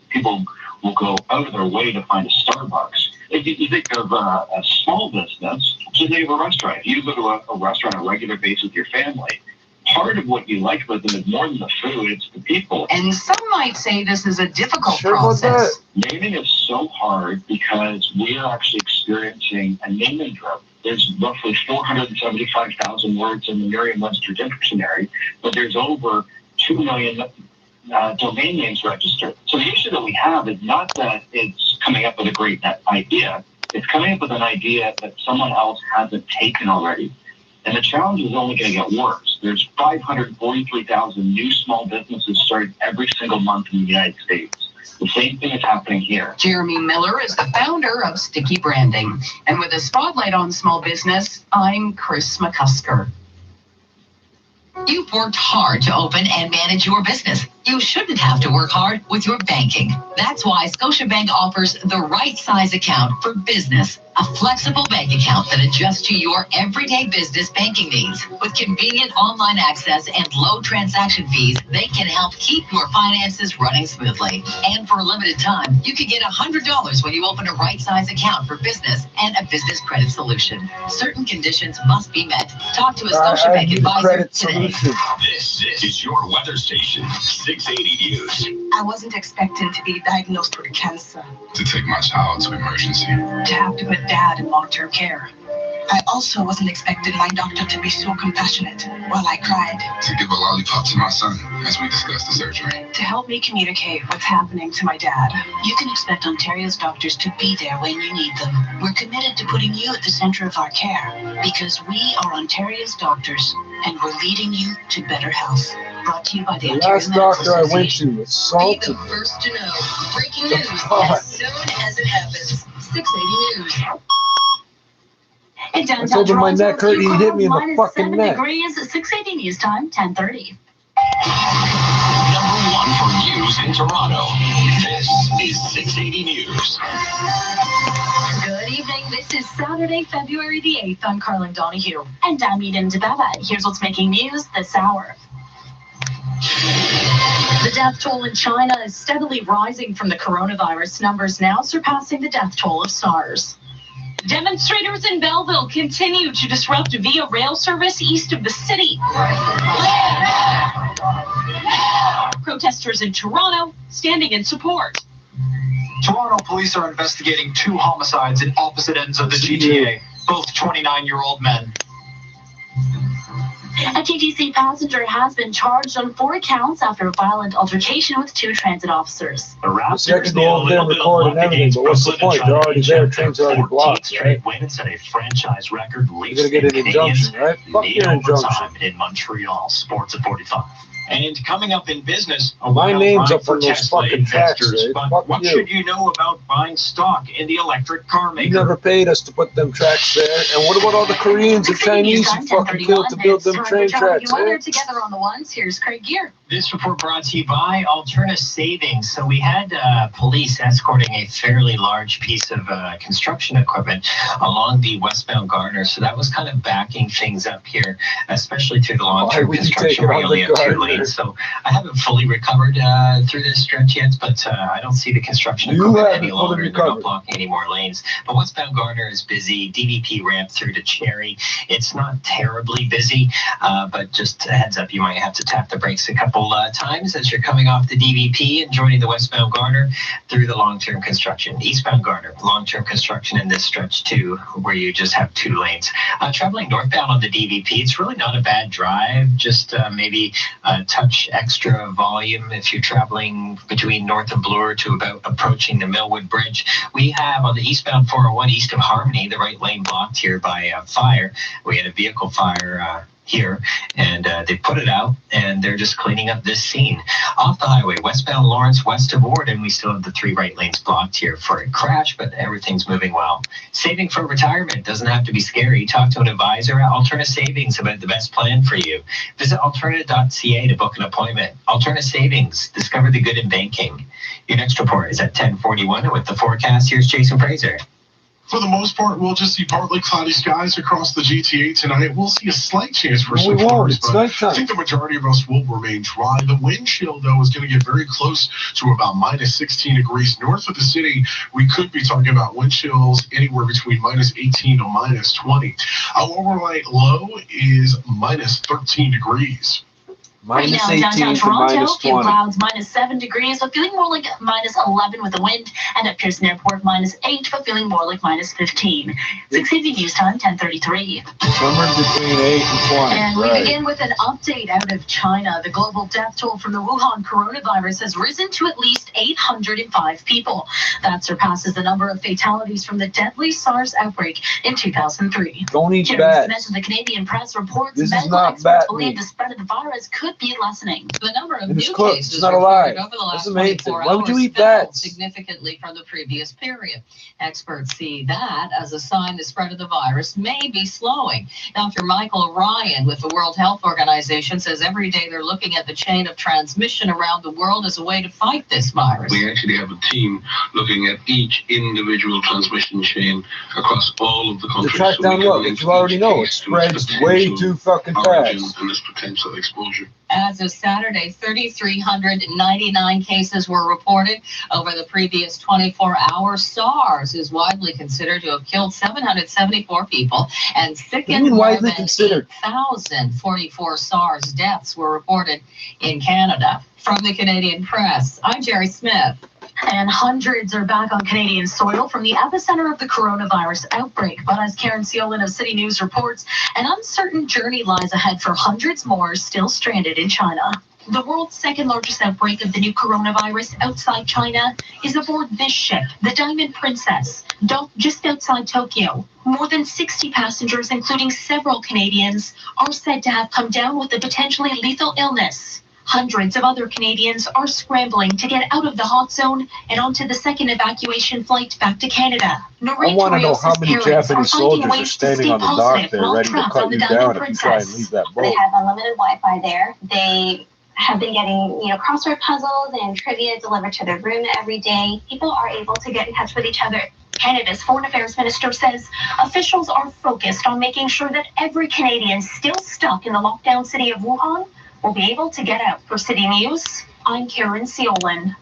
People will go out of their way to find a Starbucks. If you think of a small business, just think of a restaurant. If you go to a restaurant on a regular basis with your family, part of what you like about them is more than the food, it's the people. And some might say this is a difficult process. Naming is so hard because we are actually experiencing a naming drought. There's roughly 475,000 words in the Merriam-Webster Dictionary, but there's over 2 million domain names registered. So the issue that we have is not that it's coming up with a great idea, it's coming up with an idea that someone else hasn't taken already. And the challenge is only going to get worse. There's 543,000 new small businesses started every single month in the United States. The same thing is happening here. Jeremy Miller is the founder of Sticky Branding. And with a spotlight on small business, I'm Chris McCusker. You've worked hard to open and manage your business. You shouldn't have to work hard with your banking. That's why Scotiabank offers the right size account for business. A flexible bank account that adjusts to your everyday business banking needs. With convenient online access and low transaction fees, they can help keep your finances running smoothly. And for a limited time, you can get $100 when you open a right size account for business and a business credit solution. Certain conditions must be met. Talk to a Scotiabank advisor today. This is your weather station, 680 News. I wasn't expecting to be diagnosed with cancer. To take my child to emergency. To have to put Dad in long-term care. I also wasn't expecting my doctor to be so compassionate while I cried. To give a lollipop to my son as we discuss the surgery. To help me communicate what's happening to my dad. You can expect Ontario's doctors to be there when you need them. We're committed to putting you at the center of our care because we are Ontario's doctors and we're leading you to better health. Brought to you by the Ontario last doctor I went to assaulted Be the first to know. Breaking news as soon as it happens. 680 News. In I downtown told him my Toronto, neck hurt, he hit me in the minus fucking 7 neck. degrees, 680 News time, 10:30. Number one for news in Toronto. This is 680 News. Good evening. This is Saturday, February the 8th. I'm Carlin Donahue. And I'm Eden Debaba. Here's what's making news this hour. The death toll in China is steadily rising from the coronavirus, numbers now surpassing the death toll of SARS. Demonstrators in Belleville continue to disrupt via rail service east of the city. Protesters in Toronto standing in support. Toronto police are investigating 2 homicides at opposite ends of the GTA, both 29-year-old men. A TTC passenger has been charged on 4 counts after a violent altercation with 2 transit officers. The Raptors go over there and record and everything, but what's the point? They're already there, trains are already blocked, right? Wins and a franchise record leads You're gonna get an injunction, right? Fuck your injunction. in Montreal. Sports at 45. And coming up in business, My name's up on those Tesla fucking tracks, investors. right? But Fuck what you. should you know about buying stock in the electric car You maker? never paid us to put them tracks there. And what about all the Koreans and Chinese you fucking killed to build them train tracks, Weather eh? together on the ones. Here's Craig Gear. This report brought to you by Alterna Savings. So we had police escorting a fairly large piece of construction equipment along the westbound Gardner. So that was kind of backing things up here, especially through the long-term would you construction take it where on you only the have 2 Gardner? lanes. So I haven't fully recovered through this stretch yet, but I don't see the construction You equipment haven't any fully longer. They're not recovered. blocking any more lanes. But westbound Gardner is busy. DVP ramp through to Cherry. It's not terribly busy, but just a heads up, you might have to tap the brakes a couple times as you're coming off the DVP and joining the westbound Gardner through the long-term construction. Eastbound Gardner, long-term construction in this stretch too, where you just have 2 lanes. Traveling northbound on the DVP, it's really not a bad drive, just maybe a touch extra volume if you're traveling between North and Bloor to about approaching the Millwood Bridge. We have on the eastbound 401 east of Harmony, the right lane blocked here by fire. We had a vehicle fire here, and they put it out, and they're just cleaning up this scene. Off the highway, westbound Lawrence, west of Ward, and we still have the 3 right lanes blocked here for a crash, but everything's moving well. Saving for retirement doesn't have to be scary. Talk to an advisor at Alterna Savings about the best plan for you. Visit alterna.ca to book an appointment. Alterna Savings, discover the good in banking. Your next report is at 10:41, and with the forecast, here's Jason Fraser. For the most part, we'll just see partly cloudy skies across the GTA tonight. We'll see a slight chance for some flurries, but I think the majority of us will remain dry. The wind chill, though, is going to get very close to about minus 16 degrees. North of the city, we could be talking about wind chills anywhere between minus 18 to minus 20. Our overnight low is minus 13 degrees. Right now, downtown Toronto, few clouds, minus 7 degrees, but feeling more like minus 11 with the wind. And at Pearson Airport, minus 8, but feeling more like minus 15. 680 News Time, 10:33. Somewhere between 8 and 20. And we begin with an update out of China. The global death toll from the Wuhan coronavirus has risen to at least 805 people. That surpasses the number of fatalities from the deadly SARS outbreak in 2003. Don't eat Jeremy bats. Smith of the Canadian Press reports This is medical not experts bat believe meat. the spread of the virus could be lessening. The number of And it's new cooked. cases It's not reported alive. over the That's last the main 24 thing. Why would you hours eat fell bats? significantly from the previous period. Experts see that as a sign the spread of the virus may be slowing. Dr. Michael Ryan with the World Health Organization says every day they're looking at the chain of transmission around the world as a way to fight this virus. We actually have a team looking at each individual transmission chain across all of the To countries. track so we down can what? link Which you already each know. It case to its spreads way potential too fucking origin fast. and its potential exposure. As of Saturday, 3,399 cases were reported over the previous 24 hours. SARS is widely considered to have killed 774 people and sickened more widely than considered? 8,044 SARS deaths were reported in Canada. From the Canadian Press, I'm Jerry Smith. And hundreds are back on Canadian soil from the epicenter of the coronavirus outbreak. But as Karen Seolin of City News reports, an uncertain journey lies ahead for hundreds more still stranded in China. The world's second largest outbreak of the new coronavirus outside China is aboard this ship, the Diamond Princess, docked just outside Tokyo. More than 60 passengers, including several Canadians, are said to have come down with a potentially lethal illness. Hundreds of other Canadians are scrambling to get out of the hot zone and onto the second evacuation flight back to Canada. I want to know how many Japanese soldiers are standing on the dock there ready to cut you down if you try and leave that They boat. have unlimited Wi-Fi there. They have been getting, crossword puzzles and trivia delivered to their room every day. People are able to get in touch with each other. Canada's Foreign Affairs Minister says officials are focused on making sure that every Canadian still stuck in the lockdown city of Wuhan will be able to get out. For City News, I'm Karen Seolin.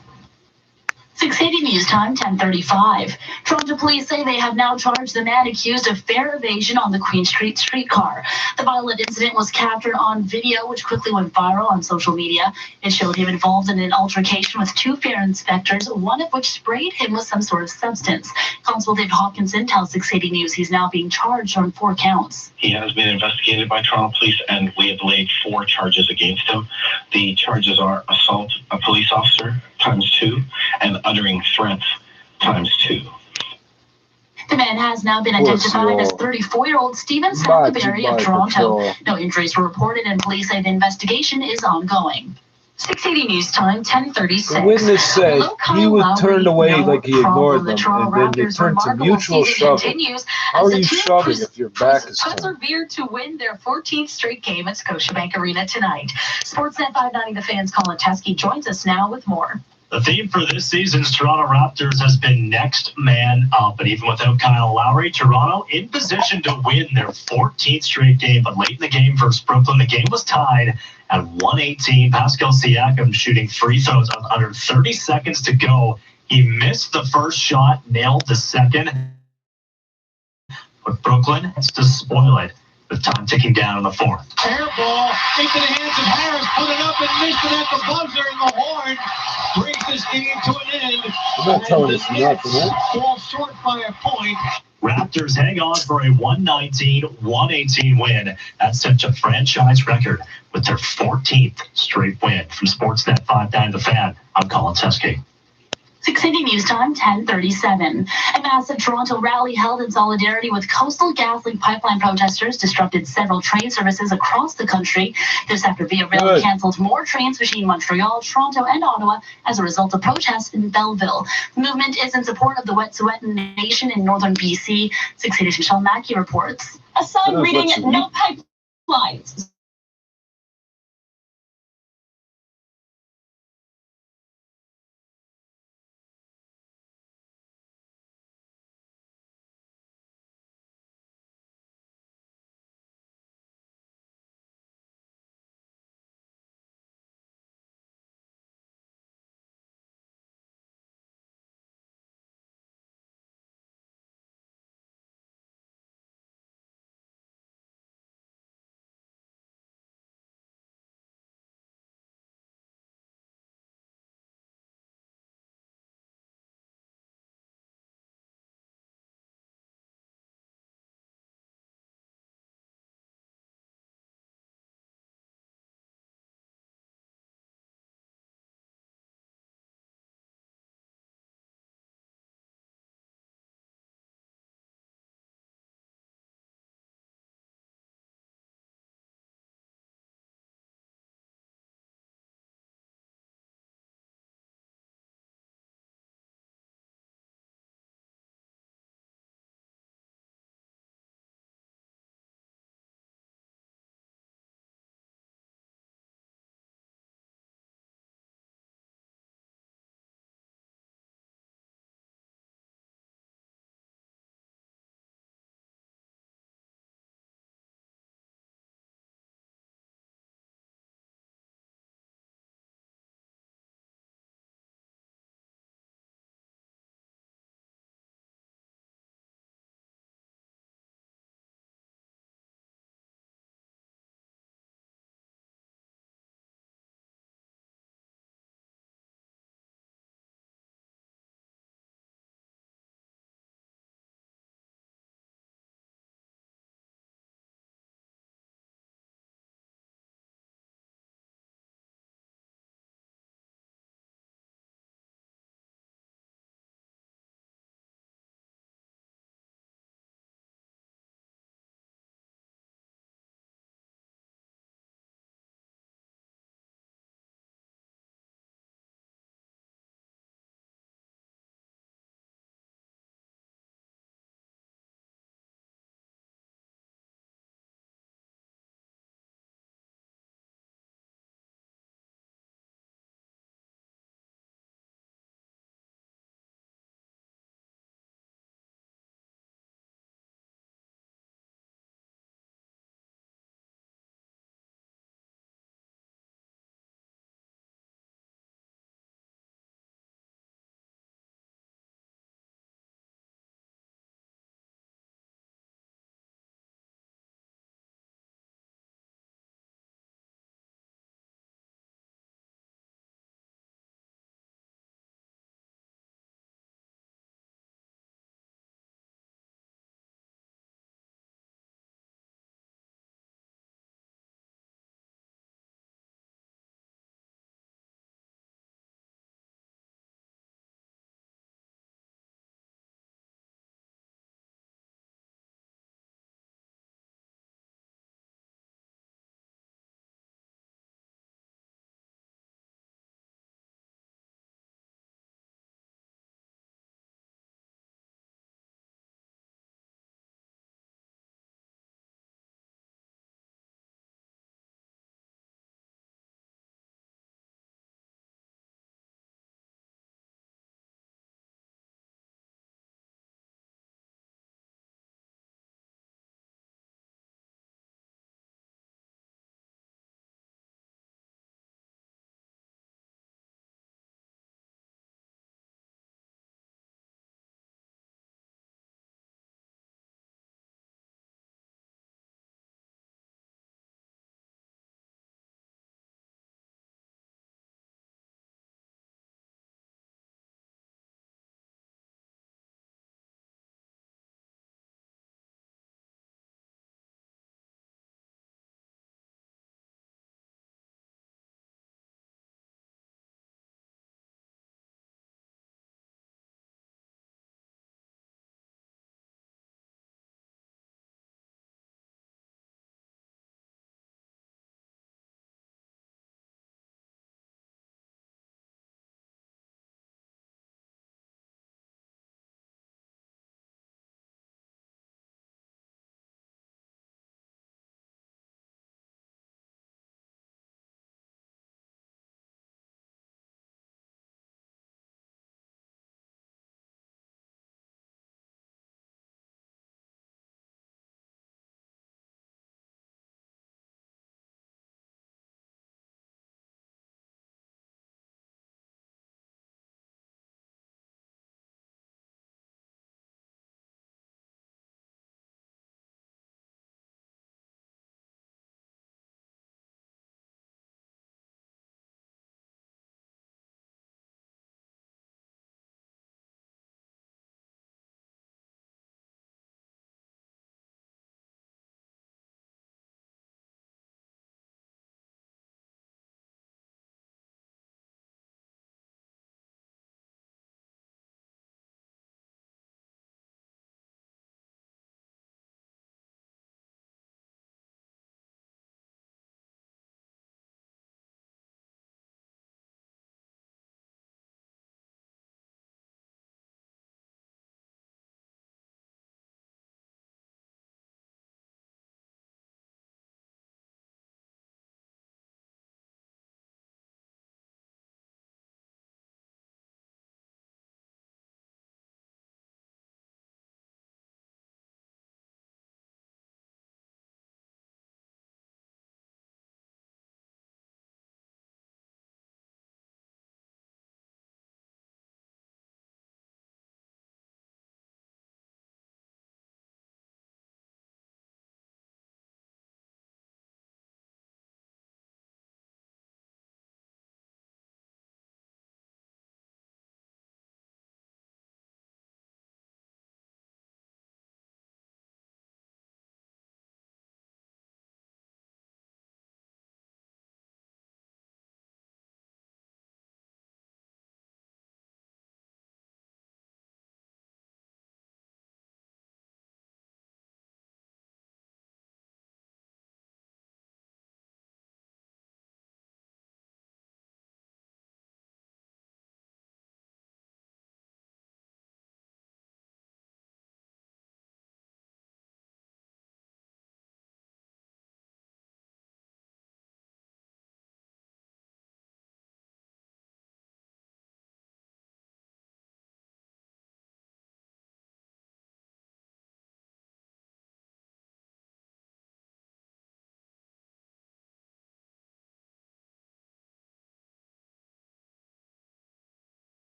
680 News Time, 10:35. Toronto police say they have now charged the man accused of fare evasion on the Queen Street streetcar. The violent incident was captured on video, which quickly went viral on social media. It showed him involved in an altercation with two fare inspectors, one of which sprayed him with some sort of substance. Constable David Hopkinson tells 680 News he's now being charged on 4 counts. He has been investigated by Toronto Police, and we have laid 4 charges against him. The charges are assault a police officer ×2 and uttering threats ×2. The man has now been identified as 34-year-old Stephen Salaberry of Toronto. No injuries were reported, and police say the investigation is ongoing. 680 News Time, 10:36. The witness said he was turned away like he ignored them, and then they turned to mutual shoving. How are you shoving if your back is turned? Persevered to win their 14th straight game at Scotiabank Arena tonight. Sportsnet 590 The Fans' Colin Teskey joins us now with more. The theme for this season's Toronto Raptors has been next man up. And even without Kyle Lowry, Toronto in position to win their 14th straight game. But late in the game versus Brooklyn, the game was tied at 118. Pascal Siakam shooting free throws on under 30 seconds to go. He missed the first shot, nailed the second. But Brooklyn has to spoil it with time ticking down in the 4th. Air ball into the hands of Harris, put it up and missed it at the buzzer, and the horn brings this game to an end. I'm not telling us nothing, huh? Fall short by a point. Raptors hang on for a 119-118 win. That sets a franchise record with their 14th straight win. From Sportsnet 590 The Fan, I'm Colin Teskey. 680 News Time, 10:37. A massive Toronto rally held in solidarity with Coastal GasLink pipeline protesters disrupted several train services across the country. This after Via Rail canceled more trains between Montreal, Toronto, and Ottawa as a result of protests in Belleville. The movement is in support of the Wet'suwet'en Nation in northern BC. 680's Michelle Mackey reports. A sign reading "No Pipelines"